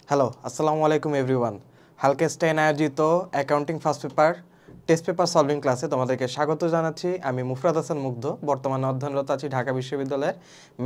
Hello, আসসালামু আলাইকুম everyone. হালকেস্টাইন আয়োজিত accounting first paper test paper solving ক্লাসে তোমাদেরকে স্বাগত জানাচ্ছি। আমি মুফরাদ হাসান মুগ্ধ, বর্তমানে অধ্যয়নরত আছি ঢাকা বিশ্ববিদ্যালয়ের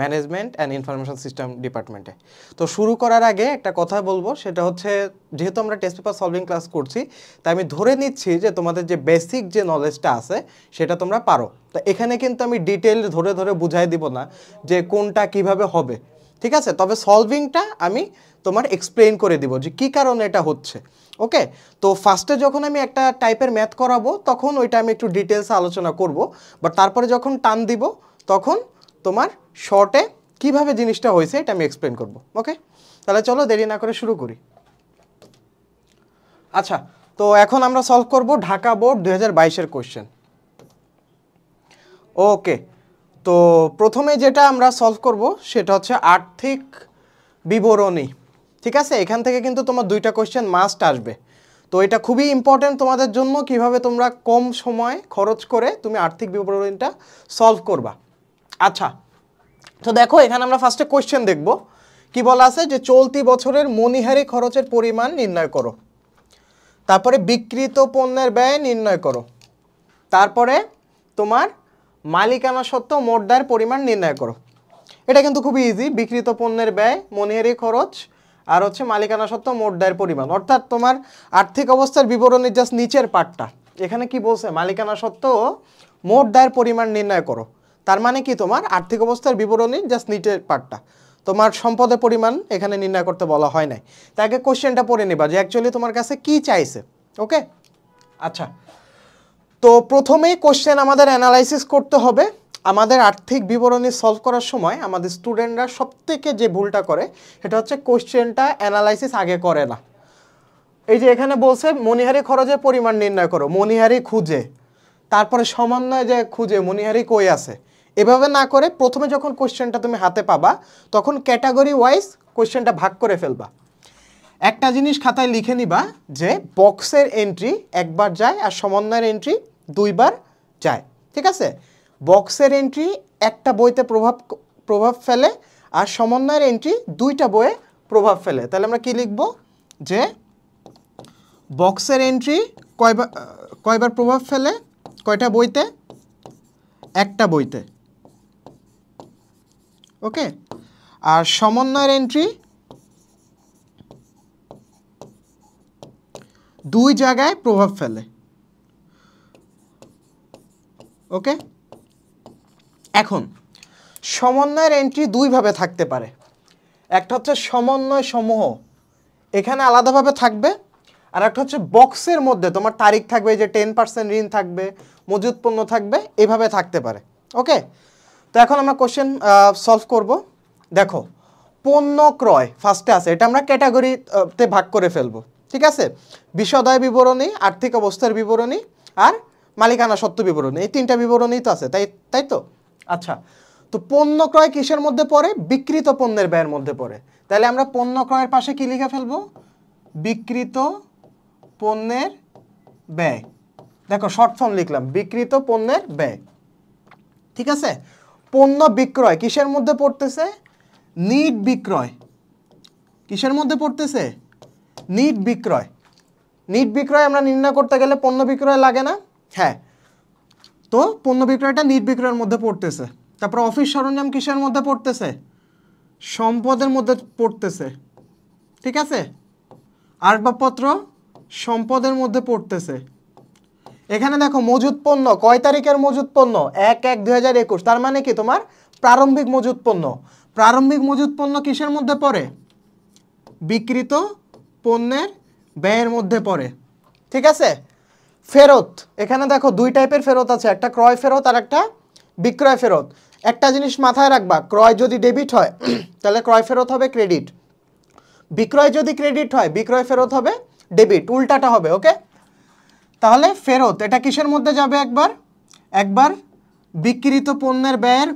ম্যানেজমেন্ট অ্যান্ড ইনফরমেশন সিস্টেম ডিপার্টমেন্টে। তো শুরু করার আগে একটা কথা বলবো, সেটা হচ্ছে যেহেতু আমরা টেস্ট পেপার সলভিং ক্লাস করছি, তাই আমি ধরে নিচ্ছি যে তোমাদের যে বেসিক যে নলেজটা আছে সেটা তোমরা পারো। তো এখানে কিন্তু আমি ডিটেইল ধরে ধরে বুঝাই দিব না যে কোনটা কিভাবে হবে, ঠিক আছে? তবে সলভিংটা আমি তোমার এক্সপ্লেইন করে দিব যে কী কারণে এটা হচ্ছে। ওকে, তো ফার্স্টে যখন আমি একটা টাইপের ম্যাথ করাবো তখন ওইটা আমি একটু ডিটেলসে আলোচনা করব, বাট তারপরে যখন টান দিব তখন তোমার শর্টে কিভাবে জিনিসটা হয়েছে এটা আমি এক্সপ্লেন করব। ওকে, তাহলে চলো দেরি না করে শুরু করি। আচ্ছা, তো এখন আমরা সলভ করব ঢাকা বোর্ড 2022-এর কোশ্চেন। ওকে, তো প্রথমে যেটা আমরা সলভ করব সেটা হচ্ছে আর্থিক বিবরণী, ঠিক আছে? এখান থেকে কিন্তু তোমার দুইটা কোশ্চেন মাস্ট আসবে। তো এটা খুবই ইম্পর্টেন্ট তোমাদের জন্য, কিভাবে তোমরা কম সময় খরচ করে তুমি আর্থিক বিবরণীটা সলভ করবা। আচ্ছা, তো দেখো এখানে আমরা ফার্স্টে কোশ্চেন দেখব। কি বলা আছে যে চলতি বছরের মণিহারি খরচের পরিমাণ নির্ণয় করো, তারপরে বিক্রিত পণ্যের ব্যয় নির্ণয় করো, তারপরে তোমার মালিকানা সত্ত্ব মোট দায়ের পরিমাণ নির্ণয় করো। এটা কিন্তু খুবই ইজি, বিক্রিত পণ্যের ব্যয়, মণিহারি খরচ আর হচ্ছে মালিকানা সত্ত্ব মোট দায়ের পরিমাণ, অর্থাৎ তোমার আর্থিক অবস্থার বিবরণীর জাস্ট নিচের পার্টটা। এখানে কি বলছে, মালিকানা সত্ত্ব ও মোট দায়ের পরিমাণ নির্ণয় করো। তার মানে কি, তোমার আর্থিক অবস্থার বিবরণীর জাস্ট নিচের পার্টটা, তোমার সম্পদের পরিমাণ এখানে নির্ণয় করতে বলা হয় নাই। তাকে কোশ্চেনটা পড়ে নিবা যে অ্যাকচুয়ালি তোমার কাছে কি চাইছে। ওকে, আচ্ছা, তো প্রথমেই কোশ্চেন আমাদের অ্যানালাইসিস করতে হবে। আমাদের আর্থিক বিবরণী সলভ করার সময় আমাদের স্টুডেন্টরা সবথেকে যে ভুলটা করে সেটা হচ্ছে কোশ্চেনটা অ্যানালাইসিস আগে করে না। এই যে এখানে বলছে মণিহারি খরচের পরিমাণ নির্ণয় করো, মণিহারি খুঁজে, তারপরে সমন্বয় যে খুঁজে মণিহারি কই আছে, এভাবে না করে প্রথমে যখন কোশ্চেনটা তুমি হাতে পাবা তখন ক্যাটাগরি ওয়াইজ কোশ্চেনটা ভাগ করে ফেলবা। একটা জিনিস খাতায় লিখে নিবা যে বক্সের এন্ট্রি একবার যায় আর সমন্বয়ের এন্ট্রি দুইবার যায়, ঠিক আছে? বক্সের এন্ট্রি একটা বইতে প্রভাব ফেলে আর সমন্বয়ের এন্ট্রি দুইটা বইয়ে প্রভাব ফেলে। তাহলে আমরা কি লিখব যে বক্সের এন্ট্রি কয়বার প্রভাব ফেলে, কয়টা বইতে? একটা বইতে। ওকে, আর সমন্বয়ের এন্ট্রি দুই জায়গায় প্রভাব ফেলে। ওকে, এখন সমন্বয়ের এন্ট্রি দুইভাবে থাকতে পারে। একটা হচ্ছে সমন্বয় সমূহ, এখানে আলাদাভাবে থাকবে, আর একটা হচ্ছে বক্সের মধ্যে তোমার তারিখ থাকবে, যে 10% ঋণ থাকবে, মজুত পণ্য থাকবে, এভাবে থাকতে পারে। ওকে, তো এখন আমরা কোশ্চেন সলভ করব। দেখো পণ্য ক্রয় ফার্স্টে আছে, এটা আমরা ক্যাটাগরিতে ভাগ করে ফেলবো, ঠিক আছে? বিশদায় বিবরণী, আর্থিক অবস্থার বিবরণী আর মালিকানা সত্ত্ব বিবরণী, এই তিনটা বিবরণী তো আছে, তাই তো? আচ্ছা, তো পণ্য ক্রয় কিসের মধ্যে পড়ে? বিক্রিত পণ্যের ব্যয়ের মধ্যে পড়ে। তাহলে আমরা পণ্য ক্রয়ের পাশে কি লিখে ফেলবো? বিক্রিত পণ্যের ব্যয়। দেখো শর্ট ফর্ম লিখলাম, বিক্রিত পণ্যের ব্যয়, ঠিক আছে? পণ্য বিক্রয় কিসের মধ্যে পড়তেছে? নিট বিক্রয়। কিসের মধ্যে পড়তেছে? নিট বিক্রয়। নিট বিক্রয় আমরা নির্ণয় করতে গেলে পণ্য বিক্রয় লাগে না? হ্যাঁ, তো পণ্য বিক্রয়টা নিট বিক্রয়ের মধ্যে পড়তেছে। তারপর অফিস সরঞ্জাম কিসের মধ্যে পড়তেছে? সম্পদের মধ্যে পড়তেছে, ঠিক আছে? আসবাবপত্র সম্পদের মধ্যে পড়তেছে। এখানে দেখো মজুত পণ্য, কয় তারিখের মজুত পণ্য? 1/1/2021। তার মানে কি, তোমার প্রারম্ভিক মজুত পণ্য। প্রারম্ভিক মজুত পণ্য কিসের মধ্যে পড়ে? বিক্রিত পণ্যের ব্যয়ের মধ্যে পড়ে, ঠিক আছে? ফেরত, এখানে দেখো দুই টাইপের ফেরত আছে, একটা ক্রয় ফেরত আর একটা বিক্রয় ফেরত। একটা জিনিস মাথায় রাখবা, ক্রয় যদি ডেবিট হয় তাহলে ক্রয় ফেরত হবে ক্রেডিট, বিক্রয় যদি ক্রেডিট হয় বিক্রয় ফেরত হবে ডেবিট, উল্টাটা হবে। ওকে, তাহলে ফেরত এটা কিসের মধ্যে যাবে? একবার বিক্রিত পণ্যের ব্যয়ের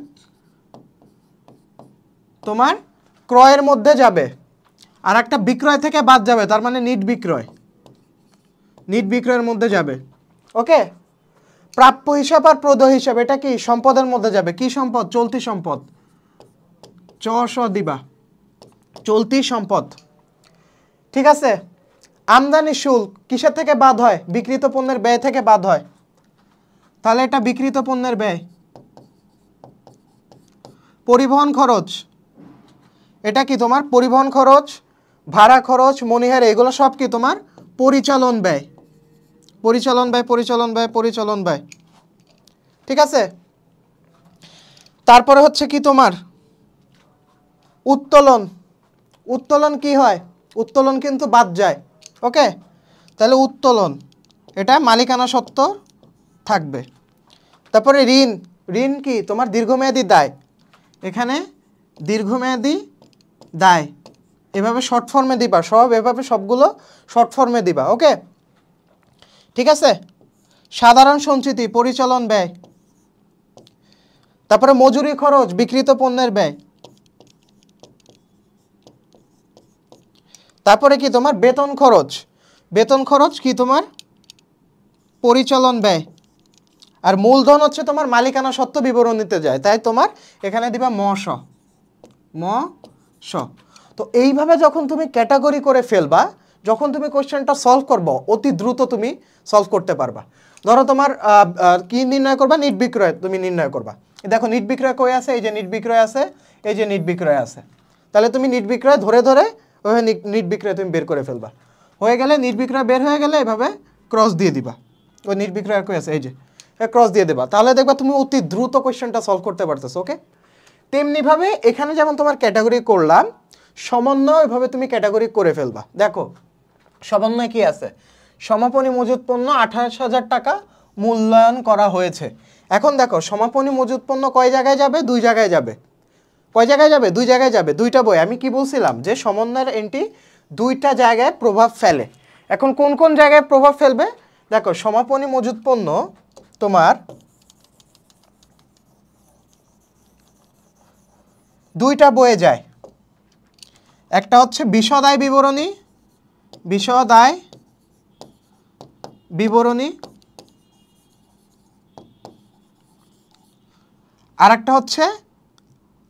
তোমার ক্রয়ের মধ্যে যাবে, আর একটা বিক্রয় থেকে বাদ যাবে, তার মানে নিট বিক্রয়ের মধ্যে যাবে। ওকে, প্রাপ্য হিসাব আর প্রদেয় হিসাব, এটা কি সম্পদের মধ্যে যাবে। কি সম্পদ? চলতি সম্পদ, দিবা চলতি সম্পদ। ঠিক আছে, আমদানি শুল্ক কিসের থেকে বাদ হয়? বিক্রিত পণ্যের ব্যয় থেকে বাদ হয়। তাহলে এটা বিক্রিত পণ্যের ব্যয়। পরিবহন খরচ, এটা কি তোমার পরিবহন খরচ, ভাড়া খরচ, মনিহারি, এগুলো সব কি তোমার পরিচালন ব্যয়। পরিচালন ব্যয়, পরিচালন ব্যয়, পরিচালন ব্যয়। ঠিক আছে, তারপরে হচ্ছে কি তোমার উত্তোলন। উত্তোলন কি হয়? উত্তোলন কিন্তু বাদ যায়। ওকে, তাহলে উত্তোলন এটা মালিকানা সত্ত্ব থাকবে। তারপরে ঋণ, ঋণ কি তোমার দীর্ঘমেয়াদী দায়, এখানে দীর্ঘমেয়াদী দায়, এভাবে শর্ট ফর্মে দিবা, সব এভাবে সবগুলো শর্ট ফর্মে দিবা। ওকে, ঠিক আছে। সাধারণ সঞ্চিতি পরিচালন ব্যয়। তারপরে মজুরি খরচ বিক্রিত পণ্যের ব্যয়। তারপরে কি তোমার বেতন খরচ, বেতন খরচ কি তোমার পরিচালন ব্যয়। আর মূলধন হচ্ছে তোমার মালিকানা সত্ত্ব বিবরণীতে যায়, তাই তোমার এখানে দিবা ম স। তো এইভাবে যখন তুমি ক্যাটাগরি করে ফেলবা, যখন তুমি কোশ্চেনটা সলভ করবো অতি দ্রুত তুমি সলভ করতে পারবা। ধরো তোমার কি নির্ণয় করবা? নিট বিক্রয় তুমি নির্ণয় করবা। দেখো নিট বিক্রয় কই আছে? এই যে নিট বিক্রয় আছে, এই যে নিট বিক্রয় আছে। তাহলে তুমি নিট বিক্রয় ধরে ধরে ওইভাবে নিট বিক্রয় তুমি বের করে ফেলবা। হয়ে গেলে নিট বিক্রয় বের হয়ে গেলে এভাবে ক্রস দিয়ে দিবা। ওই নিট বিক্রয় কই আছে? এই যে ক্রস দিয়ে দেবা, তাহলে দেখবা তুমি অতি দ্রুত কোশ্চেনটা সলভ করতে পারতেছো। ওকে, তেমনিভাবে এখানে যেমন তোমার ক্যাটাগরি করলাম, সমন্বয় এভাবে তুমি ক্যাটাগরি করে ফেলবা। দেখো সমন্বয় কি আছে? সমাপনী মজুত পণ্য 28,000 টাকা মূল্যায়ন করা হয়েছে। এখন দেখো সমাপনী মজুত পণ্য কয় জায়গায় যাবে? 2 জায়গায় যাবে। কয় জায়গায় যাবে? 2 জায়গায় যাবে। 2টা বই। আমি কি বলছিলাম যে সমন্বয়ের এন্ট্রি 2টা জায়গায় প্রভাব ফেলে। এখন কোন কোন জায়গায় প্রভাব ফেলবে? দেখো সমাপনী মজুত পণ্য তোমার 2টা বইয়ে যায়। একটা হচ্ছে বিশদ আয় বিবরণী, বিশদ আয় বিবরণী, আর একটা হচ্ছে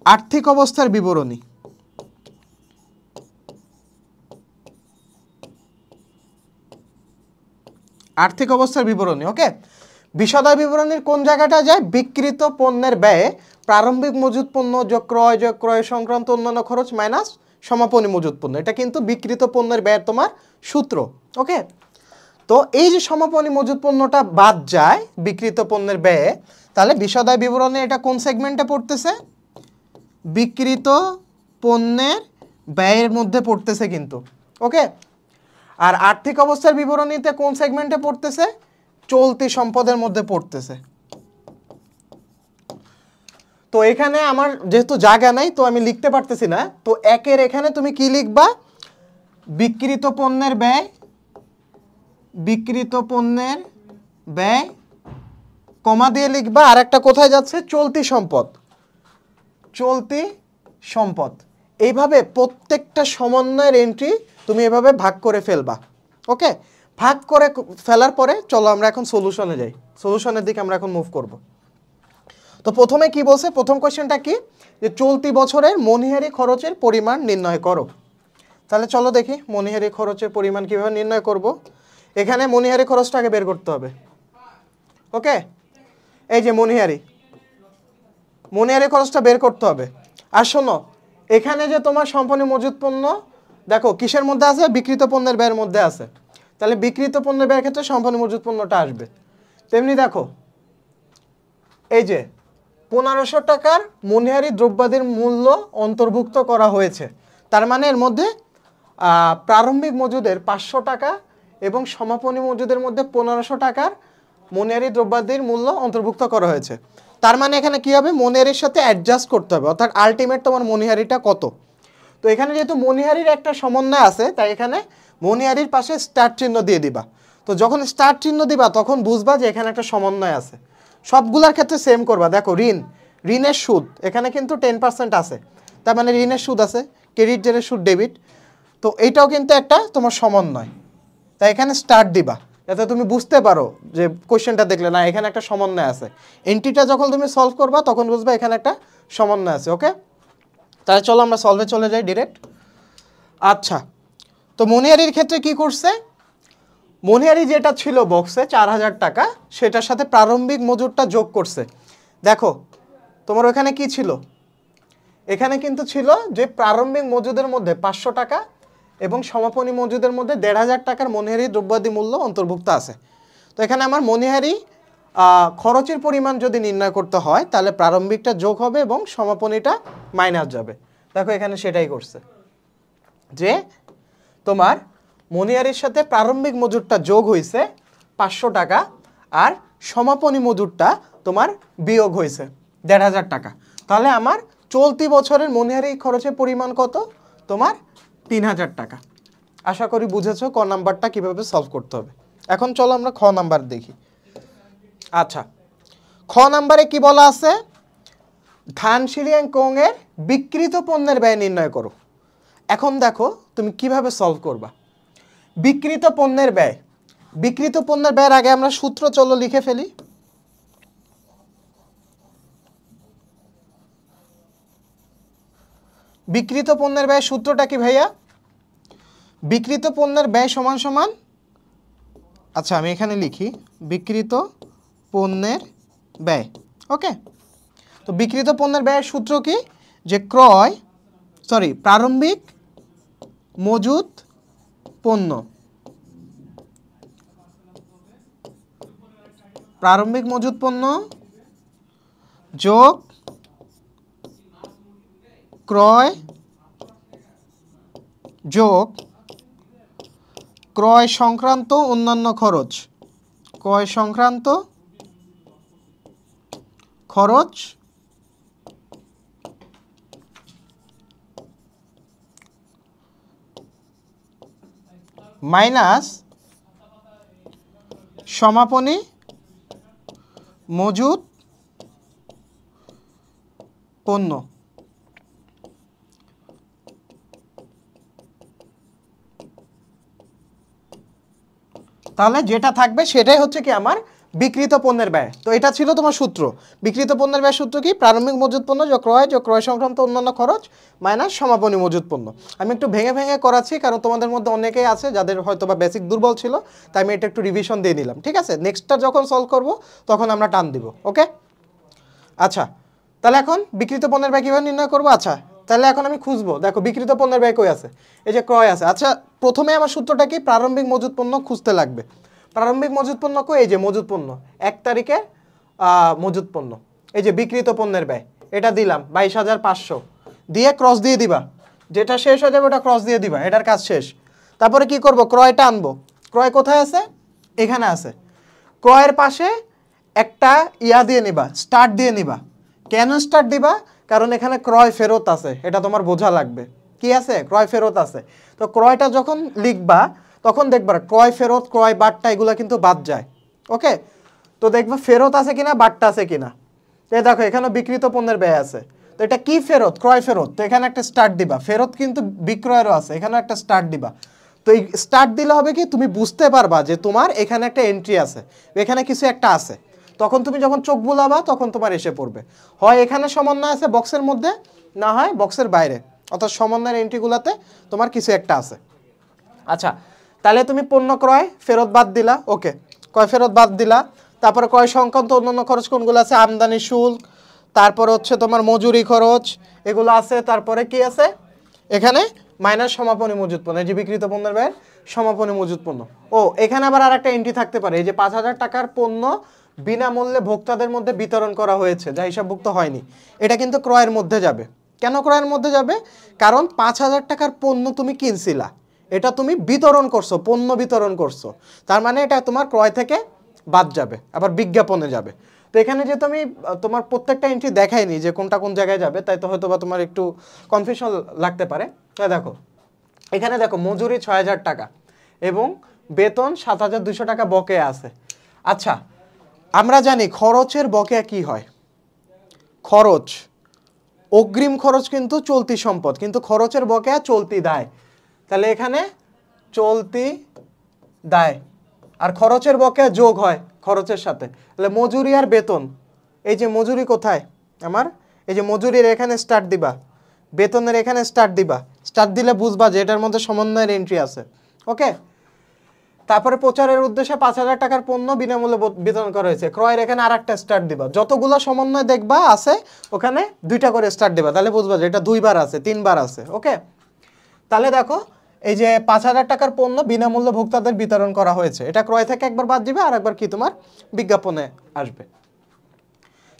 আর্থিক অবস্থার বিবরণী। আর্থিক অবস্থার বিবরণী। ওকে, বিশদ আয় বিবরণীর কোন জায়গাটা যায়? বিক্রিত পণ্যের ব্যয়ে প্রারম্ভিক মজুত পণ্য যোগ ক্রয় সংক্রান্ত অন্যান্য খরচ মাইনাস সমাপনী মজুত পণ্য। এটা কিন্তু বিক্রিত পণ্যের ব্যয়ের তোমার সূত্র। ওকে, তো এই যে সমাপনী মজুত পণ্যটা বাদ যায় বিক্রিত পণ্যের ব্যয়ে, তাহলে বিশদ আয় বিবরণী এটা কোন সেগমেন্টে পড়তেছে? বিক্রিত পণ্যের ব্যয়ের মধ্যে পড়তেছে কিন্তু। ওকে, আর আর্থিক অবস্থার বিবরণীতে কোন সেগমেন্টে পড়তেছে? চলতি সম্পদের মধ্যে পড়তেছে। তো এখানে আমার যেহেতু জায়গা নাই তো আমি লিখতে পারতেছি না, তো একের এখানে তুমি কি লিখবা? বিক্রিত পণ্যের ব্যয়, বিক্রিত পণ্যের ব্যয় কমা দিয়ে লিখবা। আর একটা কোথায় যাচ্ছে? চলতি সম্পদ, চলতি সম্পদ। এইভাবে প্রত্যেকটা সমন্বয়ের এন্ট্রি তুমি এভাবে ভাগ করে ফেলবা। ওকে, ভাগ করে ফেলার পরে চলো আমরা এখন সলিউশনে যাই। সলিউশনের দিকে আমরা এখন মুভ করব। তো প্রথমে কি বলছে? প্রথম কোশ্চেনটা কি? যে চলতি বছরের মনিহারি খরচের পরিমাণ নির্ণয় করো। তাহলে চলো দেখি মনিহারি খরচের পরিমাণ কিভাবে নির্ণয় করব। এখানে মনিহারি খরচটা আগে বের করতে হবে। ওকে, এই যে মনিহারি, মনিহারি খরচটা বের করতে হবে। আর শোনো এখানে যে তোমার সম্পূর্ণ মজুত পণ্য দেখো কিসের মধ্যে আছে? বিক্রিত পণ্যের ব্যয়ের মধ্যে আছে। তাহলে বিক্রিত পণ্যের ব্যয়ের ক্ষেত্রে সম্পূর্ণ মজুত পণ্যটা আসবে। তেমনি দেখো এই যে 1500 টাকার মনিহারি দ্রব্যাদির মূল্য অন্তর্ভুক্ত করা হয়েছে। তার মানে এর মধ্যে প্রারম্ভিক মজুদের 500 টাকা এবং সমাপনী মজুদের মধ্যে 1500 টাকার মনিহারি দ্রব্যাদির মূল্য অন্তর্ভুক্ত করা হয়েছে। তার মানে এখানে কি হবে? মনিহারির সাথে অ্যাডজাস্ট করতে হবে, অর্থাৎ আলটিমেট তোমার মনিহারিটা কত। তো এখানে যেহেতু মনিহারির একটা সমন্বয় আছে তাই এখানে মনিহারির পাশে স্টার চিহ্ন দিয়ে দিবা। তো যখন স্টার চিহ্ন দিবা তখন বুঝবা যে এখানে একটা সমন্বয় আছে। সবগুলোর ক্ষেত্রে সেম করবা। দেখো ঋণের সুদ এখানে কিন্তু 10% আছে, তার মানে ঋণের সুদ আছে, ক্রেডিট জেনের সুদ ডেবিট। তো এইটাও কিন্তু একটা তোমার সমন্বয়, তাই এখানে স্টার্ট দিবা যাতে তুমি বুঝতে পারো যে কোশ্চেনটা দেখলে না এখানে একটা সমন্বয় আছে। এন্ট্রিটা যখন তুমি সলভ করবা তখন বুঝবা এখানে একটা সমন্বয় আছে। ওকে, তাহলে চলো আমরা সলভে চলে যাই ডিরেক্ট। আচ্ছা, তো মনিহারির ক্ষেত্রে কি করছে, মনিহারি যেটা ছিল বক্সে 4000 টাকা সেটার সাথে প্রারম্ভিক মজুরটা যোগ করছে। দেখো তোমার ওখানে কি ছিল, এখানে কিন্তু ছিল যে প্রারম্ভিক মজুদের মধ্যে 500 টাকা এবং সমাপনী মজুদের মধ্যে 1500 টাকার মনিহারি দ্রব্যাদি মূল্য অন্তর্ভুক্ত আছে। তো এখানে আমার মনিহারি খরচের পরিমাণ যদি নির্ণয় করতে হয় তাহলে প্রারম্ভিকটা যোগ হবে এবং সমাপনীটা মাইনাস যাবে। দেখো এখানে সেটাই করছে যে তোমার মনিহারির সাথে প্রারম্ভিক মজুরটা যোগ হয়েছে 500 টাকা আর সমাপনী মজুরটা তোমার বিয়োগ হয়েছে 1500 টাকা। তাহলে আমার চলতি বছরের মনিহারি খরচের পরিমাণ কত, তোমার 3000 টাকা। আশা করি বুঝেছো ক নাম্বারটা কিভাবে সলভ করতে হবে। এখন চলো আমরা খ নাম্বার দেখি। আচ্ছা, খ নাম্বারে কি বলা আছে, ধানসিঁড়ি অ্যান্ড কোংয়ের বিক্রিত পণ্যের ব্যয় নির্ণয় করো। এখন দেখো তুমি কিভাবে সলভ করবা। বিক্রিত পণ্যের ব্যয়, বিক্রিত পণ্যের ব্যয়ের আগে আমরা সূত্র চলো লিখে ফেলি। বিক্রিত পণ্যের ব্যয় সূত্রটা কি ভাইয়া, বিক্রিত পণ্যের ব্যয় সমান সমান, আচ্ছা আমি এখানে লিখি বিক্রিত পণ্যের ব্যয়। ওকে, তো বিক্রিত পণ্যের ব্যয়ের সূত্র কি, যে প্রারম্ভিক মজুদ পণ্য, প্রারম্ভিক মজুদ পণ্য যোগ ক্রয় যোগ ক্রয় সংক্রান্ত অন্যান্য খরচ, ক্রয় সংক্রান্ত খরচ মাইনাস সমাপনী মজুদ পণ্য। তাহলে যেটা থাকবে সেটাই হচ্ছে কি আমার বিক্রিত পণ্যের ব্যয়। তো এটা ছিল তোমার সূত্র, বিক্রিত পণ্যের ব্যয় সূত্র কি, প্রারম্ভিক মজুদ পণ্য যোগ ক্রয় সংক্রান্ত অন্যান্য খরচ মাইনাস সমাপনী মজুদ পণ্য। আমি একটু ভেঙে ভেঙে করাচ্ছি কারণ তোমাদের মধ্যে অনেকেই আছে যাদের হয়তো বা বেসিক দুর্বল ছিল, তাই আমি এটা একটু রিভিশন দিয়ে নিলাম। ঠিক আছে, নেক্সটটা যখন সলভ করব তখন আমরা টান দিব। ওকে, আচ্ছা তাহলে এখন বিক্রিত পণ্যের ব্যয় কীভাবে নির্ণয় করবো। আচ্ছা তাহলে এখন আমি খুঁজবো, দেখো বিক্রিত পণ্যের ব্যয় কই আছে, এই যে ক্রয় আছে। আচ্ছা প্রথমে আমার সূত্রটা কি, প্রারম্ভিক মজুদ পণ্য খুঁজতে লাগবে। প্রারম্ভিক মজুদ পণ্য কই, এই যে মজুদ পণ্য 1 তারিখে মজুদ পণ্য, এই যে বিক্রিত পণ্যের ব্যয় এটা দিলাম 22,500 দিয়ে ক্রস দিয়ে দিবা, যেটা শেষ হয়ে যাবে ওটা ক্রস দিয়ে দিবা, এটার কাজ শেষ। তারপরে কি করব, ক্রয়টা আনবো। ক্রয় কোথায় আছে, এখানে আছে। ক্রয়ের পাশে একটা ইয়া দিয়ে নিবা, স্টার্ট দিয়ে নিবা। কেন স্টার্ট দিবা, কারণ এখানে ক্রয় ফেরত আছে, এটা তোমার বোঝা লাগবে। কি আছে, ক্রয় ফেরত আছে। তো ক্রয়টা যখন লিখবা তখন দেখবা ক্রয় ফেরত ক্রয় বাট্টা এগুলো কিন্তু বাদ যায়। ওকে, তো দেখবা ফেরত আছে কিনা বাট্টা আছে কিনা। তো দেখো এখানে বিক্রিত পণ্যের ব্যয় আছে, তো এটা কি ফেরত, ক্রয় ফেরত, তো এখানে একটা স্টার্ট দিবা। ফেরত কিন্তু বিক্রয়েরও আছে, এখানে একটা স্টার্ট দিবা। তো এই স্টার্ট দিলে হবে কি, তুমি বুঝতে পারবা যে তোমার এখানে একটা এন্ট্রি আছে, এখানে কিছু একটা আছে। তখন তুমি যখন চোখ বুলাবা তখন তোমার এসে পড়বে, হয় এখানে সমন্বয় আছে বক্সের মধ্যে, না হয় বক্সের বাইরে, অর্থাৎ সমন্বয়ের এন্ট্রিগুলোতে তোমার কিছু একটা আছে। আচ্ছা তাহলে তুমি পণ্য ক্রয় ফেরত বাদ দিলা, ওকে ক্রয় ফেরত বাদ দিলা। তারপরে ক্রয় সংক্রান্ত অন্যান্য খরচ কোনগুলো আছে, আমদানি শুল্ক, তারপর হচ্ছে তোমার মজুরি খরচ এগুলো আছে। তারপরে কি আছে এখানে, মাইনাস সমাপনী মজুদ পণ্য, এই যে বিক্রিত পণ্যের ব্যয় সমাপনী মজুদ পণ্য। ও এখানে আবার আর একটা এন্ট্রি থাকতে পারে, এই যে 5,000 টাকার পণ্য বিনামূল্যে ভোক্তাদের মধ্যে বিতরণ করা হয়েছে যা হিসাবভুক্ত হয়নি, এটা কিন্তু ক্রয়ের মধ্যে যাবে। কেন ক্রয়ের মধ্যে যাবে, কারণ 5,000 টাকার পণ্য তুমি কিনছিলা, এটা তুমি বিতরণ করছো, পণ্য বিতরণ করছো, তার মানে এটা তোমার ক্রয় থেকে বাদ যাবে, আবার বিজ্ঞাপনে যাবে। তো এখানে যে তুমি তোমার প্রত্যেকটা এন্ট্রি দেখায়নি যে কোনটা কোন জায়গায় যাবে, তাই তো হয়তো বা তোমার একটু কনফিউশন লাগতে পারে। তাই দেখো এখানে দেখো মজুরি 6,000 টাকা এবং বেতন 7,200 টাকা বকেয়া আছে। আচ্ছা আমরা জানি খরচের বকেয়া কি হয়, খরচ অগ্রিম খরচ কিন্তু চলতি সম্পদ, কিন্তু খরচের বকেয়া চলতি দায়। তাহলে এখানে চলতি দায় আর খরচের বকেয়া যোগ হয় খরচের সাথে, তাহলে মজুরি আর বেতন। এই যে মজুরি কোথায় আমার, এই যে মজুরির এখানে স্টার্ট দিবা, বেতনের এখানে স্টার্ট দিবা, স্টার্ট দিলে বুঝবা যে এটার মধ্যে সমন্বয়ের এন্ট্রি আছে। ওকে, তারপরে প্রচারের উদ্দেশ্যে 5,000 টাকার পণ্য বিনামূল্যে বিতরণ করা হয়েছে, ক্রয়ের এখানে আরেকটা স্টার্ট দিবা, যতগুলো সমন্বয় দেখবা আছে ওখানে 2টা করে স্টার্ট দিবা, তাহলে বুঝবা যে এটা 2বার আছে 3বার আছে। ওকে, তাহলে দেখো এই যে 5,000 টাকার পণ্য বিনামূল্যে ভোক্তাদের বিতরণ করা হয়েছে, এটা ক্রয় থেকে একবার বাদ দিবে আর একবার কি তোমার বিজ্ঞাপনে আসবে।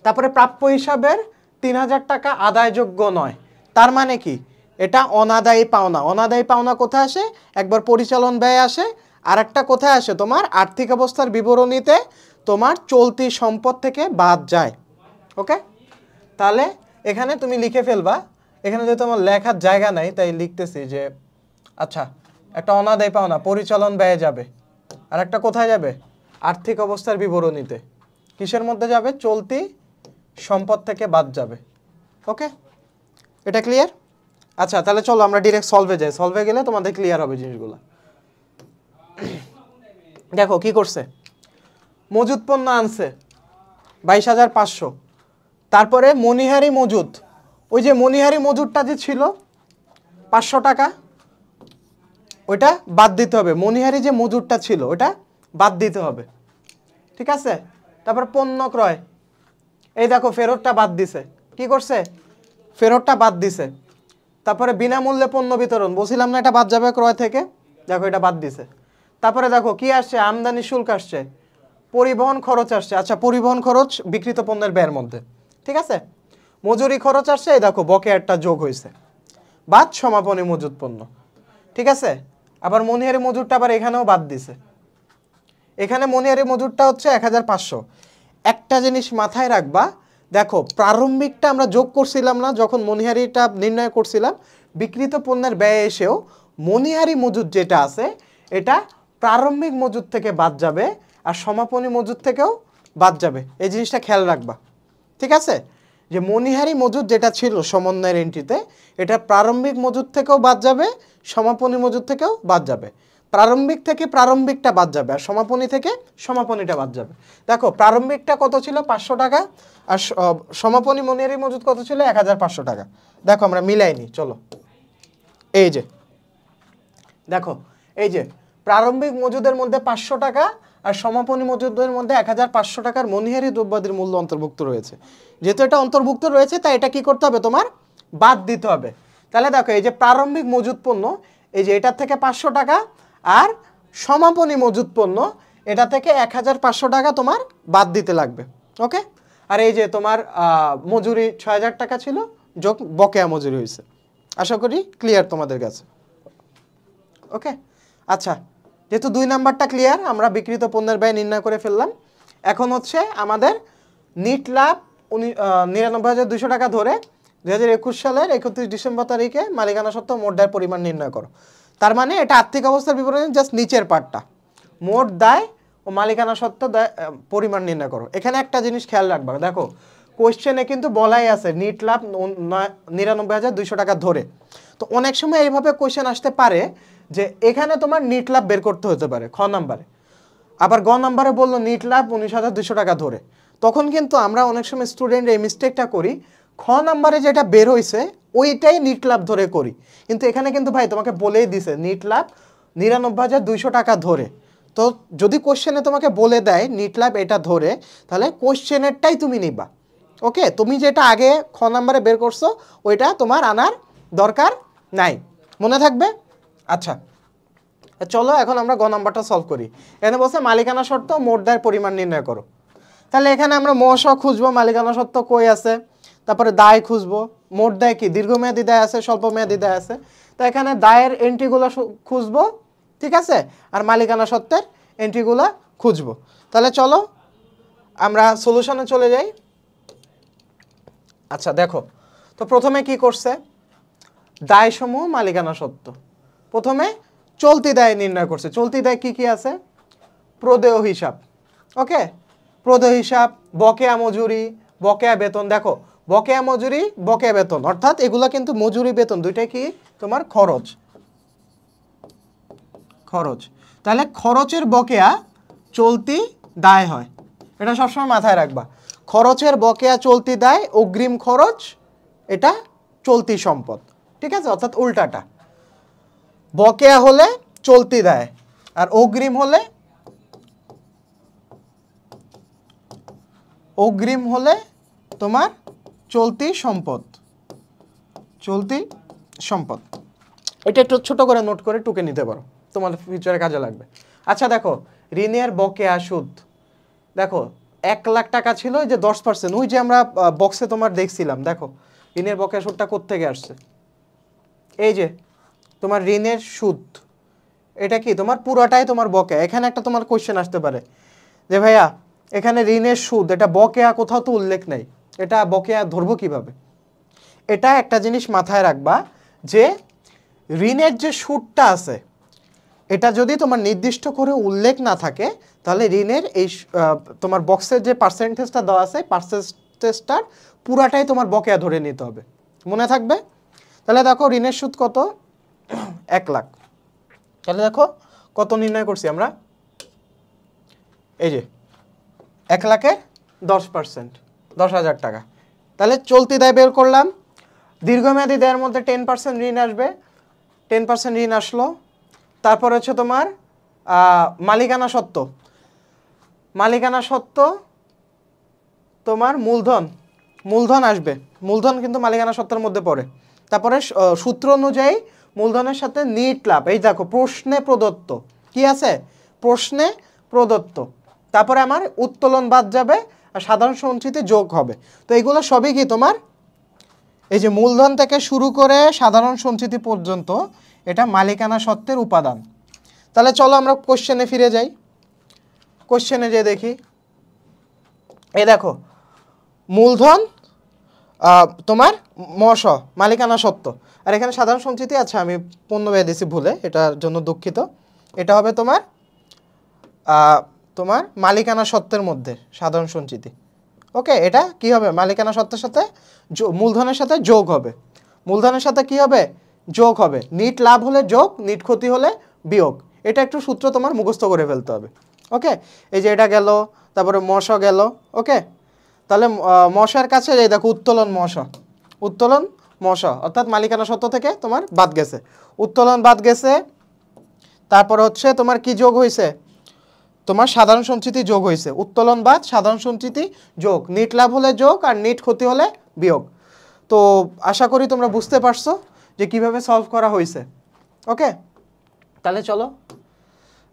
তারপরে প্রাপ্য হিসাবের 3,000 টাকা আদায়যোগ্য নয়, তার মানে কি এটা অনাদায়ী পাওনা। অনাদায়ী পাওনা কোথায় আসে? একবার পরিচালন ব্যয় আসে, আর একটা কোথায় আসে? তোমার আর্থিক অবস্থার বিবরণীতে তোমার চলতি সম্পদ থেকে বাদ যায়। ওকে, তাহলে এখানে তুমি লিখে ফেলবা, এখানে যেহেতু আমার লেখার জায়গা নাই তাই লিখতেছি যে আচ্ছা একটা অনাদায়ী পাওনা পরিচালন ব্যয়ে যাবে, আর একটা কোথায় যাবে? আর্থিক অবস্থার বিবরণীতে। কিসের মধ্যে যাবে? চলতি সম্পদ থেকে বাদ যাবে। ওকে, এটা ক্লিয়ার? আচ্ছা তাহলে চলো আমরা ডিরেক্ট সলভে যাই, সলভে গেলে তোমাদের ক্লিয়ার হবে জিনিসগুলো। দেখো কি করছে, মজুদ পণ্য আনছে 22,500, তারপরে মনিহারি মজুদ, ওই যে মনিহারি মজুদটা যে ছিল 500 টাকা ওইটা বাদ দিতে হবে, মনিহারি যে মজুদটা ছিল ওটা বাদ দিতে হবে, ঠিক আছে। তারপর পণ্য ক্রয়, এই দেখো ফেরতটা বাদ দিছে, কি করছে? ফেরতটা বাদ দিছে। তারপরে বিনামূল্যে পণ্য বিতরণ, বলছিলাম না এটা বাদ যাবে ক্রয় থেকে, দেখো এটা বাদ দিছে। তারপরে দেখো কি আসছে? আমদানি শুল্ক আসছে, পরিবহন খরচ আসছে, আচ্ছা পরিবহন খরচ বিক্রিত পণ্যের ব্যয়ের মধ্যে, ঠিক আছে। মজুরি খরচ আসছে, এই দেখো বকেয়াটা যোগ হয়েছে, বাদ সমাপনী মজুদ পণ্য, ঠিক আছে। আবার মনিহারি মজুরটা আবার এখানেও বাদ দিছে, এখানে মনিহারি মজুরটা হচ্ছে 1,500। একটা জিনিস মাথায় রাখবা, দেখো প্রারম্ভিকটা আমরা যোগ করছিলাম না যখন মনিহারিটা নির্ণয় করছিলাম, বিক্রিত পণ্যের ব্যয় এসেও মনিহারি মজুদ যেটা আছে এটা প্রারম্ভিক মজুদ থেকে বাদ যাবে আর সমাপনী মজুদ থেকেও বাদ যাবে, এই জিনিসটা খেয়াল রাখবা, ঠিক আছে। যে মনিহারি মজুদ যেটা ছিল সমন্বয়ের এন্ট্রিতে, এটা প্রারম্ভিক মজুদ থেকেও বাদ যাবে, সমাপনী মজুদ থেকেও বাদ যাবে। প্রারম্ভিক থেকে প্রারম্ভিকটা বাদ যাবে আর সমাপনী থেকে সমাপনীটা বাদ যাবে। দেখো প্রারম্ভিকটা কত ছিল? 500 টাকা, আর সমাপনী মনিহারি মজুদ কত ছিল? 1,500 টাকা। দেখো আমরা মিলাইনি, চলো এই যে দেখো এই যে প্রারম্ভিক মজুদের মধ্যে 500 টাকা আর সমাপনী মজুদের মধ্যে 1,500 টাকার মনিহারি দ্রব্যাদির মূল্য অন্তর্ভুক্ত রয়েছে। যেহেতু এটা অন্তর্ভুক্ত রয়েছে তাই এটা কি করতে হবে? তোমার বাদ দিতে হবে। তাহলে দেখো এই যে প্রারম্ভিক মজুদ পণ্য, এই যে এটার থেকে 500 টাকা, আর সমাপনী মজুদ পণ্য এটা থেকে 1,500 টাকা তোমার বাদ দিতে লাগবে। ওকে, আর এই যে তোমার মজুরি 6,000 টাকা ছিল, যোগ বকেয়া মজুরি হয়েছে। আশা করি ক্লিয়ার তোমাদের কাছে। ওকে, আচ্ছা যেহেতু 2 নাম্বারটা ক্লিয়ার, আমরা বিক্রিত পণ্যের ব্যয় নির্ণয় করে ফেললাম। এখন হচ্ছে আমাদের নিট লাভ 99,200 টাকা ধরে 2021 সালের 31 ডিসেম্বর তারিখে মালিকানা সত্ত্ব মোট দায়ের পরিমাণ নির্ণয় করো। তার মানে এটা আর্থিক অবস্থার বিবরণী জাস্ট নিচের পার্টটা, মোট দায় ও মালিকানা সত্ত্ব পরিমাণ নির্ণয় করো। এখানে একটা জিনিস খেয়াল রাখবা, দেখো কোশ্চেনে কিন্তু বলাই আছে নিট লাভ 99,200 টাকা ধরে। তো অনেক সময় এইভাবে কোশ্চেন আসতে পারে যে এখানে তোমার নিট লাভ বের করতে হতে পারে খ নাম্বারে, আবার গ নাম্বারে বললো নিট লাভ 19,200 টাকা ধরে। তখন কিন্তু আমরা অনেক সময় স্টুডেন্ট এই মিস্টেকটা করি, খ নাম্বারে যেটা বের হয়েছে ওইটাই নিট লাভ ধরে করি, কিন্তু এখানে কিন্তু ভাই তোমাকে বলেই দিছে নিট লাভ 99,200 টাকা ধরে। তো যদি কোশ্চেনে তোমাকে বলে দেয় নিট লাভ এটা ধরে, তাহলে কোশ্চেনেরটাই তুমি নিবা। ওকে, তুমি যেটা আগে খ নাম্বারে বের করছো ওইটা তোমার আনার দরকার নাই, মনে থাকবে। আচ্ছা চলো এখন আমরা গ নাম্বারটা সলভ করি। এখানে বলছে মালিকানা শর্ত মোট দায়ের পরিমাণ নির্ণয় করো। তাহলে এখানে আমরা মহাশ খুঁজবো, মালিকানা শর্ত কই আছে, তারপরে দায় খুঁজবো। মোট দায় কি? দীর্ঘমেয়াদী দায় আছে, স্বল্পমেয়াদী দায় আছে। তো এখানে দায়ের এন্ট্রিগুলো খুঁজবো, ঠিক আছে, আর মালিকানা সত্ত্বের এন্ট্রিগুলো খুঁজবো। তাহলে চলো আমরা সলিউশনে চলে যাই। আচ্ছা দেখো, তো প্রথমে কি করছে? দায়সমূহ মালিকানা সত্ত্ব, প্রথমে চলতি দায় নির্ণয় করছে। চলতি দায় কি কি আছে? প্রদেয় হিসাব, ওকে, প্রদেয় হিসাব, বকেয়া মজুরি, বকেয়া বেতন। দেখো বকেয়া মজুরি, বকেয়া বেতন, অর্থাৎ এগুলো কিন্তু মজুরি বেতন দুইটাই কি তোমার খরচ, খরচ। তাহলে খরচের বকেয়া চলতি দায় হয়, এটা সবসময় মাথায় রাখবা। খরচের বকেয়া চলতি দায়, অগ্রিম খরচ এটা চলতি সম্পদ, ঠিক আছে, অর্থাৎ উল্টাটা। বকেয়া হলে চলতি দায়, আর অগ্রিম হলে তোমার চলতি সম্পদ। এটা একটু ছোট করে নোট করে টুকে নিতে পারো, তোমার ফিউচারে কাজে লাগবে। আচ্ছা দেখো, ঋণের বকেয়া সুদ, দেখো 1 লাখ টাকা ছিল, ওই যে 10%, ওই যে আমরা বক্সে তোমার দেখছিলাম, দেখো ঋণের বকেয়া সুদটা কোত্থেকে আসছে, এই যে তোমার ঋণের সুদ, এটা কি তোমার পুরোটাই তোমার বকেয়া। এখানে একটা তোমার কোশ্চেন আসতে পারে যে ভাইয়া এখানে ঋণের সুদ, এটা বকেয়া কোথাও তো উল্লেখ নেই, এটা বকেয়া ধরবো কিভাবে? এটা একটা জিনিস মাথায় রাখবা যে ঋণের যে সুদটা আছে এটা যদি তোমার নির্দিষ্ট করে উল্লেখ না থাকে, তাহলে ঋণের এই তোমার বক্সের যে পার্সেন্টেজটা দেওয়া আছে, পার্সেন্টেজটার পুরাটাই তোমার বকেয়া ধরে নিতে হবে, মনে থাকবে? তাহলে দেখো ঋণের সুদ কত, 1 লাখ। তাহলে দেখো কত নির্ণয় করছি আমরা, এই যে 1 লাখের 10%, 10,000 টাকা। তাহলে চলতি দায় বের করলাম, দীর্ঘমেয়াদী দায়ের মধ্যে 10% ঋণ আসবে, 10% ঋণ আসলো। তারপর হচ্ছে তোমার মালিকানা সত্ত্ব, তোমার মূলধন আসবে, মূলধন কিন্তু মালিকানা সত্ত্বের মধ্যে পড়ে। তারপরে সূত্র অনুযায়ী মূলধনের সাথে নিট লাভ, এই দেখো প্রশ্নে প্রদত্ত, কি আছে প্রশ্নে প্রদত্ত। তারপরে আমার উত্তোলন বাদ যাবে আর সাধারণ সঞ্চিতি যোগ হবে। তো এইগুলো সবই কি তোমার এই যে মূলধন থেকে শুরু করে সাধারণ সঞ্চিতি পর্যন্ত এটা মালিকানা সত্ত্বের উপাদান। তাহলে চলো আমরা কোশ্চেনে ফিরে যাই, কোশ্চেনে যে দেখি, এই দেখো মূলধন তোমার মশ মালিকানা সত্ত্ব, আর এখানে সাধারণ সঞ্চিতি, আচ্ছা আমি পণ্য ব্যয় দিয়েছি ভুলে, এটার জন্য দুঃখিত। এটা হবে তোমার মালিকানা সত্ত্বের মধ্যে সাধারণ সঞ্চিতি। ওকে, এটা কি হবে মালিকানা সত্ত্বের সাথে মূলধনের সাথে যোগ হবে, মূলধনের সাথে কি হবে যোগ হবে, নিট লাভ হলে যোগ, নিট ক্ষতি হলে বিয়োগ। এটা একটু সূত্র তোমার মুখস্থ করে ফেলতে হবে। ওকে, এই যে এটা গেল, তারপরে মশ গেল। ওকে, তাহলে মশার কাছে এই দেখো উত্তোলন মশ, অর্থাৎ মালিকানা সত্ত্ব থেকে তোমার বাদ গেছে, উত্তোলন বাদ গেছে। তারপর হচ্ছে তোমার কি যোগ হয়েছে, তোমার সাধারণ সঞ্চিতি যোগ হয়েছে, উত্তোলন বাদ সাধারণ সঞ্চিতি যোগ, নিট লাভ হলে যোগ আর নিট ক্ষতি হলে বিয়োগ। তো আশা করি তোমরা বুঝতে পারছো যে কিভাবে সলভ করা হয়েছে। ওকে, তাহলে চলো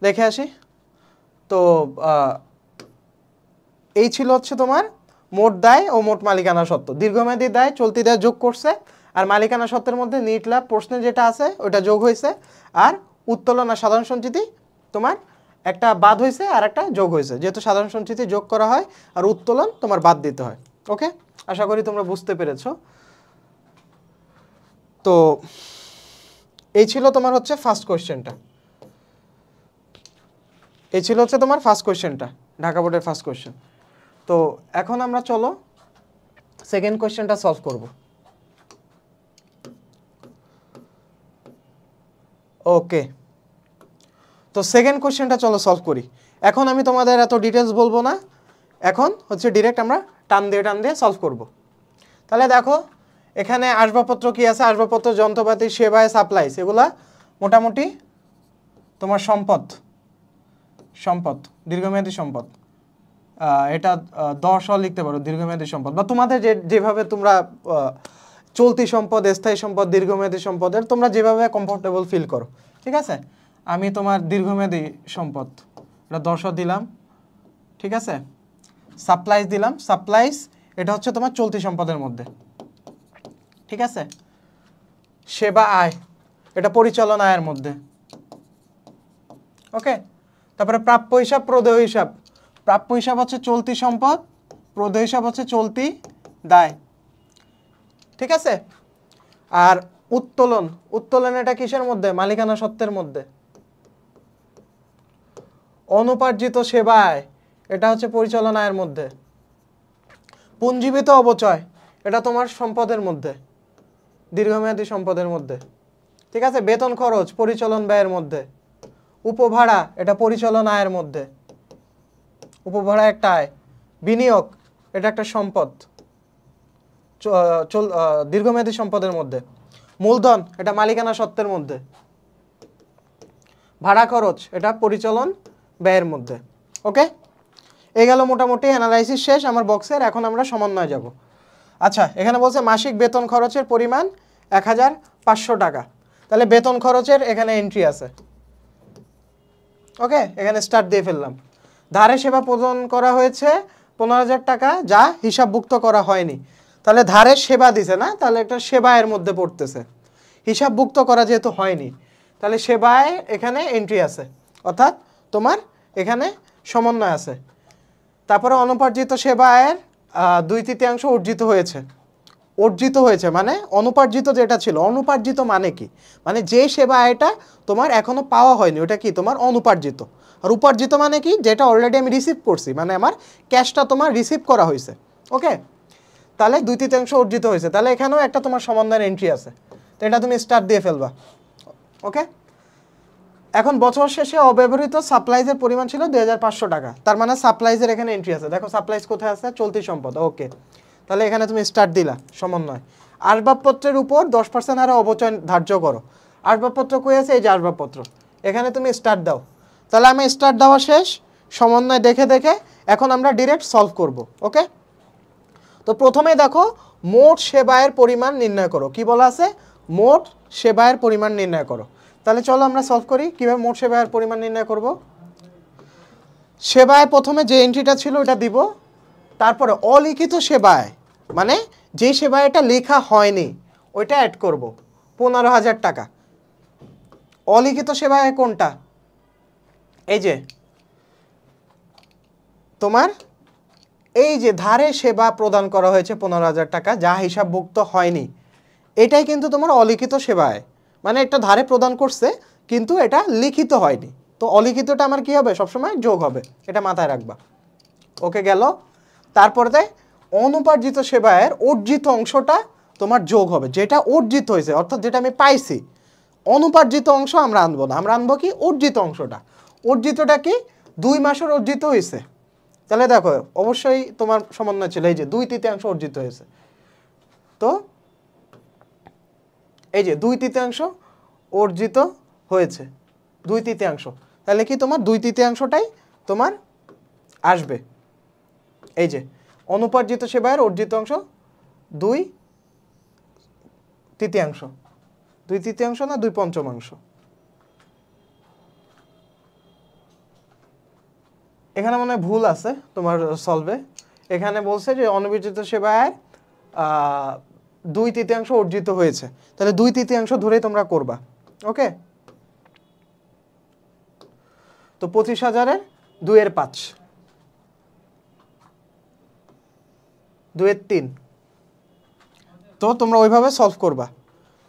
দেখে আসি। তো এই ছিল হচ্ছে তোমার মোট দায় ও মোট মালিকানা সত্ত্ব। দীর্ঘমেয়াদী দায় চলতি দায় যোগ করছে, আর মালিকানা সত্ত্বের মধ্যে নিট লাভ প্রশ্নে যেটা আছে ওটা যোগ হয়েছে, আর উত্তোলন আর সাধারণ সঞ্চিতি তোমার একটা বাদ হয়েছে আর একটা যোগ হয়েছে, যেহেতু সাধারণ সঞ্চিতি যোগ করা হয় আর উত্তোলন তোমার বাদ দিতে হয়। ওকে, আশা করি তোমরা বুঝতে পেরেছো। তো এই ছিল তোমার হচ্ছে ফার্স্ট কোয়েশ্চেনটা, ঢাকা বোর্ডের ফার্স্ট কোয়েশ্চেন। তো এখন আমরা চলো সেকেন্ড কোয়েশ্চেনটা সলভ করব। ওকে, তো সেকেন্ড কোয়েশ্চেনটা চলো সলভ করি। এখন আমি তোমাদের এত ডিটেলস বলবো না, এখন হচ্ছে ডিরেক্ট আমরা টান দিয়ে সলভ করব। তাহলে দেখো এখানে আসবাবপত্র কি আছে, আসবাবপত্র, যন্ত্রপাতি, সেবায়, সাপ্লাইস, এগুলা মোটামুটি তোমার সম্পদ, দীর্ঘমেয়াদী সম্পদ। এটা 10 লিখতে পারো দীর্ঘমেয়াদী সম্পদ, বা তোমাদের যেভাবে তোমরা চলতি সম্পদ, স্থায়ী সম্পদ, দীর্ঘমেয়াদী সম্পদের তোমরা যেভাবে কমফোর্টেবল ফিল করো। ঠিক আছে, আমি তোমার দীর্ঘমেয়াদী সম্পদ এটা 10 দিলাম। ঠিক আছে, সাপ্লাইস দিলাম, সাপ্লাইস এটা হচ্ছে তোমার চলতি সম্পদের মধ্যে। ঠিক আছে, সেবা আয় এটা পরিচালনা আয়ের মধ্যে। ওকে, তারপরে প্রাপ্য হিসাব, প্রদেয় হিসাব, প্রাপ্য হিসাব হচ্ছে চলতি সম্পদ, প্রদেয় হিসাব হচ্ছে চলতি দায়। ঠিক আছে, আর উত্তোলন এটা কিসের মধ্যে, মালিকানা সত্ত্বের মধ্যে। অনুপার্জিত সেবায় এটা হচ্ছে পরিচালনা আয়ের মধ্যে। পুঞ্জীবিত অবচয় এটা তোমার সম্পদের মধ্যে, দীর্ঘমেয়াদী সম্পদের মধ্যে। ঠিক আছে, বেতন খরচ পরিচালন ব্যয়ের মধ্যে। উপভাড়া এটা পরিচালন আয়ের মধ্যে, উপভাড়া একটা আয়। বিনিয়োগ এটা একটা সম্পদ। দীর্ঘমেয়াদী সম্পদের মধ্যে। মূলধন এটা মালিকানা সত্ত্বের মধ্যে। ভাড়া খরচ এটা পরিচালন ব্যয়ের মধ্যে। ওকে, এই গেল মোটামুটি অ্যানালাইসিস শেষ আমার বক্সের। এখন আমরা সমন্বয়ে যাব। আচ্ছা, এখানে বলছে মাসিক বেতন খরচের পরিমাণ 1500 টাকা। তাহলে বেতন খরচের এখানে এন্ট্রি আছে। ওকে, এখানে স্টার্ট দিয়ে ফেললাম। ধারে সেবা প্রদান করা হয়েছে 15000 টাকা, যা হিসাবভুক্ত করা হয়নি। তাহলে ধারে সেবা দিছে না, তাহলে একটা সেবা এর মধ্যে পড়তেছে, হিসাবভুক্ত করা যেহেতু হয়নি, তাহলে সেবায় এখানে এন্ট্রি আছে, অর্থাৎ তোমার এখানে সমন্বয় আছে। তারপরে অনুপার্জিত সেবায়ের 2/3 অর্জিত হয়েছে। অর্জিত হয়েছে মানে অনুপার্জিত যেটা ছিল। অনুপার্জিত মানে কি? মানে যে সেবা এটা তোমার এখনো পাওয়া হয়নি, ওটা কি তোমার অনুপার্জিত। আর উপার্জিত মানে কি? যেটা অলরেডি আমি রিসিভ করছি, মানে আমার ক্যাশটা তোমার রিসিভ করা হয়েছে। ওকে, তাহলে 2/3 অর্জিত হয়েছে। তাহলে এখানেও একটা তোমার সমন্বয়ের এন্ট্রি আছে, তো এটা তুমি স্টার্ট দিয়ে ফেলবা। ওকে, এখন বছর শেষে অব্যবহৃত সাপ্লাইজের পরিমাণ ছিল 2500 টাকা। তার মানে সাপ্লাইজের এখানে এন্ট্রি আছে। দেখো সাপ্লাইজ কোথায় আছে? চলতি সম্পদ। ওকে, তাহলে এখানে তুমি স্টার্ট দিলা সমন্বয়। আসবাবপত্রের উপর 10% হারে অবচয় ধার্য করো। আসবাবপত্র কই আছে? এই যে আসবাবপত্র, এখানে তুমি স্টার্ট দাও। তাহলে আমি স্টার্ট দেওয়া শেষ, সমন্বয় দেখে দেখে এখন আমরা ডিরেক্ট সলভ করব। ওকে, তো প্রথমে দেখো মোট সেবায়ের পরিমাণ নির্ণয় করো। কি বলা আছে? মোট সেবায়ের পরিমাণ নির্ণয় করো। তাহলে চলো আমরা সলভ করি। কীভাবে মোট সেবায়ের পরিমাণ নির্ণয় করব? সেবায় প্রথমে যে এন্ট্রিটা ছিল ওটা দিব, তারপরে অলিখিত সেবায় মানে যে সেবায় এটা লেখা হয়নি ওইটা অ্যাড করব 15000 টাকা। অলিখিত সেবায় কোনটা? এই যে তোমার এই যে ধারে সেবা প্রদান করা হয়েছে 15000 টাকা, যা হিসাবভুক্ত হয়নি, এটাই কিন্তু তোমার অলিখিত সেবায়। মানে এটা ধারে প্রদান করছে কিন্তু এটা লিখিত হয়নি, তো অলিখিতটা আমার কি হবে? সবসময় যোগ হবে, এটা মাথায় রাখবা। ওকে গেল। তারপরে অনুপার্জিত সেবায়ের অর্জিত অংশটা তোমার যোগ হবে, যেটা অর্জিত হয়েছে, অর্থাৎ যেটা আমি পাইছি। অনুপার্জিত অংশ আমরা আনবো না, আমরা আনবো কি? অর্জিত অংশটা। অর্জিতটা কি? 2 মাসের অর্জিত হয়েছে। তাহলে দেখো অবশ্যই তোমার সমন্বয় ছিল এই যে 2/3 অর্জিত হয়েছে, তো এই যে 2/3 অর্জিত হয়েছে, 2/3। তাহলে কি তোমার 2/3টাই তোমার আসবে। এই যে অনুপার্জিত সেবায়ের অর্জিত অংশ 2/3, 2/3 না 2/5। এখানে মনে হয় ভুল আছে তোমার সলভে। এখানে বলছে যে অনুপার্জিত সেবায়ের 2/3 অর্জিত হয়েছে, তাহলে 2/3 ধরেই তোমরা করবা। ওকে, তো 25,000-এর 2/5, 2/3, তো তোমরা ওইভাবে সলভ করবা।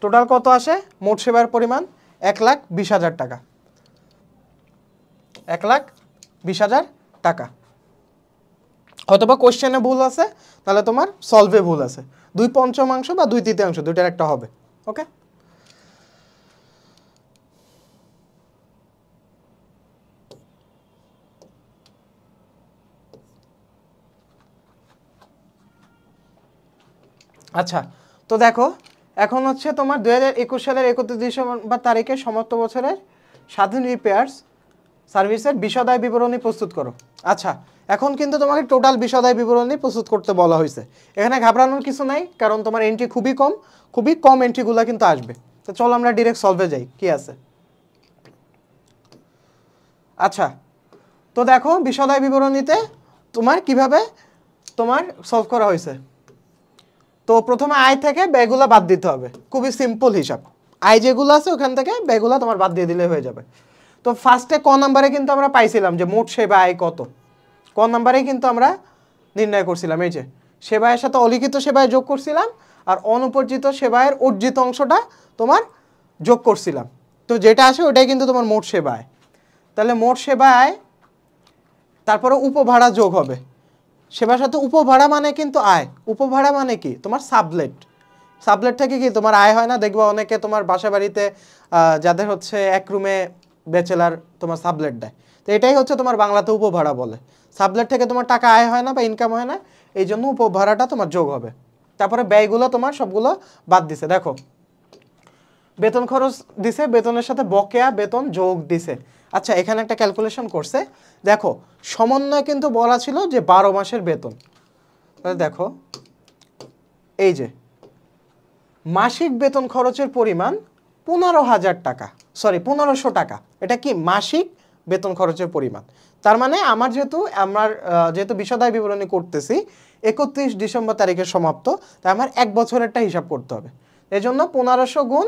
টোটাল কত আসে? মোট সেবার পরিমাণ 1,20,000 টাকা, 1,20,000 টাকা। অথবা কোশ্চেনে ভুল আছে, তাহলে তোমার সলভে ভুল আছে। 2/5 বা 2/3 দুইটার একটা হবে। ওকে, আচ্ছা, তো দেখো এখন হচ্ছে তোমার 2021 সালের 31 ডিসেম্বর তারিখে সমাপ্ত বছরের স্বাধীন রিপেয়ার্স সার্ভিসের বিশদায় বিবরণী প্রস্তুত করো। আচ্ছা, এখন কিন্তু তোমাকে টোটাল বিশদায় বিবরণী প্রস্তুত করতে বলা হয়েছে। এখানে ঘাবড়ানোর কিছু নাই, কারণ তোমার এন্ট্রি খুবই কম এন্ট্রিগুলো কিন্তু আসবে। তো চলো আমরা ডিরেক্ট সলভে যাই, কি আছে। আচ্ছা, তো দেখো বিশদায় বিবরণীতে তোমার কিভাবে তোমার সলভ করা হয়েছে। তো প্রথমে আয় থেকে ব্যয়গুলো বাদ দিতে হবে, খুবই সিম্পল হিসাব। আয় যেগুলো আছে ওখান থেকে ব্যয়গুলো তোমার বাদ দিয়ে দিলে হয়ে যাবে। তো ফার্স্টে ক নাম্বারে কিন্তু আমরা পাইছিলাম যে মোট সেবা আয় কত, ক নাম্বারেই কিন্তু আমরা নির্ণয় করছিলাম। এই যে সেবায়ের সাথে অলিখিত সেবায় যোগ করছিলাম, আর অনুপার্জিত সেবায়ের অর্জিত অংশটা তোমার যোগ করছিলাম। তো যেটা আসে ওটাই কিন্তু তোমার মোট সেবা আয়। তাহলে মোট সেবা আয়, তারপরে উপভাড়া যোগ হবে। সেবার সাথে উপভাড়া মানে কিন্তু আয়। উপভাড়া মানে কি? তোমার সাবলেট। সাবলেট থেকে কি তোমার আয় হয় না? দেখবো অনেকে তোমার বাসা বাড়িতে যাদের হচ্ছে এক রুমে ব্যাচেলার তোমার সাবলেট দেয়, তো এটাই হচ্ছে তোমার বাংলাতে উপভাড়া বলে। সাবলেট থেকে তোমার টাকা আয় হয় না বা ইনকাম হয় না, এই জন্য উপভাড়াটা তোমার যোগ হবে। তারপরে ব্যয়গুলো তোমার সবগুলো বাদ দিছে। দেখো বেতন খরচ দিছে, বেতনের সাথে বকেয়া বেতন যোগ দিছে। আচ্ছা এখানে একটা ক্যালকুলেশন করছে, দেখো সমন্বয় কিন্তু বলা ছিল যে 12 মাসের বেতন। তাহলে দেখো এই যে মাসিক বেতন খরচের পরিমাণ 15,000 টাকা, সরি 1500 টাকা। এটা কি মাসিক বেতন খরচের পরিমাণ। তার মানে আমার যেহেতু বিশদায় বিবরণী করতেছি 31 ডিসেম্বর তারিখে সমাপ্ত, তাই আমার 1 বছরেরটা হিসাব করতে হবে। এই জন্য 1500 গুণ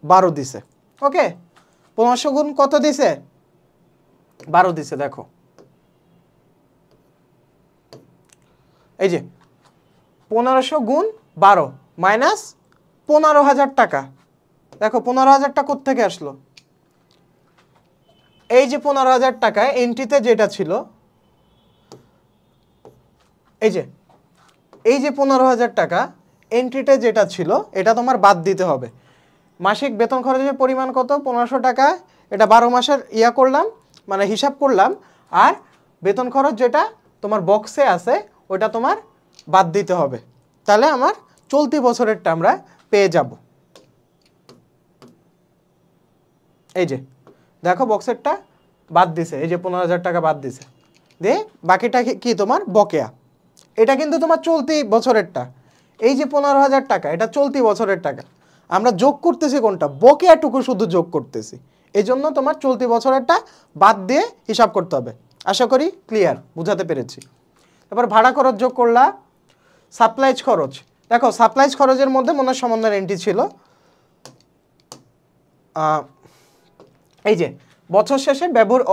12 দিছে। ওকে 1500 গুণ কত দিছে? 12 দিছে। দেখো এই যে 1500 গুণ 12 মাইনাস 15,000 টাকা। দেখো 15,000 টাকা কোত্থেকে আসলো? এই যে 15,000 টাকা এন্ট্রিতে যেটা ছিল, এই যে 15,000 টাকা এন্ট্রিতে যেটা ছিল এটা তোমার বাদ দিতে হবে। মাসিক বেতন খরচের পরিমাণ কত? 1500 টাকা। এটা 12 মাসের করলাম, মানে হিসাব করলাম। আর বেতন খরচ যেটা তোমার বক্সে আছে ওটা তোমার বাদ দিতে হবে। তাহলে আমার চলতি বছরেরটা আমরা পেয়ে যাব। এই যে দেখো বক্সেরটা বাদ দিছে, এই যে 15,000 টাকা বাদ দিছে, দিয়ে বাকিটা কি তোমার বকেয়া। এটা কিন্তু তোমার চলতি বছরেরটা। এই যে 15,000 টাকা এটা চলতি বছরের টাকা, আমরা যোগ করতেছি কোনটা? বকেয়াটুকু শুধু যোগ করতেছি। এই জন্য তোমার চলতি বছরেরটা বাদ দিয়ে হিসাব করতে হবে। আশা করি ক্লিয়ার, বুঝাতে পেরেছি। তারপর ভাড়া খরচ যোগ করলা, সাপ্লাইজ খরচ। দেখো সাপ্লাইজ খরচের মধ্যে মনে হয় সমন্বয়ের এন্ট্রি ছিল, এই যে বছর শেষে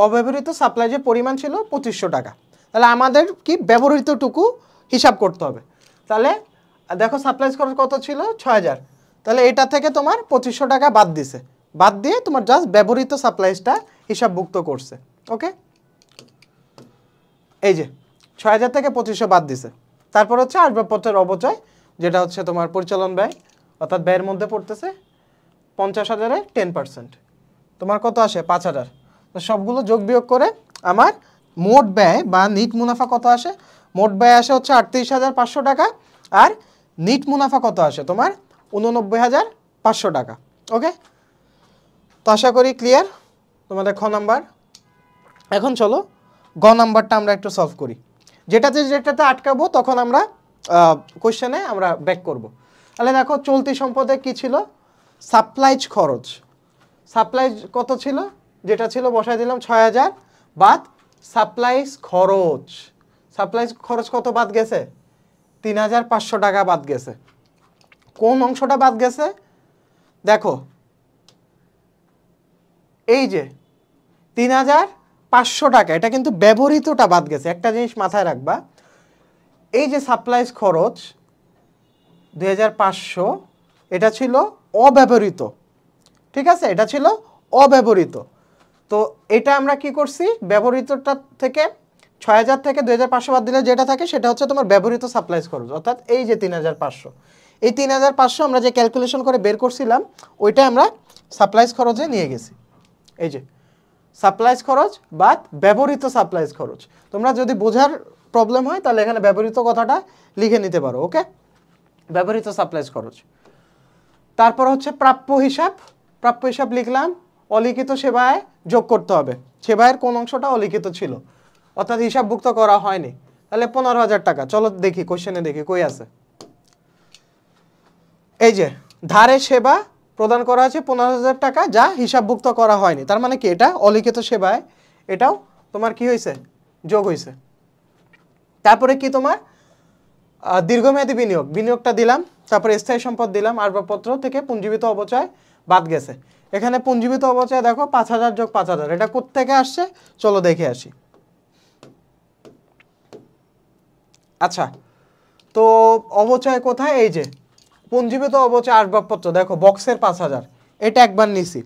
অব্যবহৃত সাপ্লাইজের পরিমাণ ছিল 2500 টাকা। তাহলে আমাদের কি ব্যবহৃতটুকু হিসাব করতে হবে। তাহলে দেখো সাপ্লাইজ খরচ কত ছিল? 6000। তাহলে এটা থেকে তোমার 2500 টাকা বাদ দিছে, বাদ দিয়ে তোমার জাস্ট ব্যবহৃত সাপ্লাইজটা হিসাবভুক্ত করছে। ওকে এই যে 6000 থেকে 2500 বাদ দিছে। তারপর হচ্ছে আসবাবপত্রের অপচয়, যেটা হচ্ছে তোমার পরিচালন ব্যয়, অর্থাৎ ব্যয়ের মধ্যে পড়তেছে 50,000-এর 10%। তোমার কত আসে? 5000। তো সবগুলো যোগ বিয়োগ করে আমার মোট ব্যয় বা নিট মুনাফা কত আসে? মোট ব্যয় আসে হচ্ছে 38,500 টাকা, আর নিট মুনাফা কত আসে তোমার? 89,500 টাকা। ওকে তো আশা করি ক্লিয়ার তোমাদের খ নাম্বার। এখন চলো গ নাম্বারটা আমরা একটু সলভ করি। যেটাতে আটকাবো তখন আমরা কোশ্চেনে আমরা ব্যাক করব। তাহলে দেখো চলতি সম্পদে কি ছিল? সাপ্লাইজ খরচ। সাপ্লাইজ কত ছিল? যেটা ছিল বসাই দিলাম 6000 বাদ সাপ্লাইজ খরচ। সাপ্লাইজ খরচ কত বাদ গেছে? 3,500 টাকা বাদ গেছে। কোন অংশটা বাদ গেছে? দেখো এই যে 3,500 টাকা, এটা কিন্তু ব্যবহৃতটা বাদ গেছে। একটা জিনিস মাথায় রাখবা, এই যে সাপ্লাইজ খরচ 2,500 এটা ছিল অব্যবহৃত, ঠিক আছে? এটা ছিল অব্যবহৃত। তো এটা আমরা কি করছি? ব্যবহৃতটা থেকে 6000 থেকে 2,500 বাদ দিলে যেটা থাকে সেটা হচ্ছে তোমার ব্যবহৃত সাপ্লাইজ খরচ, অর্থাৎ এই যে 3,500। এই 3,500 আমরা যে ক্যালকুলেশন করে বের করছিলাম ওইটা আমরা সাপ্লাইজ খরচে নিয়ে গেছি। এই যে সাপ্লাইজ খরচ বাদ ব্যবহৃত সাপ্লাইজ খরচ। তোমরা যদি বোঝার প্রবলেম হয় তাহলে এখানে ব্যবহৃত কথাটা লিখে নিতে পারো। ওকে ব্যবহৃত সাপ্লাইজ খরচ। তারপর হচ্ছে প্রাপ্য হিসাব। প্রাপ্য হিসাব লিখলাম, অলিখিত সেবায় যোগ করতে হবে। সেবায়ের কোন অংশটা অলিখিত ছিল, অর্থাৎ হিসাবভুক্ত করা হয়নি। তাহলে 15,000 টাকা। চলো দেখি কোশ্চেনে দেখি কই আছে। এই যে ধারে সেবা প্রদান করা আছে 15,000 টাকা, যা হিসাবভুক্ত করা হয়নি। তার মানে কি এটা অলিখিত সেবায় এটাও তোমার কি হয়েছে? যোগ হয়েছে। তারপরে কি তোমার দীর্ঘমেয়াদী বিনিয়োগ, বিনিয়োগটা দিলাম। তারপরে স্থায়ী সম্পদ দিলাম। আসবাবপত্র থেকে পুঞ্জীবিত অপচয় বাদ গেছে। এখানে পুঞ্জীবিত অপচয় দেখো 5,000 যোগ 5,000, এটা কোত্থেকে আসছে? চলো দেখে আসি। আচ্ছা তো অবচয় কোথায়? এই যে পুঞ্জীবিত অবচয় আসবাবপত্র, দেখো বক্সের 5,000, এটা একবার নিছি।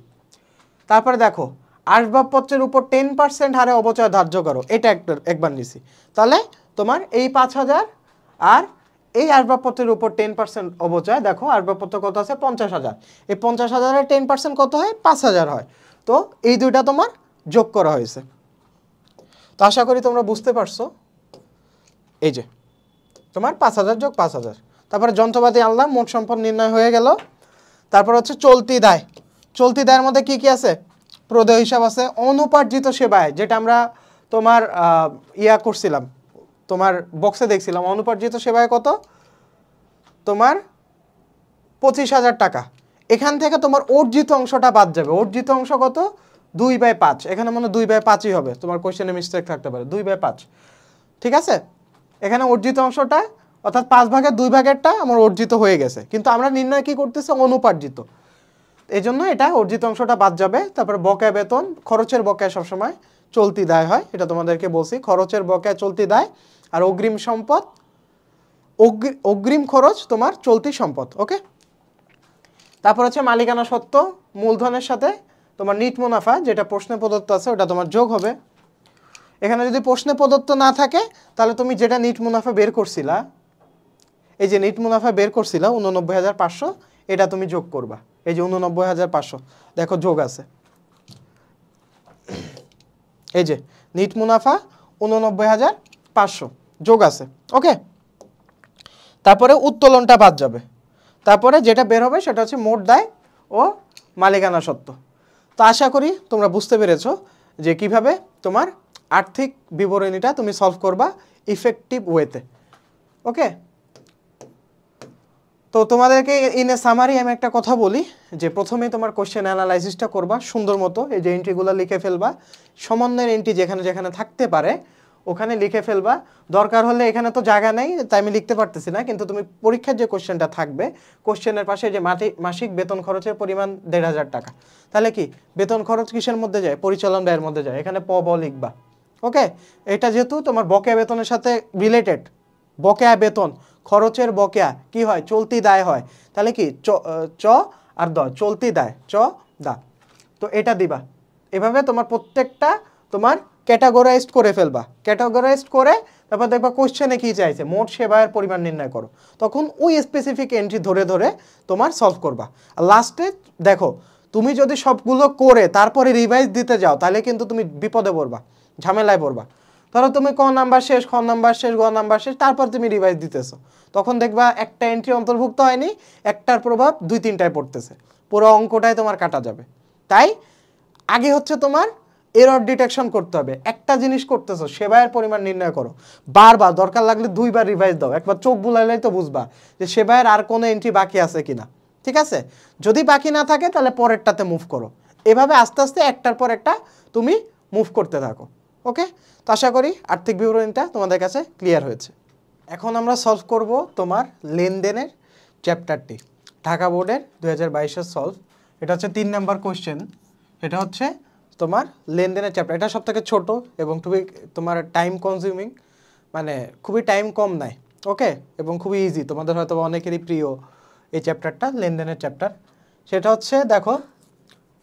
তারপরে দেখো আসবাবপত্রের উপর 10% হারে অবচয় ধার্য করো, এটা একবার নিছি। তাহলে তোমার এই 5,000 আর এই আসবাবপত্রের উপর 10% অবচয়, দেখো আসবাবপত্র কত আছে? 50,000। এই 50,000-এর 10% কত হয়? 5,000 হয়। তো এই দুইটা তোমার যোগ করা হয়েছে। তো আশা করি তোমরা বুঝতে পারছো। এই যে তোমার 5,000 যোগ 5,000, তারপরে যন্ত্রপাতি আনলাম, মোট সম্পদ নির্ণয় হয়ে গেল। তারপর হচ্ছে চলতি দায়। চলতি দায়ের মধ্যে কি কি আছে? প্রদেয় হিসাব আছে, অনুপার্জিত সেবায়, যেটা আমরা তোমার করছিলাম, তোমার বক্সে দেখছিলাম। অনুপার্জিত সেবায় কত? তোমার 25,000 টাকা। এখান থেকে তোমার অর্জিত অংশটা বাদ যাবে। অর্জিত অংশ কত? 2/5। এখানে মনে 2/5ই হবে, তোমার কোশ্চেনে মিস্টেক থাকতে পারে, 2/5। ঠিক আছে, এখানে অর্জিত অংশটা অর্থাৎ 5 ভাগের 2 ভাগেরটা আমার অর্জিত হয়ে গেছে, কিন্তু আমরা নির্ণয় কি করতেছি? অনুপার্জিত, এই জন্য এটা অর্জিত অংশটা বাদ যাবে। তারপর বকেয়া বেতন, খরচের বকেয়া সবসময় চলতি দায় হয়, এটা তোমাদেরকে বলছি। খরচের বকেয়া চলতি দায়, আর অগ্রিম সম্পদ, অগ্রিম খরচ তোমার চলতি সম্পদ। ওকে, তারপর হচ্ছে মালিকানা সত্ত্ব, মূলধনের সাথে তোমার নিট মুনাফা, যেটা প্রশ্নে প্রদত্ত আছে ওটা তোমার যোগ হবে। এখানে যদি প্রশ্নে প্রদত্ত না থাকে তাহলে তুমি যেটা নিট মুনাফা বের করছিলা, এই যে নিট মুনাফা বের করছিলা 89,500, এটা তুমি যোগ করবা। এই যে 89,500 দেখো যোগ আছে, এই যে নিট মুনাফা 89,500 যোগ আছে। ওকে, তারপরে উত্তোলনটা বাদ যাবে। তারপরে যেটা বের হবে সেটা হচ্ছে মোট দায় ও মালিকানা সত্ত্ব। তো আশা করি তোমরা বুঝতে পেরেছো যে কিভাবে তোমার আর্থিক বিবরণীটা তুমি সলভ করবা ইফেক্টিভ ওয়েতে। ওকে, তো তোমাদেরকে ইন এ সামারি আমি একটা কথা বলি যে প্রথমেই তোমার কোশ্চেন অ্যানালাইসিসটা করবা সুন্দর মতো, এই যে এন্ট্রিগুলো লিখে ফেলবা, সমন্বয়ের এন্ট্রি যেখানে যেখানে থাকতে পারে ওখানে লিখে ফেলবা। দরকার হলে এখানে তো জায়গা নেই তাই আমি লিখতে পারতেছি না, কিন্তু তুমি পরীক্ষার যে কোশ্চেনটা থাকবে কোশ্চেনের পাশে যে মাসিক বেতন খরচের পরিমাণ 1,500 টাকা, তাহলে কি বেতন খরচ কিসের মধ্যে যায়? পরিচালন ব্যয়ের মধ্যে যায়, এখানে প ব লিখবা। ওকে, এটা যেহেতু তোমার বকেয়া বেতনের সাথে রিলেটেড, বকেয়া বেতন খরচের বকেয়া কি হয়? চলতি দায় হয়, তাহলে কি চ আর দ, চলতি দায়, চ দা, তো এটা দিবা। এভাবে তোমার প্রত্যেকটা তোমার ক্যাটাগরাইজড করে ফেলবা। ক্যাটাগরাইজড করে তারপর দেখবা কোশ্চেনে কি চাইছে, মোট সেবায়ের পরিমাণ নির্ণয় করো, তখন ওই স্পেসিফিক এন্ট্রি ধরে ধরে তোমার সলভ করবা। আর লাস্টে দেখো তুমি যদি সবগুলো করে তারপরে রিভাইজ দিতে যাও তাহলে কিন্তু তুমি বিপদে পড়বা, ঝামেলায় পড়বা। ধরো তুমি ক নাম্বার শেষ, খ নাম্বার শেষ, গ নাম্বার শেষ, তারপর তুমি রিভাইজ দিতেছো, তখন দেখবা একটা এন্ট্রি অন্তর্ভুক্ত হয়নি, একটার প্রভাব 2-3টায় পড়তেছে, পুরো অঙ্কটাই তোমার কাটা যাবে। তাই আগে হচ্ছে তোমার এরর ডিটেকশন করতে হবে। একটা জিনিস করতেছো, সেবায়ের পরিমাণ নির্ণয় করো, বারবার দরকার লাগলে 2বার রিভাইজ দাও, একবার চোখ বুলাইলেই তো বুঝবা যে সেবায়ের আর কোনো এন্ট্রি বাকি আছে কিনা। ঠিক আছে, যদি বাকি না থাকে তাহলে পরেরটাতে মুভ করো। এভাবে আস্তে আস্তে একটার পর একটা তুমি মুভ করতে থাকো। ওকে, তো আশা করি আর্থিক বিবরণীটা তোমাদের কাছে ক্লিয়ার হয়েছে। এখন আমরা সলভ করব তোমার লেনদেনের চ্যাপ্টারটি, ঢাকা বোর্ডের 2022-এর সলভ। এটা হচ্ছে 3 নাম্বার কোশ্চেন। এটা হচ্ছে তোমার লেনদেনের চ্যাপ্টার, এটা সব থেকে ছোটো এবং খুবই তোমার টাইম কনজিউমিং, মানে খুবই টাইম কম নেয়। ওকে, এবং খুবই ইজি, তোমাদের হয়তো অনেকেরই প্রিয় এই চ্যাপ্টারটা, লেনদেনের চ্যাপ্টার। সেটা হচ্ছে দেখো,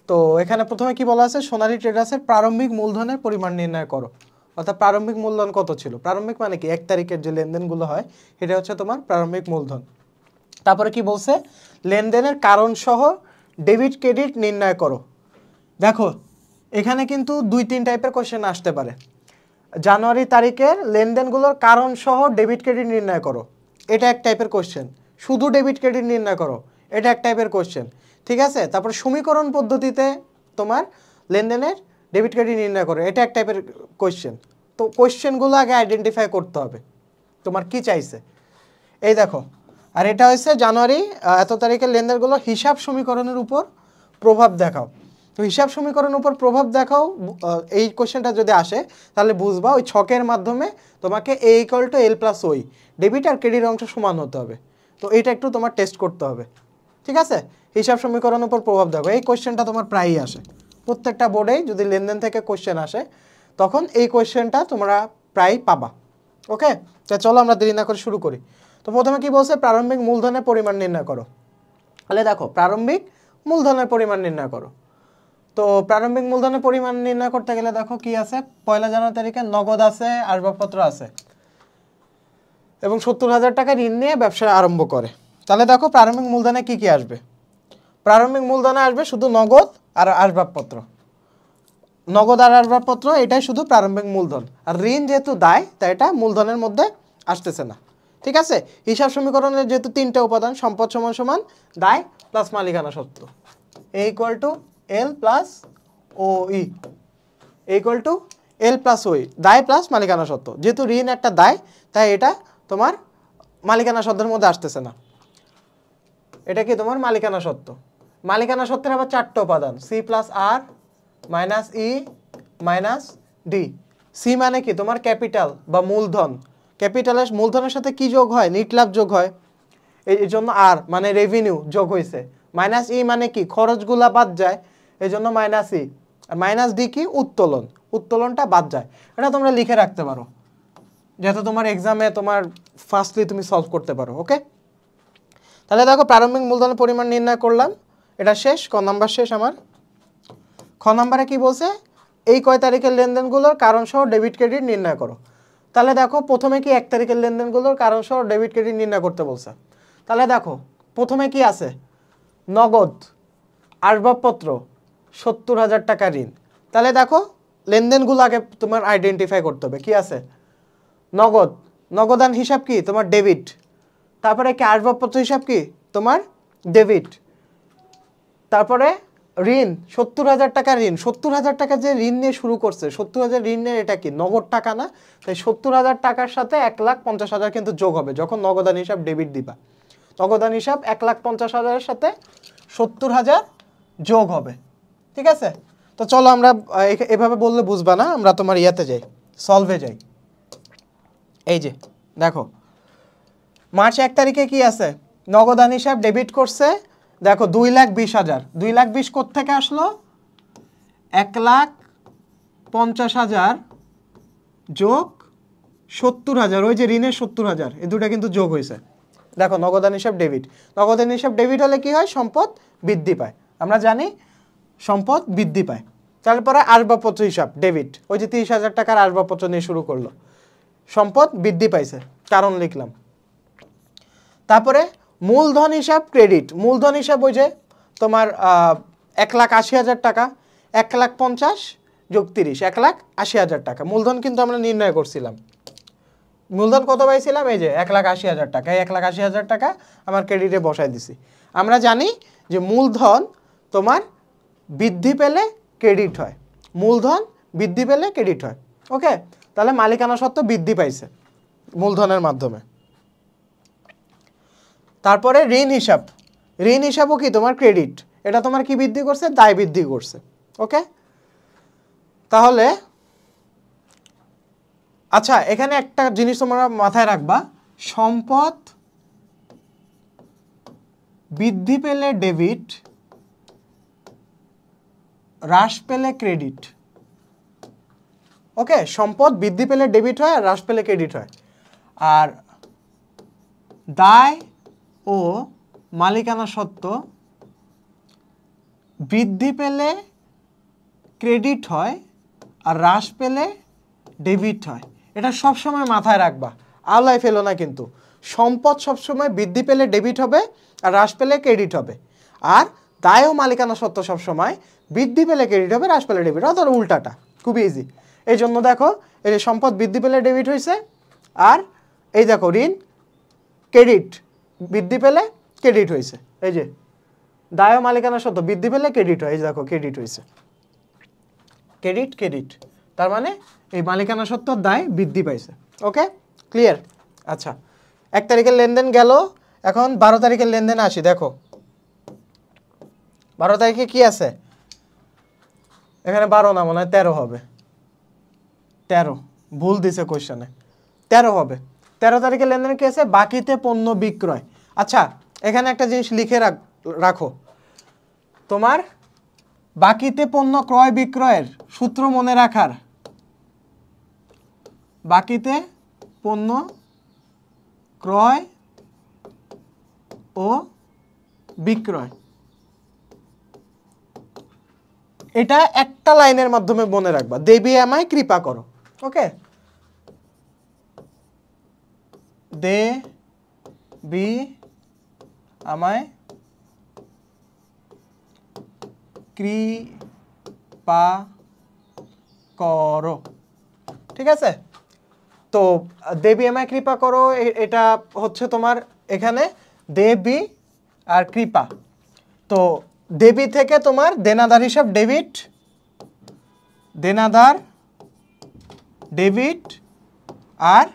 তো এখানে প্রথমে কি বলা আছে? সোনালী ট্রেডার্সের প্রারম্ভিক মূলধনের পরিমাণ নির্ণয় করো। অর্থাৎ প্রারম্ভিক মূলধন কত ছিল? প্রারম্ভিক মানে কি 1 তারিখের যে লেনদেনগুলো হয় এটা হচ্ছে তোমার প্রারম্ভিক মূলধন। তারপরে কি বলছে? লেনদেনের কারণ সহ ডেবিট ক্রেডিট নির্ণয় করো। দেখো এখানে কিন্তু 2-3 টাইপের কোশ্চেন আসতে পারে। জানুয়ারি তারিখের লেনদেনগুলোর কারণ সহ ডেবিট ক্রেডিট নির্ণয় করো, এটা এক টাইপের কোশ্চেন। শুধু ডেবিট ক্রেডিট নির্ণয় করো, এটা এক টাইপের কোশ্চেন। ঠিক আছে, তারপর সমীকরণ পদ্ধতিতে তোমার লেনদেনের ডেবিট ক্রেডিট নির্ণয় করো, এটা এক টাইপের কোশ্চেন। তো কোশ্চেনগুলো আগে আইডেন্টিফাই করতে হবে তোমার কি চাইছে। এই দেখো, আর এটা হচ্ছে জানুয়ারি এত তারিখের লেনদেনগুলো হিসাব সমীকরণের উপর প্রভাব দেখাও। তো হিসাব সমীকরণের উপর প্রভাব দেখাও, এই কোশ্চেনটা যদি আসে তাহলে বুঝবা ওই ছকের মাধ্যমে তোমাকে A = L+O, debit R credit অংশ সমান হতে হবে। তো এইটা একটু তোমার টেস্ট করতে হবে। ঠিক আছে, হিসাব সমীকরণের উপর প্রভাব দেখো, এই কোশ্চেনটা তোমার প্রায়ই আসে প্রত্যেকটা বোর্ডেই। যদি লেনদেন থেকে কোশ্চেন আসে তখন এই কোশ্চেনটা তোমরা প্রায় পাবা। ওকে, তো চলো আমরা দেরি না করে শুরু করি। তো প্রথমে কি বলছে? প্রারম্ভিক মূলধনের পরিমাণ নির্ণয় করো। তাহলে দেখো প্রারম্ভিক মূলধনের পরিমাণ নির্ণয় করো। তো প্রারম্ভিক মূলধনের পরিমাণ নির্ণয় করতে গেলে দেখো কি আছে? 1 জানুয়ারি তারিখে নগদ আছে, আসবাবপত্র আছে এবং 70,000 টাকা ঋণ নিয়ে ব্যবসা আরম্ভ করে। তাহলে দেখো প্রারম্ভিক মূলধনে কি কি আসবে? প্রারম্ভিক মূলধনে আসবে শুধু নগদ আর আসবাবপত্র। নগদ আর আসবাবপত্র এটাই শুধু প্রারম্ভিক মূলধন, আর ঋণ যেহেতু দায় তাই এটা মূলধনের মধ্যে আসতেছে না। ঠিক আছে, হিসাব সমীকরণের যেহেতু 3টা উপাদান, সম্পদ সমান সমান দায় প্লাস মালিকানা সত্ত্ব, A equal to L plus O E, equal to L plus O E, দায় প্লাস মালিকানা সত্ত্ব। যেহেতু ঋণ একটা দায়, তাই এটা তোমার মালিকানা সত্ত্বের মধ্যে আসতেছে না, এটা কি তোমার মালিকানা সত্ত্ব। মালিকানা সত্ত্বের আবার 4টা উপাদান, সি প্লাস আর minus E minus D. C মানে কি তোমার ক্যাপিটাল বা মূলধন, ক্যাপিটালের মূলধনের সাথে কি যোগ হয়, নিট লাভ যোগ হয়, এই জন্য আর মানে রেভিনিউ যোগ হয়েছে। মাইনাস ই মানে কি খরচগুলা বাদ যায়, এই জন্য মাইনাস ই। আর মাইনাস ডি কি উত্তোলন, উত্তোলনটা বাদ যায়। এটা তোমরা লিখে রাখতে পারো যাতে তোমার এক্সামে তোমার ফার্স্টলি তুমি সলভ করতে পারো। ওকে, তাহলে দেখো প্রারম্ভিক মূলধনের পরিমাণ নির্ণয় করলাম, এটা শেষ। ক নাম্বার শেষ আমার। খ নাম্বারে কি বলছে, এই কয় তারিখের লেনদেনগুলোর কারণ সহ ডেবিট ক্রেডিট নির্ণয় করো। তাহলে দেখো প্রথমে কি 1 তারিখের লেনদেনগুলোর কারণ সহ ডেবিট ক্রেডিট নির্ণয় করতে বলছে। তাহলে দেখো প্রথমে কি আছে, নগদ, আসবাবপত্র, 70,000 টাকা ঋণ। তাহলে দেখো লেনদেনগুলো আগে তোমার আইডেন্টিফাই করতে হবে। কি আছে, নগদ, নগদান হিসাব কি তোমার ডেবিট। তারপরে কি আসবাবপত্র হিসাব কি তোমার ডেবিট। তারপরে ঋণ 70,000 টাকা ঋণ, 70,000 টাকা যে ঋণ নিয়ে শুরু করছে, 70,000 ঋণের এটা কি নগদ টাকা না, তাই 70,000 টাকার সাথে 1,50,000 কিন্তু যোগ হবে যখন নগদান হিসাব ডেবিট দিবা। নগদান হিসাব 1,50,000-এর সাথে 70,000 যোগ হবে। ঠিক আছে, তো চলো আমরা এভাবে বললে বুঝবা না, আমরা তোমার ইয়াতে যাই, সলভে যাই। এই যে দেখো মার্চ 1 তারিখে কি আছে, নগদান হিসাব ডেবিট করছে, দেখো 2,20,000, 2,20,000 কোত্থেকে আসলো, 1,50,000 যোগ 70,000, ওই যে ঋণের 70,000, এই দুটা কিন্তু যোগ হয়েছে। দেখো নগদান হিসাব ডেবিট, নগদান হিসাব ডেবিট হলে কি হয়, সম্পদ বৃদ্ধি পায়, আমরা জানি সম্পদ বৃদ্ধি পায়। তারপরে আসবাবপত্র হিসাব ডেবিট, ওই যে 30,000 টাকার আসবাবপত্র নিয়ে শুরু করলো, সম্পদ বৃদ্ধি পাইছে, কারণ লিখলাম। তারপরে মূলধন হিসাব ক্রেডিট, মূলধন হিসাব ওই যে তোমার 1,80,000 টাকা, 1,50,000 যোগ 30, 1,80,000 টাকা মূলধন কিন্তু আমরা নির্ণয় করছিলাম। মূলধন কত পাইছিলাম, এই যে 1,80,000 টাকা, এই 1,80,000 টাকা আমার ক্রেডিটে বসাই দিছি। আমরা জানি যে মূলধন তোমার বৃদ্ধি পেলে ক্রেডিট হয়, মূলধন বৃদ্ধি পেলে ক্রেডিট হয়। ওকে, তাহলে মালিকানা সত্ত্ব বৃদ্ধি পাইছে মূলধনের মাধ্যমে। তারপরে ঋণ হিসাব, ঋণ হিসাবও কি তোমার ক্রেডিট, এটা তোমার কি বৃদ্ধি করছে, দায় বৃদ্ধি করছে। ওকে, তাহলে আচ্ছা এখানে একটা জিনিস তোমরা মাথায় রাখবা, সম্পদ বৃদ্ধি পেলে ডেবিট, হ্রাস পেলে ক্রেডিট। ওকে, সম্পদ বৃদ্ধি পেলে ডেবিট হয় আর হ্রাস পেলে ক্রেডিট হয়। আর দায় ও মালিকানা সত্ত্ব বৃদ্ধি পেলে ক্রেডিট হয় আর হ্রাস পেলে ডেবিট হয়। এটা সবসময় মাথায় রাখবা, আওলায় ফেলো না কিন্তু। সম্পদ সবসময় বৃদ্ধি পেলে ডেবিট হবে আর হ্রাস পেলে ক্রেডিট হবে। আর দায় ও মালিকানা সত্ত্ব সবসময় বৃদ্ধি পেলে ক্রেডিট হবে, হ্রাস পেলে ডেবিট, অথবা উল্টাটা, খুবই ইজি। এই জন্য দেখো এই যে সম্পদ বৃদ্ধি পেলে ডেবিট হয়েছে, আর এই দেখো ঋণ ক্রেডিট বৃদ্ধি পেলে ক্রেডিট হয়েছে। এই যে দায় ও মালিকানা সত্ত্ব বৃদ্ধি পেলে ক্রেডিট হয়, এই দেখো ক্রেডিট হয়েছে, ক্রেডিট ক্রেডিট, তার মানে এই মালিকানা সত্ত্ব দায় বৃদ্ধি পাইছে। ওকে, ক্লিয়ার। আচ্ছা 1 তারিখের লেনদেন গেল, এখন 12 তারিখের লেনদেন আসি। দেখো 12 তারিখে কি আছে, এখানে 12 না, মনে হয় 13 হবে, 13 ভুল দিছে কোয়েশ্চনে, 13 হবে। 13 তারিখের লেনদেন কি আছে, বাকিতে পণ্য বিক্রয়। আচ্ছা এখানে একটা জিনিস লিখে রাখো, তোমার বাকিতে পণ্য ক্রয় বিক্রয়ের সূত্র মনে রাখার, বাকিতে পণ্য ক্রয় ও বিক্রয়, এটা একটা লাইনের মাধ্যমে মনে রাখবা, দেবী আমায় কৃপা করো। ওকে, দেবী আমায় কৃপা করো। ঠিক আছে, তো দেবী আমায় কৃপা করো, এটা হচ্ছে তোমার এখানে দেবী আর কৃপা। তো দেবী থেকে তোমার দেনাদার হিসাব ডেবিট, দেনাদার ডেবিট, আর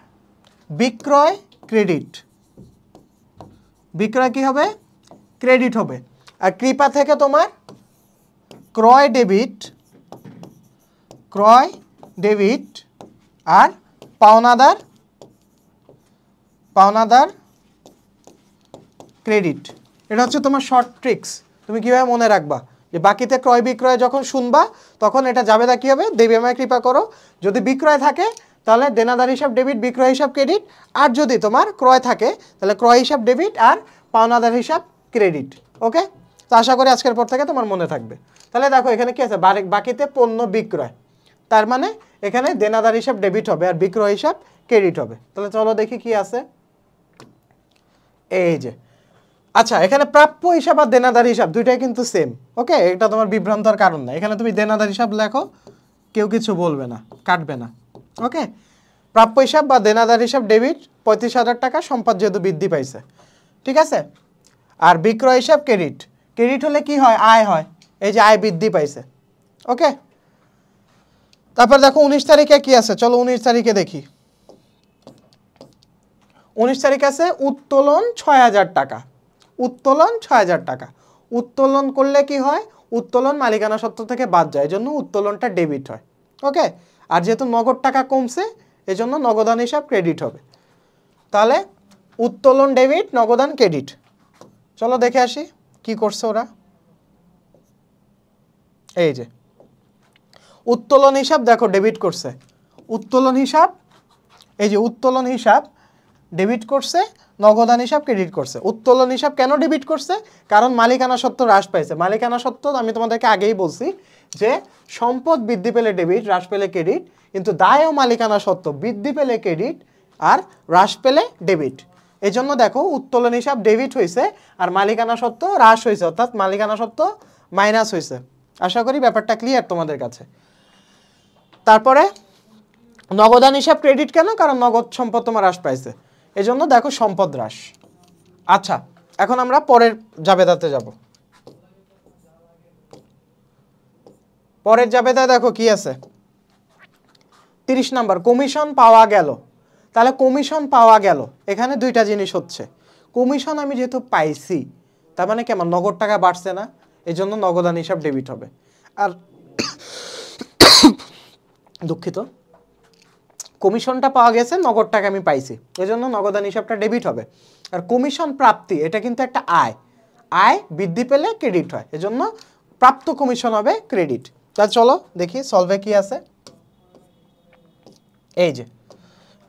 বিক্রয় ক্রেডিট। বিক্রয় কি হবে? ক্রেডিট হবে। আর কৃপা থেকে তোমার ক্রয় ডেবিট, ক্রয় ডেবিট, আর পাওনাদার, পাওনাদার ক্রেডিট। এটা হচ্ছে তোমার শর্ট ট্রিক্স। তুমি কীভাবে মনে রাখবা যে বাকিতে ক্রয় বিক্রয় যখন শুনবা তখন এটা যাবেদা কী হবে? দেবী আমায় কৃপা করো। যদি বিক্রয় থাকে তাহলে দেনাদার হিসাব ডেবিট, বিক্রয় হিসাব ক্রেডিট। আর যদি তোমার ক্রয় থাকে তাহলে ক্রয় হিসাব ডেবিট আর পাওনাদার হিসাব ক্রেডিট। ওকে, তো আশা করি আজকের পর থেকে তোমার মনে থাকবে। তাহলে দেখো এখানে কি আছে? বাকিতে পণ্য বিক্রয়, তার মানে এখানে দেনাদার হিসাব ডেবিট হবে আর বিক্রয় হিসাব ক্রেডিট হবে। তাহলে চলো দেখি কি আছে। এই যে আচ্ছা, এখানে প্রাপ্য হিসাব আর দেনাদার হিসাব দুইটাই কিন্তু সেম। ওকে, এটা তোমার বিভ্রান্তর কারণ না। এখানে তুমি দেনাদার হিসাব লেখো, কেউ কিছু বলবে না, কাটবে না। ওকে, প্রাপ্য হিসাব বা দেনাদার হিসাব ডেবিট, 35,000 টাকা, সম্পদ যেহেতু বৃদ্ধি পাইছে, ঠিক আছে। আর বিক্রয় হিসাব ক্রেডিট, ক্রেডিট হলে কি হয়? আয় হয়। এই যে আয় বৃদ্ধি পাইছে। ওকে, তারপর দেখো 19 তারিখে কি আছে, চলো 19 তারিখে দেখি। 19 তারিখ আছে উত্তোলন 6,000 টাকা। উত্তোলন 6,000 টাকা। উত্তোলন করলে কি হয়? উত্তোলন মালিকানা সত্ত্ব থেকে বাদ যায়, এজন্য উত্তোলনটা ডেবিট হয়। ওকে, আর যেহেতু নগদ টাকা কমছে এজন্য নগদান হিসাব ক্রেডিট হবে। তাহলে উত্তোলন ডেবিট, নগদান ক্রেডিট। চলো দেখে আসি কি করছে ওরা। এই যে উত্তোলন হিসাব দেখো ডেবিট করছে। উত্তোলন হিসাব, এই যে উত্তোলন হিসাব ডেবিট করছে, নগদান হিসাব ক্রেডিট করছে। উত্তোলন হিসাব কেন ডেবিট করছে? কারণ মালিকানা সত্ত্ব হ্রাস পাইছে। মালিকানা সত্ত্ব আমি তোমাদেরকে আগেই বলছি যে সম্পদ বৃদ্ধি পেলে ডেবিট, হ্রাস পেলে ক্রেডিট, কিন্তু দায় ও মালিকানা সত্ত্ব বৃদ্ধি পেলে ক্রেডিট আর হ্রাস পেলে ডেবিট। এই জন্য দেখো উত্তোলন হিসাব ডেবিট হয়েছে আর মালিকানা সত্ত্ব হ্রাস হয়েছে, অর্থাৎ মালিকানা সত্ত্ব মাইনাস হয়েছে। আশা করি ব্যাপারটা ক্লিয়ার তোমাদের কাছে। তারপরে নগদান হিসাব ক্রেডিট কেন? কারণ নগদ সম্পদ তোমার হ্রাস পাইছে, এই জন্য দেখো সম্পদ হ্রাস। আচ্ছা, এখন আমরা পরের জাবেদাতে যাব। পরের জাবেদায় দেখো কি আছে, 30 নাম্বার, কমিশন পাওয়া গেল। তাহলে কমিশন পাওয়া গেল, এখানে দুইটা জিনিস হচ্ছে। কমিশন আমি যেহেতু পাইছি, তার মানে কেমন? নগদ টাকা বাড়ছে না, এই জন্য নগদান হিসাব ডেবিট হবে। আর দুঃখিত, কমিশনটা পাওয়া গেছে, নগদ টাকা আমি পাইছি, এজন্য নগদান হিসাবটা ডেবিট হবে। আর কমিশন প্রাপ্তি, এটা কিন্তু একটা আয়, আয় বৃদ্ধি পেলে ক্রেডিট হয়, এজন্য প্রাপ্ত কমিশন হবে ক্রেডিট। তা চলো দেখি সলভে কি আছে। এই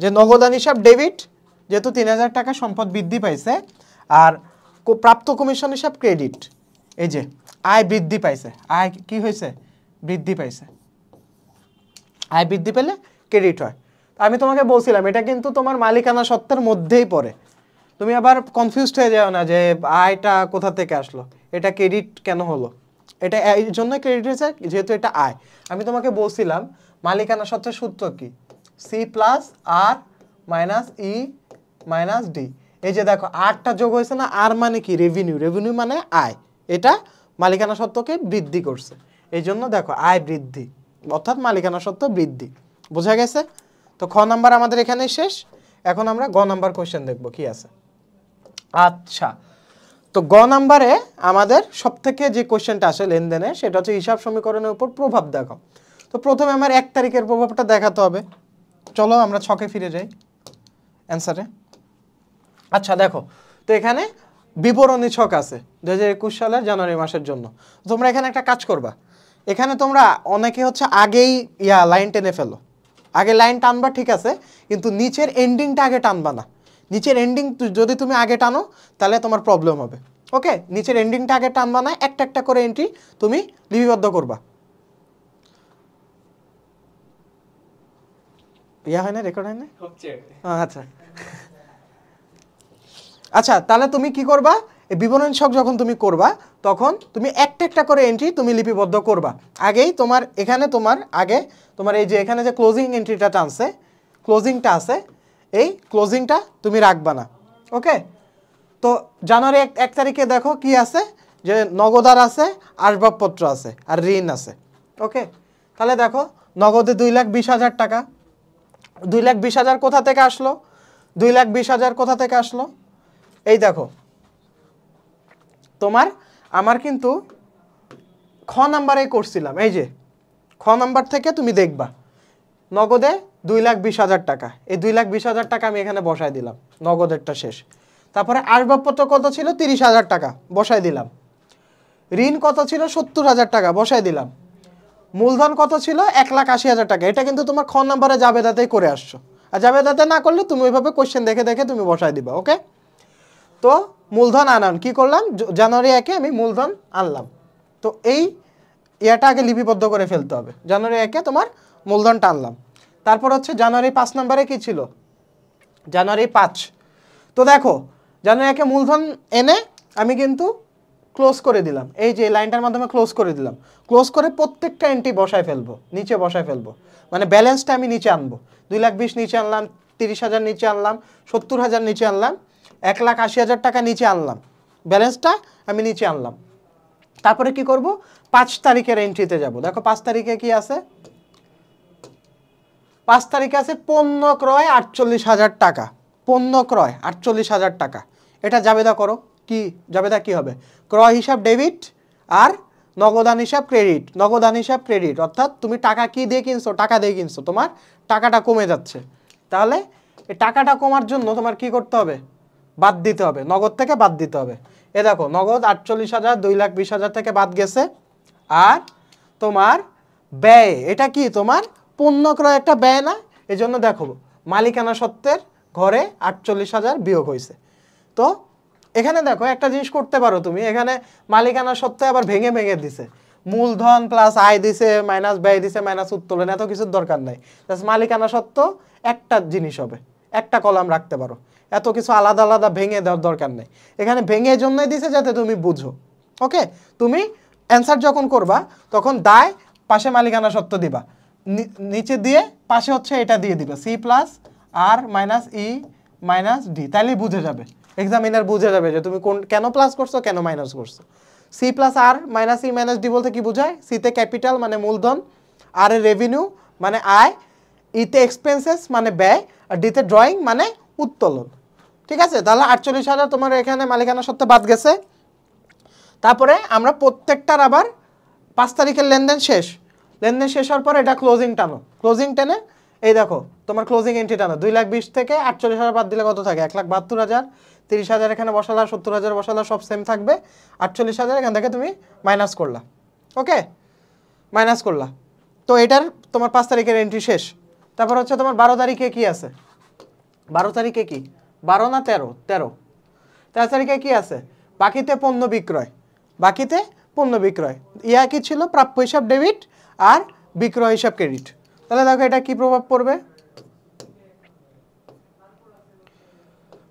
যে নগদান হিসাব ডেবিট, যেহেতু 3,000 টাকা সম্পদ বৃদ্ধি পাইছে, আর প্রাপ্ত কমিশন হিসাব ক্রেডিট। এই যে আয় বৃদ্ধি পাইছে, আয় কি হয়েছে? বৃদ্ধি পাইছে। আয় বৃদ্ধি পেলে ক্রেডিট হয়। আমি তোমাকে বলছিলাম এটা কিন্তু তোমার মালিকানা সত্ত্বের মধ্যেই পড়ে। তুমি আবার কনফিউজড হয়ে যাও না যে আয়টা কোথা থেকে আসলো, এটা ক্রেডিট কেন হলো। এটা এই জন্য ক্রেডিট হয়েছে যেহেতু এটা আয়। আমি তোমাকে বলছিলাম মালিকানা সত্ত্বের সূত্র কি? সি প্লাস আর মাইনাস ই মাইনাস ডি। এই যে দেখো আরটা যোগ হয়েছে না, আর মানে কি? রেভিনিউ। রেভিনিউ মানে আয়, এটা মালিকানা সত্ত্বকে বৃদ্ধি করছে, এই জন্য দেখো আয় বৃদ্ধি, অর্থাৎ মালিকানা সত্ত্ব বৃদ্ধি। বোঝা গেছে? তো খ নাম্বার আমাদের এখানে শেষ। এখন আমরা গ নাম্বার কোশ্চেন দেখব কি আছে। আচ্ছা, তো গ নাম্বারে আমাদের সবথেকে যে কোশ্চেনটা আসে লেনদেনে, সেটা হচ্ছে হিসাব সমীকরণের উপর প্রভাব দেখাও। তো প্রথমে আমার 1 তারিখের প্রভাবটা দেখাতে হবে। চলো আমরা ছকে ফিরে যাই অ্যান্সারে। আচ্ছা দেখো, তো এখানে বিবরণী ছক আছে 2021 সালের জানুয়ারি মাসের জন্য। তোমরা এখানে একটা কাজ করবা, এখানে তোমরা অনেকে হচ্ছে আগেই লাইন টেনে ফেলো। আগে লাইন টানবা ঠিক আছে, কিন্তু নিচের এন্ডিংটা আগে টানবা না। নিচের এন্ডিং যদি তুমি আগে টানো তাহলে তোমার প্রবলেম হবে। ওকে, নিচের এন্ডিংটা আগে টানবা না, একটা একটা করে এন্ট্রি তুমি লিপিবদ্ধ করবা। হয় না, রেকর্ড হয় না? আচ্ছা আচ্ছা, তাহলে তুমি কি করবা? এই বিবরণ ছক যখন তুমি করবা তখন তুমি একটা একটা করে এন্ট্রি তুমি লিপিবদ্ধ করবা। আগেই তোমার এখানে তোমার আগে তোমার এই যে এখানে যে ক্লোজিং এন্ট্রিটা টানছে, ক্লোজিংটা আছে এই ক্লোজিংটা তুমি রাখবা না। ওকে, তো জানুয়ারি 1 তারিখে দেখো কি আছে, যে নগদার আছে, আসবাবপত্র আছে, আর ঋণ আছে। ওকে, তাহলে দেখো নগদে 2,20,000 টাকা। 2,20,000 কোথা থেকে আসলো? 2,20,000 কোথা থেকে আসলো? এই দেখো তোমার আমার কিন্তু খ নাম্বারে করছিলাম, এই যে খ নাম্বার থেকে তুমি দেখবা নগদে 2,20,000 টাকা। এই 2,20,000 টাকা আমি এখানে বসাই দিলাম, নগদেরটা শেষ। তারপরে আসবাবপত্র কত ছিল? 30,000 টাকা বসাই দিলাম। ঋণ কত ছিল? 70,000 টাকা বসাই দিলাম। মূলধন কত ছিল? 1,80,000 টাকা। এটা কিন্তু তোমার খ নাম্বারে জাবেদাতেই করে আসছো, আর জাবেদাতে না করলে তুমি ওইভাবে কোশ্চেন দেখে দেখে তুমি বসাই দিবা। ওকে, তো মূলধন আনান কি করলাম, জানুয়ারি 1 আমি মূলধন আনলাম। তো এই ইয়াটা আগে লিপিবদ্ধ করে ফেলতে হবে। জানুয়ারি 1 তোমার মূলধনটা আনলাম। তারপর হচ্ছে জানুয়ারি 5 নম্বরে কি ছিল? জানুয়ারি 5। তো দেখো জানুয়ারি 1 মূলধন এনে আমি কিন্তু ক্লোজ করে দিলাম, এই যে লাইনটার মাধ্যমে ক্লোজ করে দিলাম। ক্লোজ করে প্রত্যেকটা এন্ট্রি বসায় ফেলবো, নিচে বসায় ফেলবো, মানে ব্যালেন্সটা আমি নিচে আনবো। 2,20,000 নিচে আনলাম, 30,000 নিচে আনলাম, 70,000 নিচে আনলাম, 1,80,000 টাকা নিচে আনলাম, ব্যালেন্সটা আমি নিচে আনলাম। তারপরে কি করব? 5 তারিখের এন্ট্রিতে যাব। দেখো 5 তারিখে কি আছে? 5 তারিখে আছে পণ্য ক্রয় 48,000 টাকা। পণ্য ক্রয় 48,000 টাকা, এটা জাবেদা করো। কি জাবেদা কি হবে? ক্রয় হিসাব ডেবিট আর নগদান হিসাব ক্রেডিট। নগদান হিসাব ক্রেডিট অর্থাৎ তুমি টাকা কি দিয়ে কিনছো? টাকা দিয়ে কিনছো, তোমার টাকাটা কমে যাচ্ছে। তাহলে এই টাকাটা কমার জন্য তোমার কি করতে হবে? বাদ দিতে হবে, নগদ থেকে বাদ দিতে হবে। এ দেখো নগদ 48,000, 2,20,000 থেকে বাদ গেছে। আর তোমার ব্যয়, এটা কি তোমার পণ্য ক্রয় একটা ব্যয় না? এই জন্য দেখো মালিকানা সত্ত্বের ঘরে 48,000 বিয়োগ হয়েছে। তো এখানে দেখো একটা জিনিস করতে পারো তুমি, এখানে মালিকানা সত্ত্বে আবার ভেঙে ভেঙে দিছে, মূলধন প্লাস আয় দিছে মাইনাস ব্যয় দিছে মাইনাস উত্তোলন, এত কিছুর দরকার নাই। মালিকানা সত্ত্ব একটা জিনিস হবে, একটা কলাম রাখতে পারো, এত কিছু আলাদা আলাদা ভেঙে দেওয়ার দরকার নেই। এখানে ভেঙে জন্যই দিছে যাতে তুমি বুঝো। ওকে, তুমি অ্যান্সার যখন করবা তখন দায় পাশে মালিকানা সত্ত্ব দিবা, নিচে দিয়ে পাশে হচ্ছে এটা দিয়ে দিবা, সি প্লাস আর মাইনাস ই মাইনাস ডি, তাইলেই বুঝে যাবে, এক্সামিনার বুঝে যাবে যে তুমি কোন কেন প্লাস করছো কেন মাইনাস করছো। সি প্লাস আর মাইনাস ই মাইনাস ডি বলতে কি বোঝায়? সিতে ক্যাপিটাল মানে মূলধন, আর এ রেভিনিউ মানে আয়, ইতে এক্সপেন্সেস মানে ব্যয়, আর ডিতে ড্রয়িং মানে উত্তোলন। ঠিক আছে, তাহলে 48,000 তোমার এখানে মালিকানা সত্ত্বে বাদ গেছে। তারপরে আমরা প্রত্যেকটার আবার 5 তারিখের লেনদেন শেষ। লেনদেন শেষ হওয়ার পর এটা ক্লোজিং টানো, ক্লোজিং টেনে এই দেখো তোমার ক্লোজিং এন্ট্রি টানো। 2,20,000 থেকে 48,000 বাদ দিলে কত থাকে? 1,72,000। 30,000 এখানে বসালা, 70,000 বসালা, সব সেম থাকবে। 48,000 এখান থেকে তুমি মাইনাস করলা। ওকে, মাইনাস করলা। তো এটার তোমার 5 তারিখের এন্ট্রি শেষ। তারপর হচ্ছে তোমার 12 তারিখে কি আছে? 12 তারিখে কি? 12 না 13? 13 তারিখে কি আছে? বাকিতে পণ্য বিক্রয়। বাকিতে পণ্য বিক্রয় ইয়া কি ছিল? প্রাপ্য হিসাব ডেবিট আর বিক্রয় হিসাব ক্রেডিট। তাহলে দেখো এটা কি প্রভাব পড়বে?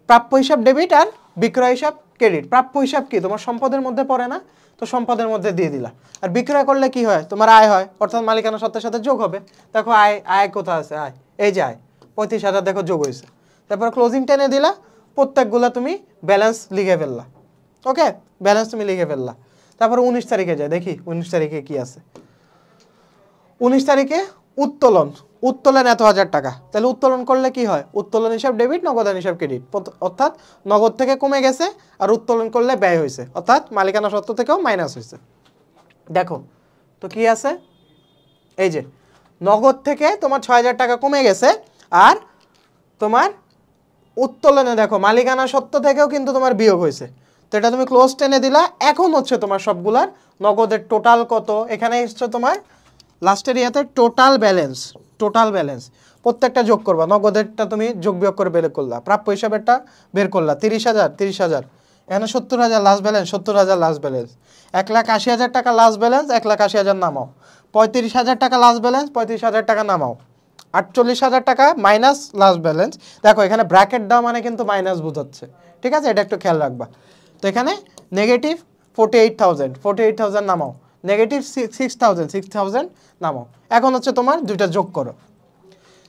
প্রাপ্য হিসাব ডেবিট আর বিক্রয় হিসাব ক্রেডিট। প্রাপ্য হিসাব কি? তোমার সম্পদের মধ্যে পড়ে না, তো সম্পদের মধ্যে দিয়ে দিলা। আর বিক্রয় করলে কি হয়? তোমার আয় হয়, অর্থাৎ মালিকানা সত্ত্বের সাথে যোগ হবে। দেখো আয়, আয় কোথায় আছে? আয় এই যে আয় 35,000 দেখো যোগ হয়েছে। তারপর ক্লোজিং টেনে দিলা, প্রত্যেকগুলো তুমি ব্যালেন্স লিখে ফেললা। ওকে, ব্যালেন্স তুমি লিখে ফেললা। তারপর 19 তারিখে যায়, দেখি 19 তারিখে কি আছে। 19 তারিখে উত্তোলন। উত্তোলন এত হাজার টাকা। তাহলে উত্তোলন করলে কি হয়? উত্তোলন হিসাব ডেবিট, নগদান হিসাব ক্রেডিট, অর্থাৎ নগদ থেকে কমে গেছে, আর উত্তোলন করলে ব্যয় হয়েছে, অর্থাৎ মালিকানা সত্ত্ব থেকেও মাইনাস হয়েছে। দেখো তো কি আছে, এই যে নগদ থেকে তোমার 6,000 টাকা কমে গেছে, আর তোমার উত্তোলনে দেখো মালিকানা সত্ত্ব থেকেও কিন্তু তোমার বিয়োগ হয়েছে। তো এটা তুমি ক্লোজ টেনে দিলা। এখন হচ্ছে তোমার সবগুলার নগদের টোটাল কত, এখানে এসছে তোমার লাস্টের ইয়াতে টোটাল ব্যালেন্স। টোটাল ব্যালেন্স প্রত্যেকটা যোগ করবা, নগদেরটা তুমি যোগ বিয়োগ করে বের করলা, প্রাপ্য হিসাবেরটা বের করলা। 30,000 30,000, এখানে 70,000 লাস্ট ব্যালেন্স, 70,000 লাস্ট ব্যালেন্স। 1,80,000 টাকা লাস্ট ব্যালেন্স, 1,80,000 নামাও। 35,000 টাকা লাস্ট ব্যালেন্স, 35,000 টাকা নামাও। 48,000 টাকা মাইনাস লাস্ট ব্যালেন্স। দেখো এখানে ব্র্যাকেট দাও মানে কিন্তু মাইনাস বোঝাচ্ছে, ঠিক আছে, এটা একটু খেয়াল রাখবা। তো এখানে নেগেটিভ 48,000, 48,000 নামাও। নেগেটিভ 6,000, 6,000 নামাও। এখন হচ্ছে তোমার দুইটা যোগ করো।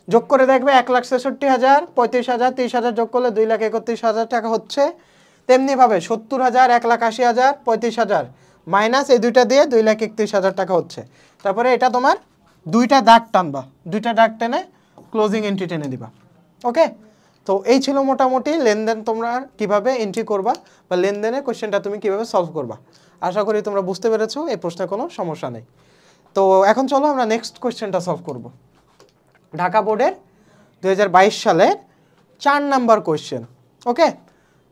যোগ করে দেখবে 1,66,000, 35,000, 30,000 যোগ করলে 2,31,000 টাকা হচ্ছে। তেমনিভাবে 70,000, 1,80,000, 35,000 মাইনাস এই দুইটা দিয়ে 2,31,000 টাকা হচ্ছে। তারপরে এটা তোমার দুইটা দাগ টানবা, দুইটা দাগ টেনে ক্লোজিং এন্ট্রি টেনে দিবা। ওকে, তো এই ছিল মোটামুটি লেনদেন তোমরা কিভাবে এন্ট্রি করবা বা লেনদেনের কোশ্চেনটা তুমি কিভাবে সলভ করবা। আশা করি তোমরা বুঝতে পেরেছো, এই প্রশ্নে কোনো সমস্যা নেই। তো এখন চলো আমরা নেক্সট কোশ্চেনটা সলভ করব। ঢাকা বোর্ডের 2022 সালের 4 নাম্বার কোশ্চেন। ওকে,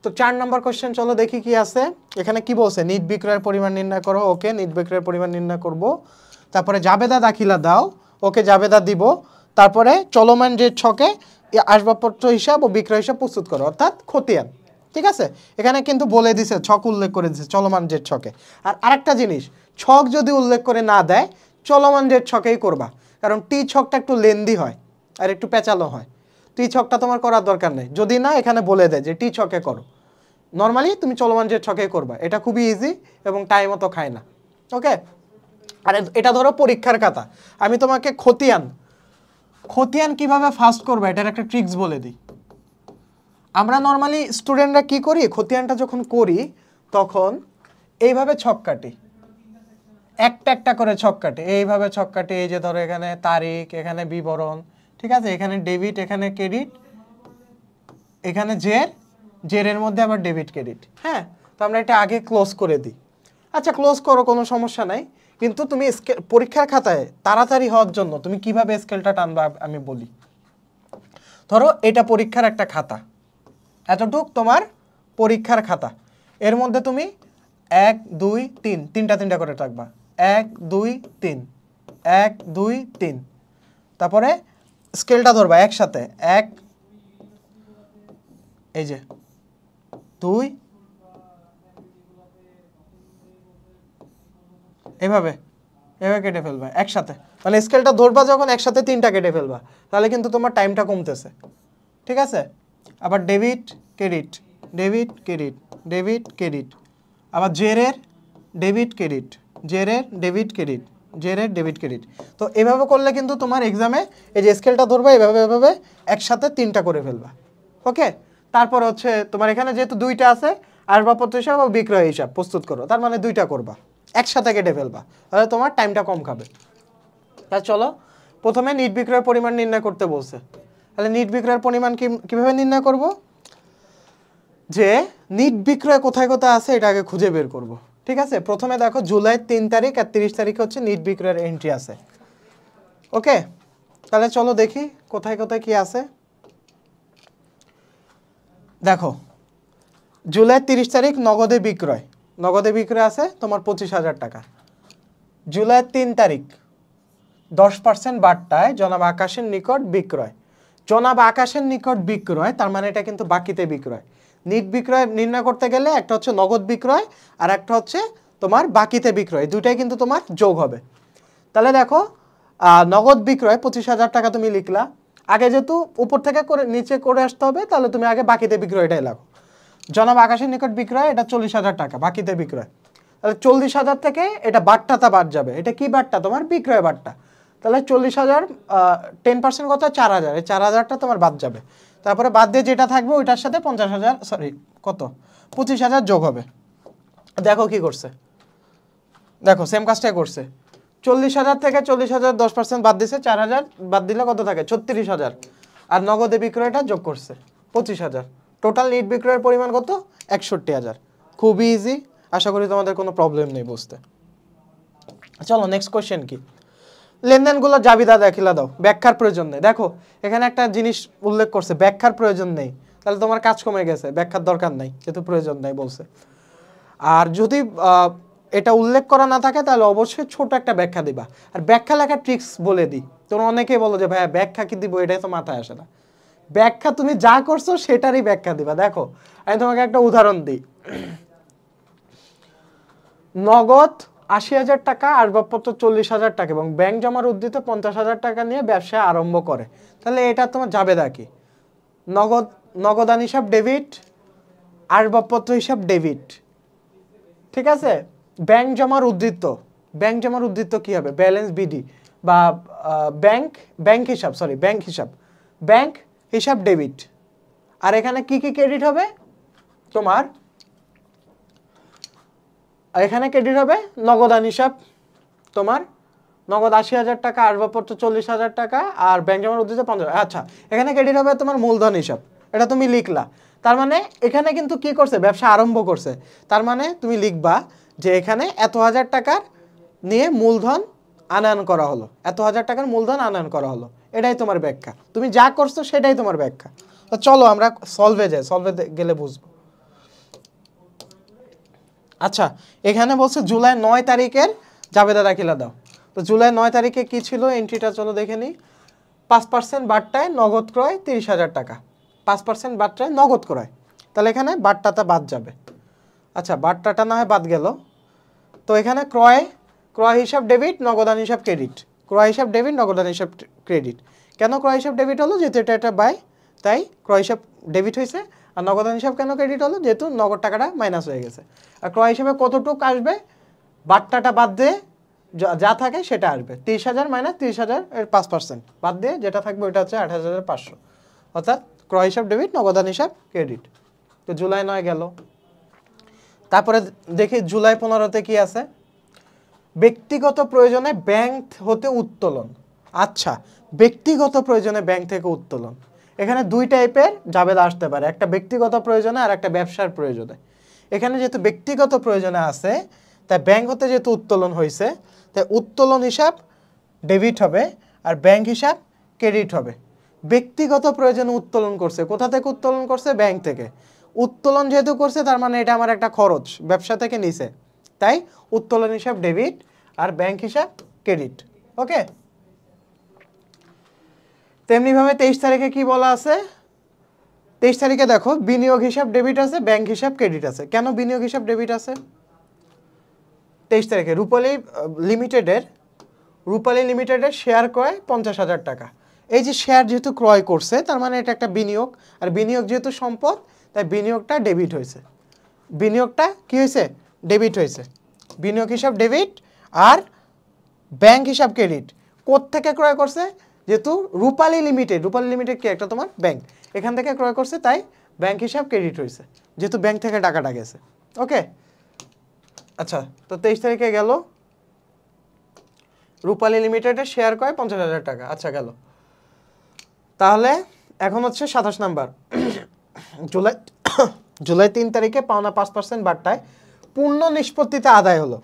তো 4 নাম্বার কোশ্চেন চলো দেখি কি আছে। এখানে কি বলছে, নিট বিক্রয়ের পরিমাণ নির্ণয় করো। ওকে, নিট বিক্রয়ের পরিমাণ নির্ণয় করব। তারপরে জাবেদা দাখিলা দাও। ওকে, জাবেদা দিব। তারপরে চলমান যে ছকে আসবাবপত্র হিসাব ও বিক্রয় হিসাব প্রস্তুত করো, অর্থাৎ খতিয়ান। ঠিক আছে, এখানে কিন্তু বলে দিছে, ছক উল্লেখ করে দিছে চলমান যে ছকে। আর আরেকটা জিনিস, ছক যদি উল্লেখ করে না দেয় চলমান যে ছকেই করবা, কারণ টি ছকটা একটু লেন্দি হয় আর একটু পেঁচালো হয়। টি ছকটা তোমার করার দরকার নেই, যদি না এখানে বলে দেয় যে টি ছকে করো। নর্মালি তুমি চলমান যে ছকে করবা, এটা খুবই ইজি এবং টাইমও তো খায় না। ওকে, আর এটা ধরো পরীক্ষার খাতা, আমি তোমাকে খতিয়ান কিভাবে ফার্স্ট করবা এটার একটা ট্রিক্স বলে দিই। আমরা নর্মালি স্টুডেন্টরা কি করি, খতিয়ানটা যখন করি তখন এইভাবে ছক কাটি, একটা একটা করে ছক কাটে, এইভাবে ছক কাটে। এই যে ধরো এখানে তারিখ, এখানে বিবরণ, ঠিক আছে, এখানে ডেবিট, এখানে ক্রেডিট, এখানে জেরের মধ্যে আবার ডেবিট ক্রেডিট। হ্যাঁ, তো আমরা এটা আগে ক্লোজ করে দিই। আচ্ছা, ক্লোজ করো, কোনো সমস্যা নাই, কিন্তু তুমি পরীক্ষার খাতায় তাড়াতাড়ি হওয়ার জন্য তুমি কিভাবে স্কেলটা টানবা আমি বলি। ধরো এটা পরীক্ষার একটা খাতা, এতটুক তোমার পরীক্ষার খাতা, এর মধ্যে তুমি 1 2 3 তিনটা করে থাকবা, 1 2 3, 1 2 3। তারপরে স্কেলটা ধরবা একসাথে, 1, এই যে 2, এভাবে কেটে ফেলবা একসাথে। মানে স্কেলটা ধরবা যখন একসাথে তিনটা কেটে ফেলবা, তাহলে কিন্তু তোমার টাইমটা কমতেছে। ঠিক আছে, আবার debit credit, debit credit, debit credit, আবার জেরের ডেবিট ক্রেডিট, জেরের ডেবিট ক্রেডিট, জেরের ডেবিট ক্রেডিট। তো এভাবে করলে কিন্তু তোমার এক্সামে এই যে স্কেলটা ধরবা এভাবে একসাথে তিনটা করে ফেলবা। ওকে, তারপর হচ্ছে তোমার এখানে যেহেতু দুইটা আছে, আসবাবপত্র হিসাব ও বিক্রয় হিসাব প্রস্তুত করো, তার মানে দুইটা করবা, একসাথে কেটে ফেলবা, তাহলে তোমার টাইমটা কম খাবে। তা চলো, প্রথমে নিট বিক্রয়ের পরিমাণ নির্ণয় করতে বলছে। তাহলে নিট বিক্রয়ের পরিমাণ কিভাবে নির্ণয় করব, যে নিট বিক্রয় কোথায় কোথায় আছে এটা আগে খুঁজে বের করব। ঠিক আছে, প্রথমে দেখো জুলাই 3 তারিখ আর 30 তারিখে হচ্ছে নিট বিক্রয়ের এন্ট্রি আছে। ওকে, তাহলে চলো দেখি কোথায় কোথায় কি আছে। দেখো জুলাই 30 তারিখ নগদে বিক্রয় আছে তোমার 25,000 টাকা। জুলাই 3 তারিখ 10% বাট্টায় জনাব আকাশের নিকট বিক্রয়, জনাব আকাশের নিকট বিক্রয়, তার মানে এটা কিন্তু বাকিতে বিক্রয়। নিট বিক্রয় নির্ণয় করতে গেলে একটা হচ্ছে নগদ বিক্রয় আর একটা হচ্ছে তোমার বাকিতে বিক্রয়, দুইটাই কিন্তু তোমার যোগ হবে। তাহলে দেখো নগদ বিক্রয় 25,000 টাকা তুমি লিখলা, আগে যেহেতু উপর থেকে করে নিচে করে আসতে হবে, তাহলে তুমি আগে বাকিতে বিক্রয়টাই লাগো। জনাব আকাশের নিকট বিক্রয় এটা 40,000 টাকা বাকিতে বিক্রয়, তাহলে 40,000 থেকে এটা বাট্টাটা বাদ যাবে। এটা কি বাট্টা, তোমার বিক্রয় বাট্টা। তাহলে 40,000 10% কত, 4,000, এই 4,000টা তোমার বাদ যাবে। তারপরে বাদ দিয়ে যেটা থাকবে ওইটার সাথে 50,000 কত 25,000 যোগ হবে। দেখো কি করছে, দেখো সেম কাজটাই করছে। 40,000 থেকে 40,000 10% বাদ দিছে, 4,000 বাদ দিলে কত থাকে 36,000, আর নগদে বিক্রয়টা যোগ করছে 25,000। টোটাল নিট বিক্রয়ের পরিমাণ কত 61,000। খুবই ইজি, আশা করি তোমাদের কোনো প্রবলেম নেই বুঝতে। চলো নেক্সট কোশ্চেন কি, লেনদেনগুলো জাবিদা দাখিলা দাও, ব্যাখ্যার প্রয়োজন নেই। দেখো এখানে একটা জিনিস উল্লেখ করছে, ব্যাখ্যার প্রয়োজন নেই, তাহলে তোমার কাজ কমে গেছে, ব্যাখ্যার দরকার নাই যেহেতু প্রয়োজন নাই বলছে। আর যদি এটা উল্লেখ করা না থাকে তাহলে অবশ্যই ছোট একটা ব্যাখ্যা দিবা। আর ব্যাখ্যা লেখার ট্রিক্স বলে দিই, তোমরা অনেকেই বলো যে ভাইয়া ব্যাখ্যা কি দিব, এটাই তো মাথায় আসে না। ব্যাখ্যা তুমি যা করছো সেটারই ব্যাখ্যা দিবা। দেখো আমি তোমাকে একটা উদাহরণ দিই, নগদ 80,000 টাকা, আসবাবপত্র 40,000 টাকা এবং ব্যাংক জমার উদ্ধৃত 50,000 টাকা নিয়ে ব্যবসা আরম্ভ করে, তাহলে এটা তোমার জাবেদা কি, নগদান হিসাব ডেবিট, আসবাবপত্র হিসাব ডেবিট। ঠিক আছে, ব্যাংক জমার উদ্ধৃত কি হবে, ব্যালেন্স বিডি, বা ব্যাংক হিসাব ডেবিট। আর এখানে কি কি ক্রেডিট হবে তোমার, এখানে ক্রেডিট হবে নগদান হিসাব, তোমার নগদ ৮০,০০০ টাকা, আসবাবপত্র ৪০,০০০ টাকা, আর ব্যাংক জমার উদ্দেশ্যে ৫০,০০০। আচ্ছা, এখানে ক্রেডিট হবে তোমার মূলধন হিসাব, এটা তুমি লিখলা। তার মানে এখানে কিন্তু কি করছে, ব্যবসা আরম্ভ করছে। তার মানে তুমি লিখবা যে এখানে এত হাজার টাকার নিয়ে মূলধন আনয়ন করা হলো, এত হাজার টাকার মূলধন আনয়ন করা হলো, এটাই তোমার ব্যাখ্যা। তুমি যা করছো সেটাই তোমার ব্যাখ্যা। তো চলো আমরা সলভে যাই, সলভে গেলে বুঝবো। আচ্ছা, এখানে বলছে জুলাই ৯ তারিখের জাবেদা দাখিলা দাও। তো জুলাই ৯ তারিখে কি ছিল এন্ট্রিটা, চলো দেখে নিই। ৫% বাট্টায় নগদ ক্রয় ৩০,০০০ টাকা, ৫% বাট্টায় নগদ ক্রয়, তাহলে এখানে বাট্টাটা বাদ যাবে। আচ্ছা, বাট্টাটা না হয় বাদ গেল। তো এখানে ক্রয় হিসাব ডেবিট, নগদান হিসাব ক্রেডিট। ক্রয় হিসাব ডেবিট, নগদান হিসাব ক্রেডিট। কেন ক্রয় হিসাব ডেবিট হলো, যেহেতু এটা বাই, তাই ক্রয় হিসাব ডেবিট হয়েছে। আর নগদান হিসাব কেন ক্রেডিট হলো, যেহেতু নগদ টাকাটা মাইনাস হয়ে গেছে। আর ক্রয় হিসাবে কতটুক আসবে, বাট্টাটা বাদ দিয়ে যা থাকে সেটা আসবে। ৩০,০০০ মাইনাস ৩০,০০০ এর ৫% বাদ দিয়ে যেটা থাকবে ওইটা হচ্ছে ৮,৫০০। অর্থাৎ ক্রয় হিসাব ডেবিট, নগদান হিসাব ক্রেডিট। তো জুলাই ৯ গেল। তারপরে দেখি জুলাই ১৫তে কি আছে, ব্যক্তিগত প্রয়োজনে ব্যাংক হতে উত্তোলন। আচ্ছা, ব্যক্তিগত প্রয়োজনে ব্যাংক থেকে উত্তোলন, এখানে দুই টাইপের জাবেদা আসতে পারে, একটা ব্যক্তিগত প্রয়োজনে আর একটা ব্যবসার প্রয়োজনে। এখানে যেহেতু ব্যক্তিগত প্রয়োজনে আছে, তাই ব্যাংক হতে যেহেতু উত্তোলন হয়েছে, তাই উত্তোলন হিসাব ডেবিট হবে আর ব্যাংক হিসাব ক্রেডিট হবে। ব্যক্তিগত প্রয়োজনে উত্তোলন করছে, কোথা থেকে উত্তোলন করছে, ব্যাংক থেকে। উত্তোলন যেহেতু করছে তার মানে এটা আমার একটা খরচ, ব্যবসা থেকে নিছে, তাই উত্তোলন হিসাব ডেবিট আর ব্যাংক হিসাব ক্রেডিট। ওকে, তেমনিভাবে 23 তারিখে কি বলা আছে, 23 তারিখে দেখো বিনিয়োগ হিসাব ডেবিট আছে, ব্যাংক হিসাব ক্রেডিট আছে। কেন বিনিয়োগ হিসাব ডেবিট আছে 23 তারিখে, রূপালী লিমিটেডের শেয়ার ক্রয় ৫০,০০০ টাকা। এই যে শেয়ার যেহেতু ক্রয় করছে, তার মানে এটা একটা বিনিয়োগ, আর বিনিয়োগ যেহেতু সম্পদ, তাই বিনিয়োগটা ডেবিট হয়েছে। বিনিয়োগটা কি হয়েছে, ডেবিট হয়েছে। বিনিয়োগ হিসাব ডেবিট আর ব্যাংক হিসাব ক্রেডিট। কোত্থেকে ক্রয় করছে, যেহেতু রূপালী লিমিটেড কি একটা তোমার ব্যাংক, এখান থেকে ক্রয় করছে, তাই ব্যাংক হিসাব ক্রেডিট হয়েছে, যেহেতু ব্যাংক থেকে টাকাটা গেছে। ওকে, আচ্ছা, তো 23 তারিখে গেল রূপালী লিমিটেডের শেয়ার ক্রয় ৫০,০০০ টাকা। আচ্ছা, গেল। তাহলে এখন হচ্ছে ২৭ নাম্বার, জুলাই ৩ তারিখে পাওনা ৫% বাট্টায় পূর্ণ নিষ্পত্তিতে আদায় হলো।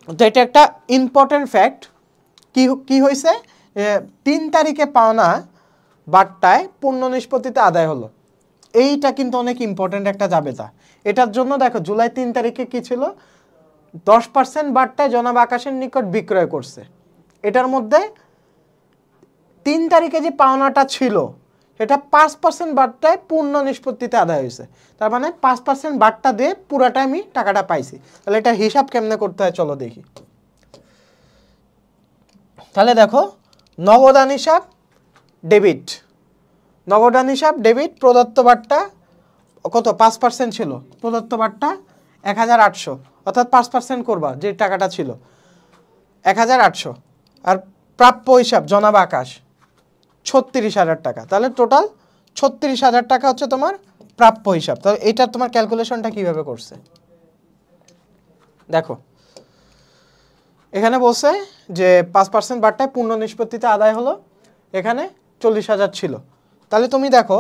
তো এটা একটা ইম্পর্টেন্ট ফ্যাক্ট। কি হয়েছে, ৩ তারিখে পাওনা বাট্টায় পূর্ণ নিষ্পত্তিতে আদায় হলো, এইটা কিন্তু অনেক ইম্পর্টেন্ট একটা জাবেদা। এটার জন্য দেখো জুলাই ৩ তারিখে কি ছিল, 10% বাট্টায় জনাব আকাশের নিকট বিক্রয় করছে। এটার মধ্যে ৩ তারিখে যে পাওনাটা ছিল সেটা 5% বাট্টায় পূর্ণ নিষ্পত্তিতে আদায় হয়েছে। তার মানে 5% বাট্টা দিয়ে পুরাটা আমি টাকাটা পাইছি। তাহলে এটা হিসাব কেমনে করতে হয় চলো দেখি। তাহলে দেখো, নগদান হিসাব ডেবিট, প্রদত্ত বাট্টা কত, 5% ছিল, প্রদত্ত বাট্টা ১,৮০০, অর্থাৎ 5% করবা যে টাকাটা ছিল ১,৮০০। আর প্রাপ্য হিসাব জনাব আকাশ ৩৬,০০০ টাকা। তাহলে টোটাল ৩৬,০০০ টাকা হচ্ছে তোমার প্রাপ্য হিসাব। তাহলে এটা তোমার ক্যালকুলেশনটা কিভাবে করছে দেখো, এখানে বলছে যে 5% বাট্টায় পূর্ণ নিষ্পত্তিতে আদায় হলো, এখানে ৪০,০০০ ছিল। তাহলে তুমি দেখো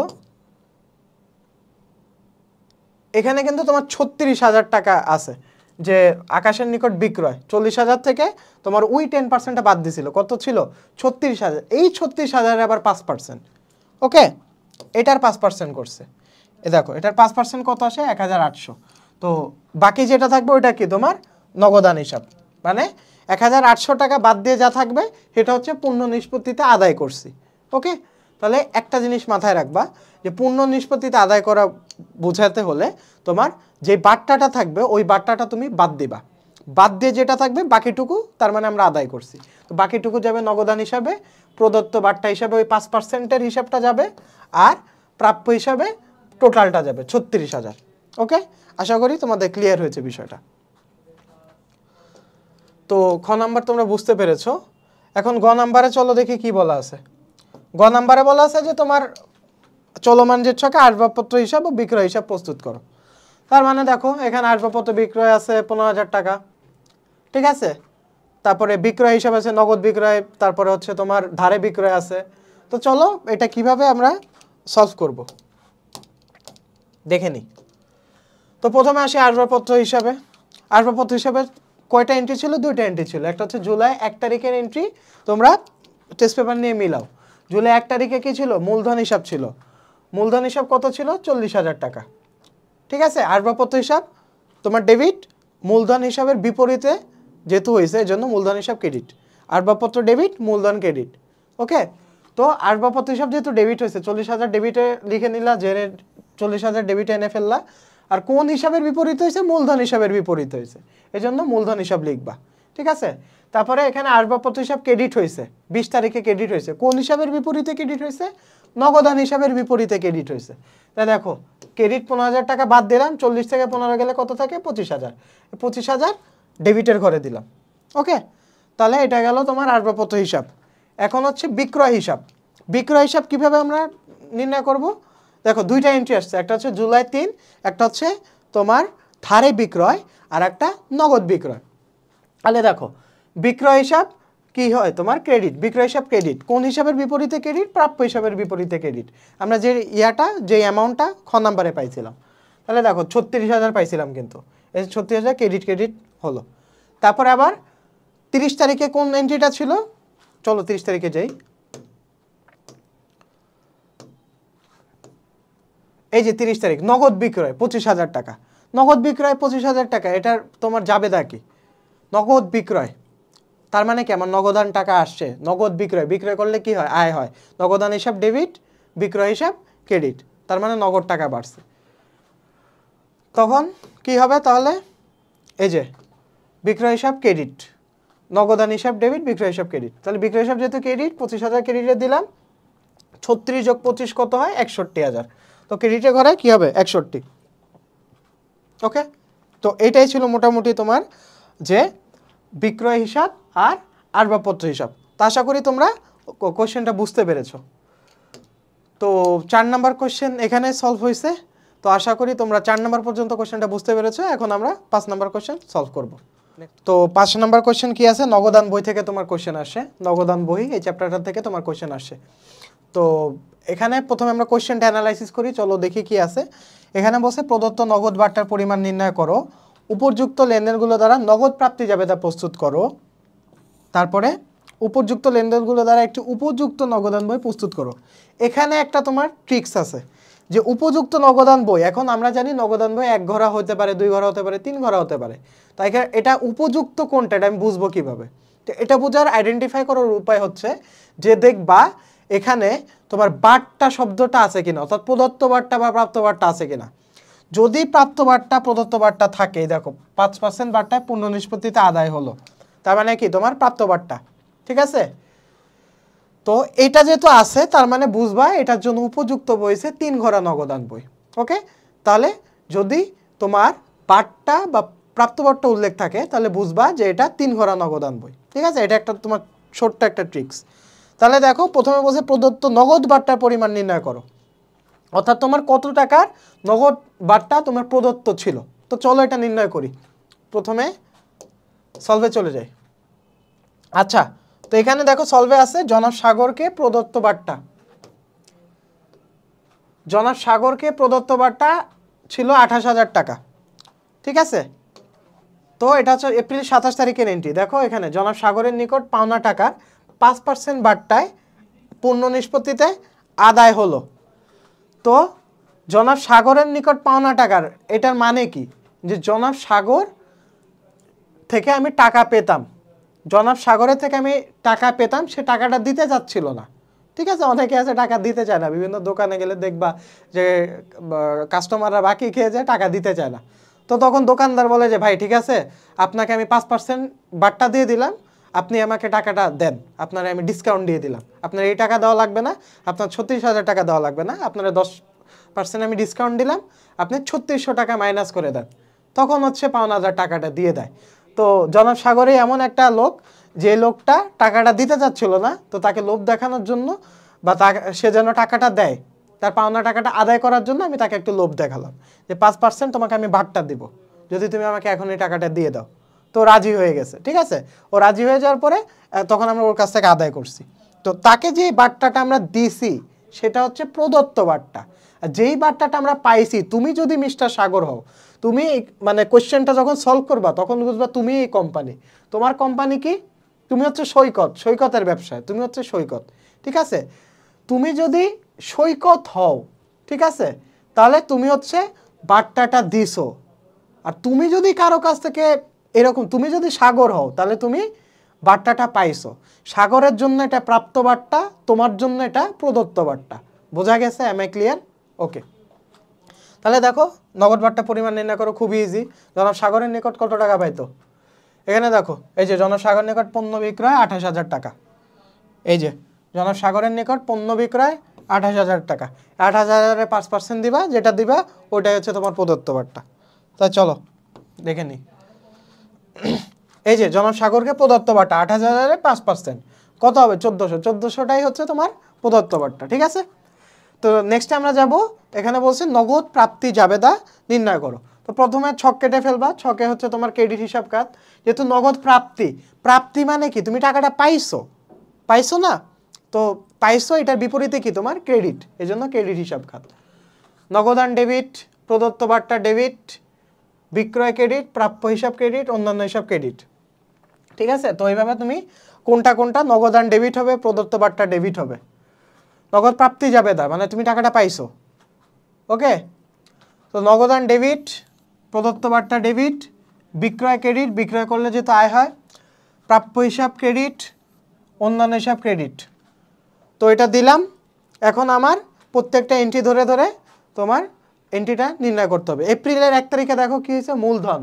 এখানে কিন্তু তোমার ৩৬,০০০ টাকা আছে, যে আকাশের নিকট বিক্রয় ৪০,০০০ থেকে তোমার ওই 10%টা বাদ দিছিল, কত ছিল ৩৬,০০০। এই ৩৬,০০০ আবার 5%, ওকে, এটার 5% করছে। এ দেখো এটার 5% কত আসে, ১,৮০০। তো বাকি যেটা থাকবে ওইটা কি তোমার নগদান হিসাব, মানে ১,৮০০ টাকা বাদ দিয়ে যা থাকবে সেটা হচ্ছে পূর্ণ নিষ্পত্তিতে আদায় করছি। ওকে, তাহলে একটা জিনিস মাথায় রাখবা যে পূর্ণ নিষ্পত্তিতে আদায় করা বোঝাতে হলে তোমার যে বাট্টাটা থাকবে ওই বাট্টাটা তুমি বাদ দিবা, বাদ দিয়ে যেটা থাকবে বাকিটুকু তার মানে আমরা আদায় করছি। তো বাকিটুকু যাবে নগদান হিসাবে, প্রদত্ত বাট্টা হিসাবে ওই 5%-এর হিসাবটা যাবে, আর প্রাপ্য হিসাবে টোটালটা যাবে ৩৬,০০০। ওকে, আশা করি তোমাদের ক্লিয়ার হয়েছে বিষয়টা। তো খ নাম্বার তোমরা বুঝতে পেরেছো। এখন গ নাম্বারে চলো দেখি কি বলা আছে। গ নাম্বারে বলা আছে যে তোমার চলমান যে ছকে আসবাবপত্র হিসাব ও বিক্রয় হিসাব প্রস্তুত করো। তার মানে দেখো এখানে আসবাবপত্র বিক্রয় আছে 15,000 টাকা, ঠিক আছে। তারপরে বিক্রয় হিসাব আছে নগদ বিক্রয়, তারপরে হচ্ছে তোমার ধারে বিক্রয় আছে। তো চলো এটা কিভাবে আমরা সলভ করব দেখে নিই। তো প্রথমে আসি আসবাবপত্র হিসাবে। আসবাবপত্র হিসাবে কয়টা এন্ট্রি ছিল? দুইটা এন্ট্রি ছিল। একটা হচ্ছে জুলাই 1 তারিখের এন্ট্রি, তোমরা টেস্ট পেপার নিয়ে মিলাও। জুলাই 1 তারিখে কি ছিল? মূলধন হিসাব ছিল। মূলধন হিসাব কত ছিল? 40,000 টাকা, ঠিক আছে। আসবাবপত্র হিসাব তোমার ডেবিট, মূলধন হিসাবের বিপরীতে যেহেতু হয়েছে এই জন্য মূলধন হিসাব ক্রেডিট। আসবাবপত্র ডেবিট, মূলধন ক্রেডিট, ওকে। তো আসবাবপত্র হিসাব যেহেতু ডেবিট হয়েছে 40,000 ডেবিটে লিখে নিলা, যে 40,000 ডেবিটে এনে ফেললা। আর কোন হিসাবের বিপরীত হয়েছে? মূলধন হিসাবের বিপরীত হয়েছে, এই জন্য মূলধন হিসাব লিখবা, ঠিক আছে। তারপরে এখানে আসবাবপত্র হিসাব ক্রেডিট হয়েছে, 20 তারিখে ক্রেডিট হয়েছে। কোন হিসাবের বিপরীতে ক্রেডিট হয়েছে? নগদান হিসাবের বিপরীতে ক্রেডিট হয়েছে। তাই দেখো ক্রেডিট 15,000 টাকা বাদ দিলাম, 40 থেকে 15 গেলে কত থাকে? 25,000। 25,000 ডেবিটের ঘরে দিলাম, ওকে। তাহলে এটা গেল তোমার আসবাবপত্র হিসাব। এখন হচ্ছে বিক্রয় হিসাব। বিক্রয় হিসাব কিভাবে আমরা নির্ণয় করব? দেখো দুইটা এন্ট্রি আসছে, একটা হচ্ছে জুলাই 3, একটা হচ্ছে তোমার ধারে বিক্রয়, আর একটা নগদ বিক্রয়। তাহলে দেখো বিক্রয় হিসাব কি হয়? তোমার ক্রেডিট। বিক্রয় হিসাব ক্রেডিট। কোন হিসাবের বিপরীতে ক্রেডিট? প্রাপ্য হিসাবের বিপরীতে ক্রেডিট। আমরা যে যে অ্যামাউন্টটা খ নাম্বারে পাইছিলাম, তাহলে দেখো 36,000 পাইছিলাম, কিন্তু এই 36,000 ক্রেডিট ক্রেডিট হলো। তারপরে আবার 30 তারিখে কোন এন্ট্রিটা ছিল? চলো 30 তারিখে যাই। এই যে 30 তারিখ নগদ বিক্রয় 25,000 টাকা। নগদ বিক্রয় 25,000 টাকা, এটার তোমার জাবেদা কি? নগদ বিক্রয়, তার মানে কি আমার নগদান টাকা আসছে। নগদ বিক্রয়, বিক্রয় করলে কি হয়? আয় হয়। নগদান হিসাব ডেবিট, বিক্রয় হিসাব ক্রেডিট, তার মানে নগদ টাকা বাড়ছে। তখন কি হবে? তাহলে এই যে বিক্রয় হিসাব ক্রেডিট, নগদান হিসাব ডেবিট, বিক্রয় হিসাব ক্রেডিট। তাহলে বিক্রয় হিসাব যেহেতু ক্রেডিট, 25,000 ক্রেডিটে দিলাম। 36 যোগ 25 কত হয়? 61,000। তো ক্রেডিটের ঘরে কি হবে? 61, ওকে। তো এটাই ছিল মোটামুটি তোমার যে বিক্রয় হিসাব আর আসবাবপত্র হিসাব। তো আশা করি তোমরা কোশ্চেনটা বুঝতে পেরেছো। তো 4 নাম্বার কোশ্চেন এখানে সলভ হয়েছে। তো আশা করি তোমরা 4 নাম্বার পর্যন্ত কোশ্চেনটা বুঝতে পেরেছো। এখন আমরা 5 নাম্বার কোশ্চেন সলভ করব। তো 5 নাম্বার কোশ্চেন কি আছে? নগদান বই থেকে তোমার কোশ্চেন আসে। নগদান বই এই চ্যাপ্টারটা থেকে তোমার কোশ্চেন আসে। তো এখানে প্রথমে আমরা কোশ্চেনটা অ্যানালাইসিস করি, চলো দেখি কি আছে। এখানে বলছে প্রদত্ত নগদ বার্তার পরিমাণ নির্ণয় করো, উপযুক্ত লেনদেনগুলো দ্বারা নগদ প্রাপ্তি জাবেদা প্রস্তুত করো, তারপরে উপযুক্ত লেনদেনগুলো দ্বারা একটি উপযুক্ত নগদান বই প্রস্তুত করো। এখানে একটা তোমার ট্রিক্স আছে যে উপযুক্ত নগদান বই, এখন আমরা জানি নগদান বই 1 ঘরা হতে পারে, 2 ঘরা হতে পারে, 3 ঘরা হতে পারে। তাই এটা উপযুক্ত কোনটা এটা আমি বুঝবো কিভাবে? তো এটা বোঝার আইডেন্টিফাই করার উপায় হচ্ছে যে দেখবা এখানে তোমার বার্তা শব্দটা আছে কিনা, অর্থাৎ প্রদত্ত বার্তা বা প্রাপ্ত বার্তা আছে কিনা। যদি প্রাপ্ত বার্তা প্রদত্ত বার্তা থাকে, দেখো 5% বার্তায় পূর্ণ নিষ্পত্তিতে আদায় হলো, তার মানে কি? তোমার প্রাপ্ত বার্তা, ঠিক আছে। তো এটা যেহেতু আছে তার মানে বুঝবা এটার জন্য উপযুক্ত বই হচ্ছে 3 ঘরা নগদান বই, ওকে। তাহলে যদি তোমার বার্তা বা প্রাপ্ত বার্তা উল্লেখ থাকে তাহলে বুঝবা যে এটা 3 ঘরা নগদান বই, ঠিক আছে। এটা একটা তোমার ছোট্ট একটা ট্রিক্স। তাহলে দেখো প্রথমে বলছে প্রদত্ত নগদ বার্তার পরিমাণ নির্ণয় করো, অর্থাৎ তোমার কত টাকার নগদ বার্তা তোমার প্রদত্ত ছিল। তো চলো এটা নির্ণয় করি। প্রথমে সলভে চলে যাই। আচ্ছা, তো এখানে দেখো সলভে আছে জনাব সাগরকে প্রদত্ত বার্তা। জনাব সাগরকে প্রদত্ত বার্তা ছিল 28,000 টাকা, ঠিক আছে। তো এটা হচ্ছে এপ্রিল 27 তারিখের এন্ট্রি। দেখো এখানে জনাব সাগরের নিকট পাওনা টাকার 5% বার্তায় পূর্ণ নিষ্পত্তিতে আদায় হলো। তো জনাব সাগরের নিকট পাওনা টাকার এটার মানে কি? যে জনাব সাগর থেকে আমি টাকা পেতাম, জনাব সাগরের থেকে আমি টাকা পেতাম, সে টাকাটা দিতে চাচ্ছিল না, ঠিক আছে। অনেকে আছে টাকা দিতে চায় না, বিভিন্ন দোকানে গেলে দেখবা যে কাস্টমাররা বাকি খেয়ে যায়, টাকা দিতে চায় না। তো তখন দোকানদার বলে যে ভাই ঠিক আছে, আপনাকে আমি 5% বার্তা দিয়ে দিলাম, আপনি আমাকে টাকাটা দেন, আপনারা আমি ডিসকাউন্ট দিয়ে দিলাম, আপনার এই টাকা দেওয়া লাগবে না, আপনার 36,000 টাকা দেওয়া লাগবে না, আপনারা 10% আমি ডিসকাউন্ট দিলাম, আপনি 3600 টাকা মাইনাস করে দেন। তখন হচ্ছে 5,000 টাকাটা দিয়ে দেয়। তো জনাব সাগরে এমন একটা লোক যে লোকটা টাকাটা দিতে চাচ্ছিল না, তো তাকে লোভ দেখানোর জন্য বা সে যেন টাকাটা দেয়, তার পাওনা টাকাটা আদায় করার জন্য আমি তাকে একটু লোভ দেখালাম যে 5% তোমাকে আমি বাট্টা দিব যদি তুমি আমাকে এখন এই টাকাটা দিয়ে দাও। তো রাজি হয়ে গেছে, ঠিক আছে। ও রাজি হয়ে যাওয়ার পরে তখন আমরা ওর কাছ থেকে আদায় করছি। তো তাকে যে বাট্টাটা আমরা দিছি সেটা হচ্ছে প্রদত্ত বাট্টা। আর যেই বাট্টাটা আমরা পাইছি, তুমি যদি মিস্টার সাগর হও, তুমি মানে কোশ্চেনটা যখন সলভ করবা তখন বুঝবা তুমি এই কোম্পানি। তোমার কোম্পানি কি? তুমি হচ্ছে সৈকত, সৈকতের ব্যবসায় তুমি হচ্ছে সৈকত, ঠিক আছে। তুমি যদি সৈকত হও, ঠিক আছে, তাহলে তুমি হচ্ছে বাট্টাটা দিছো। আর তুমি যদি কারো কাছ থেকে এরকম, তুমি যদি সাগর হও তাহলে তুমি বাট্টাটা পাইছো। সাগরের জন্য এটা প্রাপ্ত বাট্টা, তোমার জন্য এটা প্রদত্ত বাট্টা। বোঝা গেছে? M I clear? ওকে, তাহলে দেখো নগদ বাট্টা পরিমাণ নির্ণয় করো, খুবই ইজি। জনাব সাগরের নিকট কত টাকা পাইতো? এখানে দেখো, এই যে জনাব সাগরের নিকট পণ্য বিক্রয় 28,000 টাকা। এই যে জনাব সাগরের নিকট পণ্য বিক্রয় 28,000 টাকা। 8,000-এ 5% দিবা, যেটা দিবা ওটাই হচ্ছে তোমার প্রদত্ত বাট্টা। তাই চলো দেখে নিই। এই যে জনাব সাগরকে প্রদত্ত বাট্টা 8,000-এ 5% কত হবে? 1400। 1400টাই হচ্ছে তোমার প্রদত্ত বাট্টা, ঠিক আছে। তো নেক্সটে আমরা যাব, এখানে বলছে নগদ প্রাপ্তি জাবেদা নির্ণয় করো। তো প্রথমে ছক কেটে ফেলবা। ছকে হচ্ছে তোমার ক্রেডিট হিসাব খাত। যেহেতু নগদ প্রাপ্তি, প্রাপ্তি মানে কি? তুমি টাকাটা পাইছো, পাইছো না? তো পাইছো, এটার বিপরীতে কি? তোমার ক্রেডিট, এই জন্য ক্রেডিট হিসাব খাত। নগদান ডেবিট, প্রদত্ত বাট্টা ডেবিট, বিক্রয় ক্রেডিট, প্রাপ্য হিসাব ক্রেডিট, অন্যান্য হিসাব ক্রেডিট, ঠিক আছে। তো এইভাবে তুমি কোনটা কোনটা নগদান ডেবিট হবে, প্রদত্ত বাট্টা ডেবিট হবে। নগদ প্রাপ্তি জাবেদা মানে তুমি টাকাটা পাইছো, ওকে। তো নগদান ডেবিট, প্রদত্ত বাট্টা ডেবিট, বিক্রয় ক্রেডিট, বিক্রয় করলে যেহেতু আয় হয়, প্রাপ্য হিসাব ক্রেডিট, অন্যান্য হিসাব ক্রেডিট। তো এটা দিলাম। এখন আমার প্রত্যেকটা এন্ট্রি ধরে ধরে তোমার এন্ট্রিটা নির্ণয় করতে হবে। এপ্রিলের 1 তারিখে দেখো কি হয়েছে? মূলধন,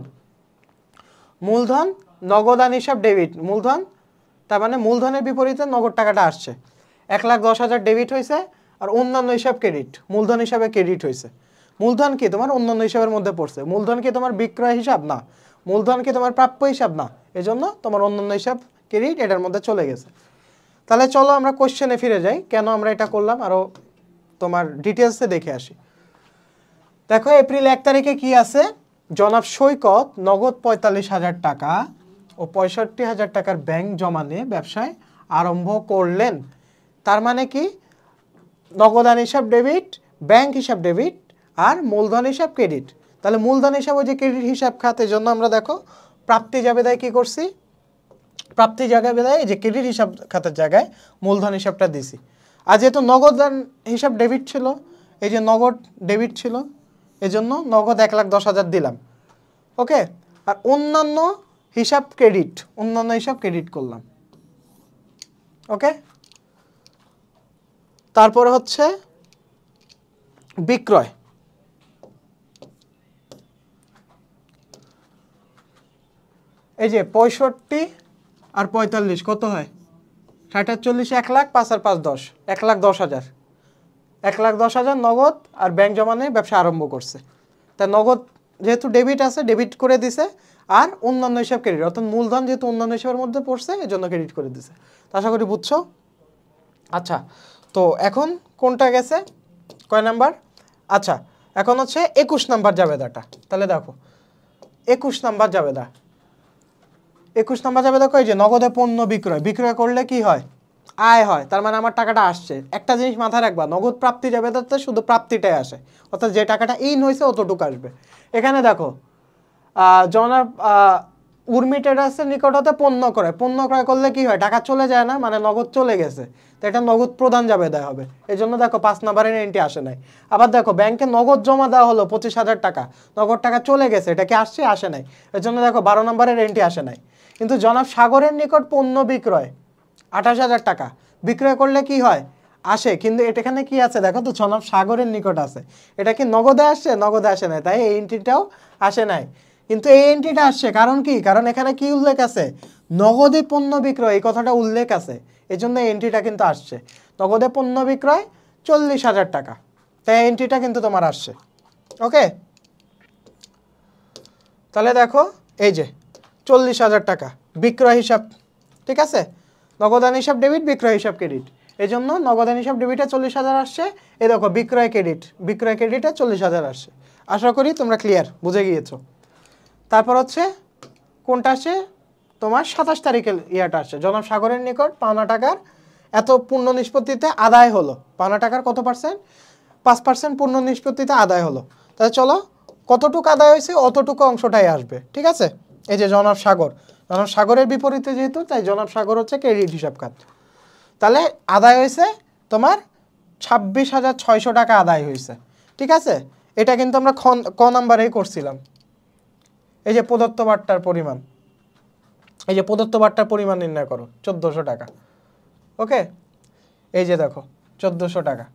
মূলধন নগদান হিসাব ডেবিট, মূলধন, তার মানে মূলধনের বিপরীতে নগদ টাকাটা আসছে। 1,10,000 ডেবিট হয়েছে, আর অন্যান্য হিসাব ক্রেডিট, মূলধন হিসাবে ক্রেডিট হয়েছে। মূলধন কি? তোমার অন্যান্য হিসাবের মধ্যে পড়ছে। মূলধন কি তোমার বিক্রয় হিসাব? না। মূলধন কি তোমার প্রাপ্য হিসাব? না। এজন্য তোমার অন্যান্য হিসাব ক্রেডিট এটার মধ্যে চলে গেছে। তাহলে চলো আমরা কোশ্চেনে ফিরে যাই, কেন আমরা এটা করলাম আরও তোমার ডিটেলসে দেখে আসি। দেখো এপ্রিল 1 তারিখে কি আছে? জনাব সৈকত নগদ 45,000 টাকা ও 65,000 টাকার ব্যাংক জমা নিয়ে ব্যবসায় আরম্ভ করলেন। তার মানে কি? নগদান হিসাব ডেবিট, ব্যাংক হিসাব ডেবিট, আর মূলধন হিসাব ক্রেডিট। তাহলে মূলধন হিসাব ওই যে ক্রেডিট হিসাব খাতের জন্য আমরা দেখো প্রাপ্তি জাবেদায় কি করছি? প্রাপ্তি জাবেদায় এই যে ক্রেডিট হিসাব খাতের জায়গায় মূলধন হিসাবটা দিছি। আর যেহেতু নগদান হিসাব ডেবিট ছিল, এই যে নগদ ডেবিট ছিল, এজন্য নগদ 1,10,000 দিলাম, ওকে। আর অন্যান্য হিসাব ক্রেডিট, অন্যান্য হিসাব ক্রেডিট করলাম, ওকে। তারপরে হচ্ছে বিক্রয়, এই যে 65 আর 45 কত হয়? 60 40 1 লাখ, 5 আর 5 10, 1,10,000। 1,10,000 নগদ আর ব্যাংক জমা নিয়ে ব্যবসা আরম্ভ করছে। তা নগদ যেহেতু ডেবিট আছে, ডেবিট করে দিছে, আর অন্যান্য হিসাব ক্রেডিট, অর্থাৎ মূলধন যেহেতু অন্যান্য হিসাবের মধ্যে পড়ছে এজন্য ক্রেডিট করে দিছে। আশা করি বুঝছো। আচ্ছা, তো এখন কোনটা গেছে? কয় নাম্বার? আচ্ছা, এখন হচ্ছে 21 নাম্বার জাবেদাটা। তাহলে দেখো 21 নাম্বার জাবেদা, 21 নাম্বার জাবেদা কই? যে নগদে পণ্য বিক্রয়, বিক্রয় করলে কি হয়? আয় হয়। তার মানে আমার টাকাটা আসছে। একটা জিনিস মাথায় রাখবা, নগদ প্রাপ্তি জাবেদাতে শুধু প্রাপ্তিটাই আসে, অর্থাৎ যে টাকাটা ইন হয়েছে অতটুকু আসবে। এখানে দেখো জনাব উর্মি ট্রেডার্সের নিকট হতে পণ্য ক্রয়, পণ্য ক্রয় করলে কি হয়? টাকা চলে যায় না, মানে নগদ চলে গেছে, তো এটা নগদ প্রদান জাবেদা হবে। এই জন্য দেখো 5 নাম্বারের এন্ট্রি আসে নাই। আবার দেখো ব্যাংকে নগদ জমা দেওয়া হলো 25,000 টাকা, নগদ টাকা চলে গেছে, এটা কি আসছে? আসে নাই। এর জন্য দেখো 12 নাম্বারের এন্ট্রি আসে নাই। কিন্তু জনাব সাগরের নিকট পণ্য বিক্রয় 28,000 টাকা, বিক্রয় করলে কি হয়? আসে। কিন্তু এখানে কি আছে দেখো তো, জনাব সাগরের নিকট আছে, এটা কি নগদে আসছে? নগদে আসে নাই, তাই এই এন্ট্রিটাও আসে নাই। কিন্তু এই এন্ট্রিটা আসছে কারণ কি? কারণ এখানে কি উল্লেখ আছে? নগদে পণ্য বিক্রয়, এই কথাটা উল্লেখ আছে, এই জন্য এই এন্ট্রিটা কিন্তু আসছে। নগদে পণ্য বিক্রয় 40,000 টাকা, তাই এন্ট্রিটা কিন্তু তোমার আসছে, ওকে। তাহলে দেখো এই যে 40,000 টাকা বিক্রয় হিসাব ঠিক আছে, নগদান হিসাব ডেবিট, বিক্রয় হিসাব ক্রেডিট। এই জন্য নগদান হিসাব ডেবিটে 40,000 আসছে, এই দেখো বিক্রয় ক্রেডিটে 40,000 আসছে। আশা করি তোমরা ক্লিয়ার, বুঝে গিয়েছো। তারপর হচ্ছে কোনটা আসছে তোমার 27 তারিখের ইয়াটা আসছে, জনাব সাগরের নিকট পাওনা টাকার এত পূর্ণ নিষ্পত্তিতে আদায় হলো। পাওনা টাকার কত পার্সেন্ট? 5% পূর্ণ নিষ্পত্তিতে আদায় হলো। তাহলে চলো কতটুকু আদায় হয়েছে অতটুকু অংশটাই আসবে। ঠিক আছে, এই যে জনাব সাগরের বিপরীতে যেহেতু, তাই জনাব সাগর হচ্ছে ক্রেডিট হিসাব খাত। তাহলে আদায় হয়েছে তোমার 26,600 টাকা আদায় হয়েছে। ঠিক আছে, এটা কিন্তু আমরা ক নাম্বারেই করছিলাম। এই যে প্রদত্ত বার্তার পরিমাণ, এই যে প্রদত্ত বার্তার পরিমাণ নির্ণয় করো 1400 টাকা। ওকে, এই যে দেখো 1400 টাকা।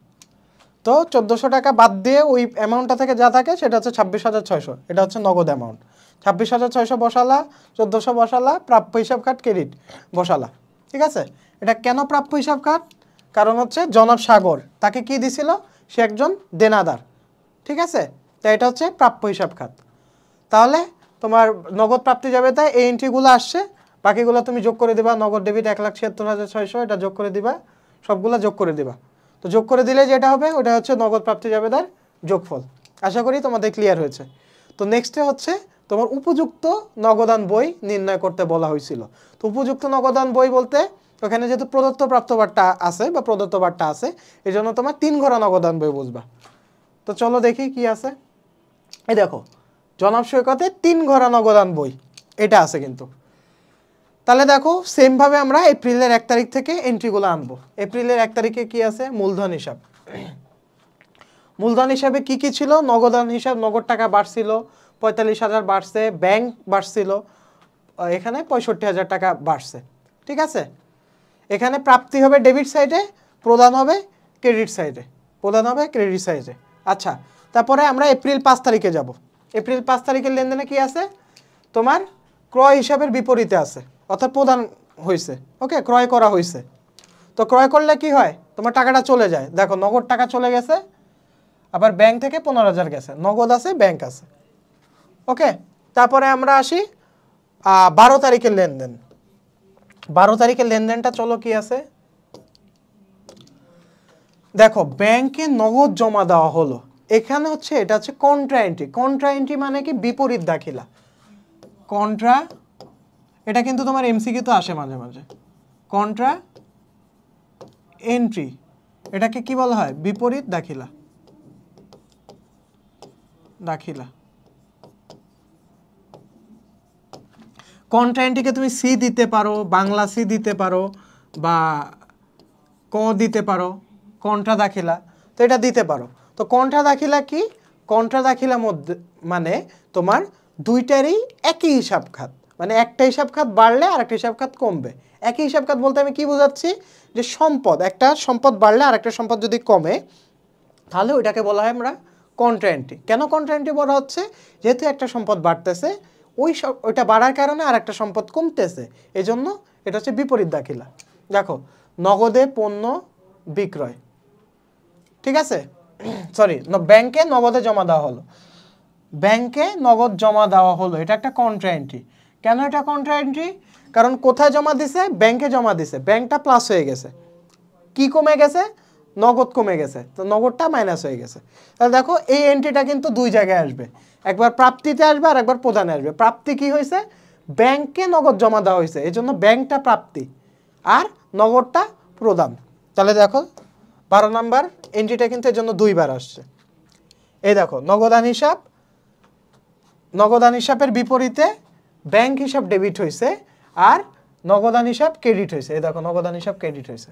তো 1400 টাকা বাদ দিয়ে ওই অ্যামাউন্টটা থেকে যা থাকে সেটা হচ্ছে 26,600, এটা হচ্ছে নগদ অ্যামাউন্ট। 26,600 বসালা, 1400 বসালা, প্রাপ্য হিসাব খাত ক্রেডিট বসালা। ঠিক আছে, এটা কেন প্রাপ্য হিসাব খাত? কারণ হচ্ছে জনাব সাগর তাকে কি দিছিল, সে একজন দেনাদার। ঠিক আছে, তাই এটা হচ্ছে প্রাপ্য হিসাব খাত। তাহলে তোমার নগদ প্রাপ্তি যাবে, তাই এই এন্ট্রিগুলো আসছে, বাকিগুলো তুমি যোগ করে দিবা। নগদ ডেবিট 1,76,600, এটা যোগ করে দিবা, সবগুলো যোগ করে দিবা। তো যোগ করে দিলে যেটা হবে ওটা হচ্ছে নগদ প্রাপ্তি যাবেদার যোগফল। আশা করি তোমাদের ক্লিয়ার হয়েছে। তো নেক্সটে হচ্ছে তোমার উপযুক্ত নগদান বই নির্ণয় করতে বলা হয়েছিল। তো উপযুক্ত নগদান বই বলতে ওখানে যেহেতু প্রদত্ত প্রাপ্ত বার্তা আছে বা প্রদত্ত বার্তা আছে, এই জন্য তোমার 3 ঘোড়া নগদান বই বুঝবা। তো চলো দেখি কি আছে। এই দেখো জনাব সৈকতে 3 ঘোড়া নগদান বই, এটা আছে কিন্তু। তাহলে দেখো সেমভাবে আমরা এপ্রিলের 1 তারিখ থেকে এন্ট্রিগুলো আনবো। এপ্রিলের 1 তারিখে কি আছে? মূলধন হিসাব। মূলধন হিসাবে কি কি ছিল? নগদান হিসাব, নগদ টাকা বাড়ছিল 45,000 বাড়ছে, ব্যাংক বাড়ছিল এখানে 65,000 টাকা বাড়ছে। ঠিক আছে, এখানে প্রাপ্তি হবে ডেবিট সাইডে, প্রদান হবে ক্রেডিট সাইডে, আচ্ছা, তারপরে আমরা এপ্রিল 5 তারিখে যাব। এপ্রিল 5 তারিখের লেনদেনে কি আছে? তোমার ক্রয় হিসাবের বিপরীতে আছে, অর্থাৎ প্রদান হয়েছে। ওকে, ক্রয় করা হয়েছে। তো ক্রয় করলে কি হয়? তোমার টাকাটা চলে যায়। দেখো নগদ টাকা চলে গেছে, আবার ব্যাংক থেকে 15,000 গেছে, নগদ আছে, ব্যাংক আছে। ওকে, তারপরে আমরা আসি 12 তারিখের লেনদেন। 12 তারিখের লেনদেনটা চলো কি আছে দেখো। ব্যাংকে নগদ জমা দেওয়া হলো, এখানে হচ্ছে এটা হচ্ছে কন্ট্রা এন্ট্রি। কন্ট্রা এন্ট্রি মানে কি? বিপরীত দাখিলা। কন্ট্রা, এটা কিন্তু তোমার এমসিকিউ তো আসে মাঝে মাঝে। কন্ট্রা এন্ট্রি, এটাকে কি বলা হয়? বিপরীত দাখিলা। কন্ট্রা এন্ট্রিকে তুমি সি দিতে পারো, বাংলা সি দিতে পারো, বা ক দিতে পারো, কন্ট্রা দাখিলা। তো এটা দিতে পারো। তো কন্ট্রা দাখিলা কি? কন্ট্রা দাখিলার মধ্যে মানে তোমার দুইটারই একই হিসাব খাত, মানে একটা হিসাব খাত বাড়লে আর একটা হিসাব খাত কমবে। একই হিসাব খাত বলতে আমি কি বোঝাচ্ছি? যে সম্পদ, একটা সম্পদ বাড়লে আর একটা সম্পদ যদি কমে, তাহলে ওইটাকে বলা হয় আমরা কন্ট্রা এন্ট্রি। কেন কন্ট্রা এন্ট্রি বলা হচ্ছে? যেহেতু একটা সম্পদ বাড়তেছে, ওইটা বাড়ার কারণে আর একটা সম্পদ কমতেছে, এই জন্য এটা হচ্ছে বিপরীত দাখিলা। দেখো নগদে পণ্য বিক্রয়, ঠিক আছে, সরি, ব্যাংকে নগদে জমা দেওয়া হলো, ব্যাংকে নগদ জমা দেওয়া হলো, এটা একটা কন্ট্রা এন্ট্রি। কেন এটা কন্ট্রা এন্ট্রি? কারণ কোথায় জমা দিছে? ব্যাংকে জমা দিছে, ব্যাংকটা প্লাস হয়ে গেছে। কি কমে গেছে? নগদ কমে গেছে, তো নগদটা মাইনাস হয়ে গেছে। তাহলে দেখো এই এন্ট্রিটা কিন্তু দুই জায়গায় আসবে, একবার প্রাপ্তিতে আসবে আর একবার প্রদানে আসবে। প্রাপ্তি কি হয়েছে? ব্যাংকে নগদ জমা দেওয়া হয়েছে, এই জন্য ব্যাংকটা প্রাপ্তি, আর নগদটা প্রদান। তাহলে দেখো 12 নম্বর এন্ট্রিটা কিন্তু এর জন্য দুইবার আসছে। এই দেখো নগদান হিসাব, নগদান হিসাবের বিপরীতে ব্যাংক হিসাব ডেবিট হয়েছে আর নগদান হিসাব ক্রেডিট হয়েছে। এই দেখো নগদান হিসাব ক্রেডিট হয়েছে,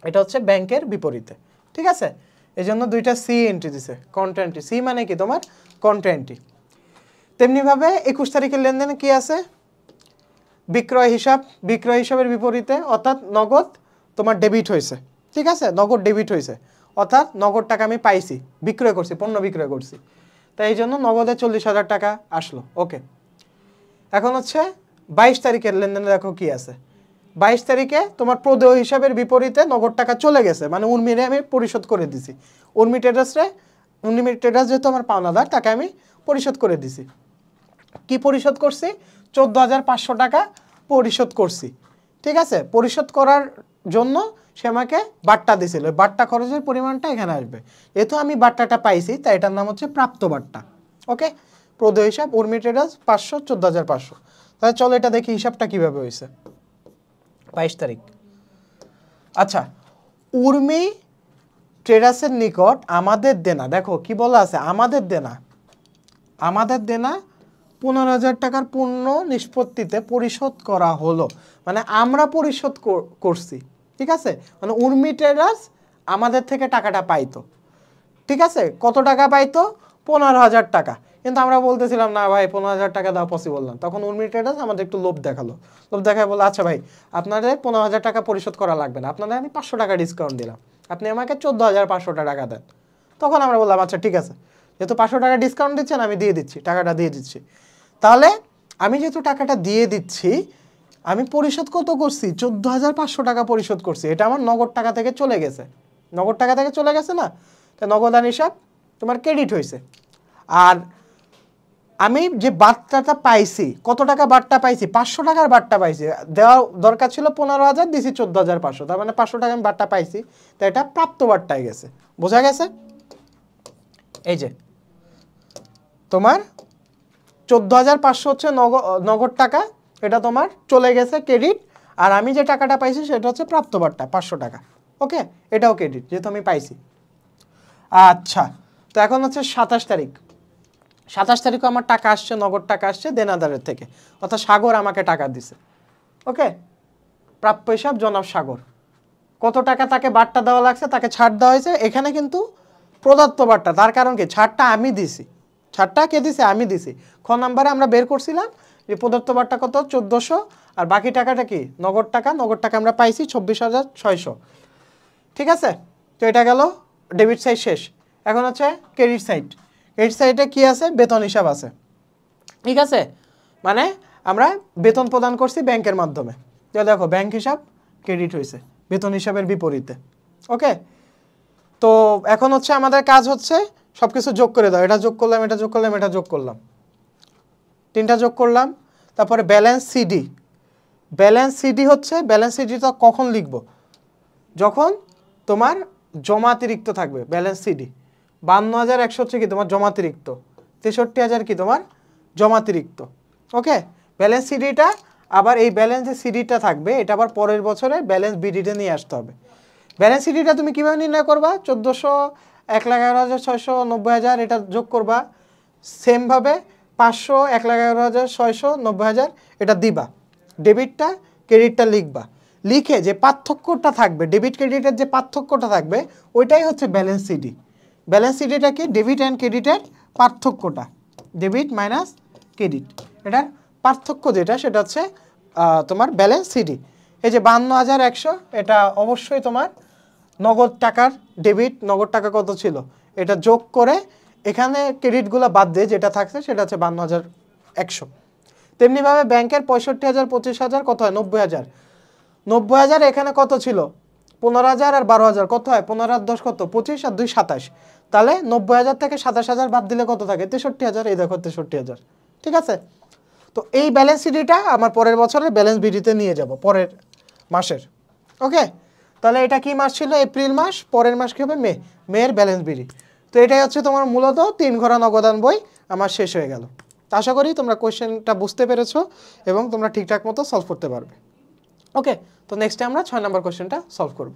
এটা হচ্ছে ব্যাংকের বিপরীতে। ঠিক আছে, এই জন্য দুইটা সি এন্ট্রি দিছে, কন্ট্রা এন্ট্রি। সি মানে কি? তোমার কন্ট্রা এন্ট্রি। তেমনিভাবে 21 তারিখের লেনদেনে কি আছে? বিক্রয় হিসাব, বিক্রয় হিসাবের বিপরীতে, অর্থাৎ নগদ তোমার ডেবিট হয়েছে। ঠিক আছে, নগদ ডেবিট হয়েছে, অর্থাৎ নগদ টাকা আমি পাইছি, বিক্রয় করছি, পণ্য বিক্রয় করছি, তাই এই জন্য নগদে 40,000 টাকা আসলো। ওকে, এখন হচ্ছে 22 তারিখের লেনদেনে দেখো কি আছে। 22 তারিখে তোমার প্রদেয় হিসাবের বিপরীতে নগদ টাকা চলে গেছে, মানে উর্মিরে আমি পরিশোধ করে দিছি। উর্মি ট্রেডার্স যেহেতু আমার পাওনাদার, তাকে আমি পরিশোধ করে দিছি। কি পরিশোধ করছি? 14,500 টাকা পরিশোধ করছি। ঠিক আছে, পরিশোধ করার জন্য সে আমাকে বাট্টা দিছিল, ওই বাট্টা খরচের পরিমাণটা এখানে আসবে। যেহেতু আমি বাট্টাটা পাইছি তাই এটার নাম হচ্ছে প্রাপ্ত বাট্টা। ওকে, প্রদেয় হিসাব উর্মি ট্রেডার্স 500, 14,500। তাহলে চলো এটা দেখি হিসাবটা কিভাবে হয়েছে। 22 তারিখ। আচ্ছা, উর্মি ট্রেডার্সের নিকট আমাদের দেনা, দেখো কি বলা আছে, আমাদের দেনা 15,000 টাকার পূর্ণ নিষ্পত্তিতে পরিশোধ করা হলো, মানে আমরা পরিশোধ করছি। ঠিক আছে, মানে উর্মি ট্রেডার্স আমাদের থেকে টাকাটা পাইতো। ঠিক আছে, কত টাকা পাইতো? 15,000 টাকা। কিন্তু আমরা বলতেছিলাম না ভাই 15,000 টাকা দেওয়া পসিবল না। তখন উর্মি ট্রেডার্স আমাদের একটু লোভ দেখালো, লোভ দেখায় বললো আচ্ছা ভাই আপনাদের 15,000 টাকা পরিশোধ করা লাগবে না, আপনাদের আমি 500 টাকা ডিসকাউন্ট দিলাম, আপনি আমাকে 14,500 টাকা দেন। তখন আমরা বললাম আচ্ছা ঠিক আছে, যেহেতু 500 টাকা ডিসকাউন্ট দিচ্ছেন আমি দিয়ে দিচ্ছি, টাকাটা দিয়ে দিচ্ছি। তাহলে আমি যেহেতু টাকাটা দিয়ে দিচ্ছি, আমি পরিশোধ কত করছি? 14,500 টাকা পরিশোধ করছি। এটা আমার নগদ টাকা থেকে চলে গেছে, নগদ টাকা থেকে চলে গেছে না, তো নগদান হিসাব তোমার ক্রেডিট হয়েছে। আর আমি যে বাট্টাটা পাইছি, কত টাকা বাট্টা পাইছি? 500 টাকার বাট্টা পাইছি। দেওয়া দরকার ছিল 15,000, দিছি 14,500, তার মানে 500 টাকা আমি বাট্টা পাইছি, তো এটা প্রাপ্ত বাট্টায় গেছে। বোঝা গেছে? এই যে তোমার 14,500 হচ্ছে নগদ টাকা, এটা তোমার চলে গেছে ক্রেডিট। আর আমি যে টাকাটা পাইছি সেটা হচ্ছে প্রাপ্ত বাট্টা 500 টাকা। ওকে, এটাও ক্রেডিট যেহেতু আমি পাইছি। আচ্ছা, তো এখন হচ্ছে 27 তারিখ। 27 তারিখে আমার টাকা আসছে, নগদ টাকা আসছে দেনাদারের থেকে, অর্থাৎ সাগর আমাকে টাকা দিছে। ওকে, প্রাপ্য হিসাব জনাব সাগর। কত টাকা তাকে বাট্টা দেওয়া লাগছে, তাকে ছাড় দেওয়া হয়েছে। এখানে কিন্তু প্রদত্ত বাট্টা, তার কারণ কি? ছাড়টা আমি দিছি। ছাড়টা কে দিছে? আমি দিছি। খ নাম্বারে আমরা বের করছিলাম যে প্রদত্ত বাট্টা কত? 1400, আর বাকি টাকাটা কি? নগদ টাকা। নগদ টাকা আমরা পাইছি 24,600। ঠিক আছে, তো এটা গেল ডেবিট সাইড শেষ। এখন হচ্ছে ক্রেডিট সাইড। ক্রেডিট সাইডে কি আছে? বেতন হিসাব আছে। ঠিক আছে, মানে আমরা বেতন প্রদান করছি ব্যাংকের মাধ্যমে। দেখো ব্যাংক হিসাব ক্রেডিট হয়েছে বেতন হিসাবের বিপরীতে। ওকে, তো এখন হচ্ছে আমাদের কাজ হচ্ছে সব কিছু যোগ করে দাও। এটা যোগ করলাম, এটা যোগ করলাম, এটা যোগ করলাম, তিনটা যোগ করলাম। তারপরে ব্যালেন্স সিডি। ব্যালেন্স সিডি হচ্ছে, ব্যালেন্স সিডিটা কখন লিখব? যখন তোমার জমাতিরিক্ত থাকবে। ব্যালেন্স সিডি 52,100 হচ্ছে কি তোমার জমাতিরিক্ত, 63,000 কি তোমার জমাতিরিক্ত। ওকে, ব্যালেন্স সিডিটা আবার এই ব্যালেন্স যে সিডিটা থাকবে এটা আবার পরের বছরে ব্যালেন্স বিডিতে নিয়ে আসতে হবে। ব্যালেন্স সিডিটা তুমি কীভাবে নির্ণয় করবা? 1400, 1,11,600, 90,000 এটা যোগ করবা। সেমভাবে 500, 1,11,600, 90,000 এটা দিবা। ডেবিটটা ক্রেডিটটা লিখবা। লিখে যে পার্থক্যটা থাকবে, ডেবিট ক্রেডিটের যে পার্থক্যটা থাকবে ওইটাই হচ্ছে ব্যালেন্স সিডি। ব্যালেন্স সিডিটা কি? ডেবিট অ্যান্ড ক্রেডিটের পার্থক্যটা, ডেবিট মাইনাস ক্রেডিট, এটার পার্থক্য যেটা সেটা হচ্ছে তোমার ব্যালেন্স সিডি। এই যে 52,100 এটা অবশ্যই তোমার নগদ টাকার ডেবিট। নগদ টাকা কত ছিল এটা যোগ করে এখানে ক্রেডিটগুলো বাদ দিয়ে যেটা থাকছে সেটা হচ্ছে 52,100। তেমনিভাবে ব্যাংকের 65,000, 25,000 কত হয়? 90,000। 90,000 এখানে কত ছিল? 15,000 আর 12,000 কত হয়? 15 আর 10 কত? 25 আর 2 27। তাহলে 90,000 থেকে 27,000 বাদ দিলে কত থাকে? 63,000। এই দেখো 63,000। ঠিক আছে, তো এই ব্যালেন্স সিডিটা আমার পরের বছরের ব্যালেন্স বিডিতে নিয়ে যাব পরের মাসের। ওকে, তাহলে এটা কি মাস ছিল? এপ্রিল মাস। পরের মাস কি হবে? মে। মেয়ের ব্যালেন্স বিডি। তো এটাই হচ্ছে তোমার মূলত 3 ঘোড়া নগদান বই আমার শেষ হয়ে গেল। আশা করি তোমরা কোয়েশ্চেনটা বুঝতে পেরেছো এবং তোমরা ঠিকঠাক মতো সলভ করতে পারবে। ওকে, তো নেক্সটে আমরা 6 নম্বর কোয়েশ্চেনটা সলভ করব।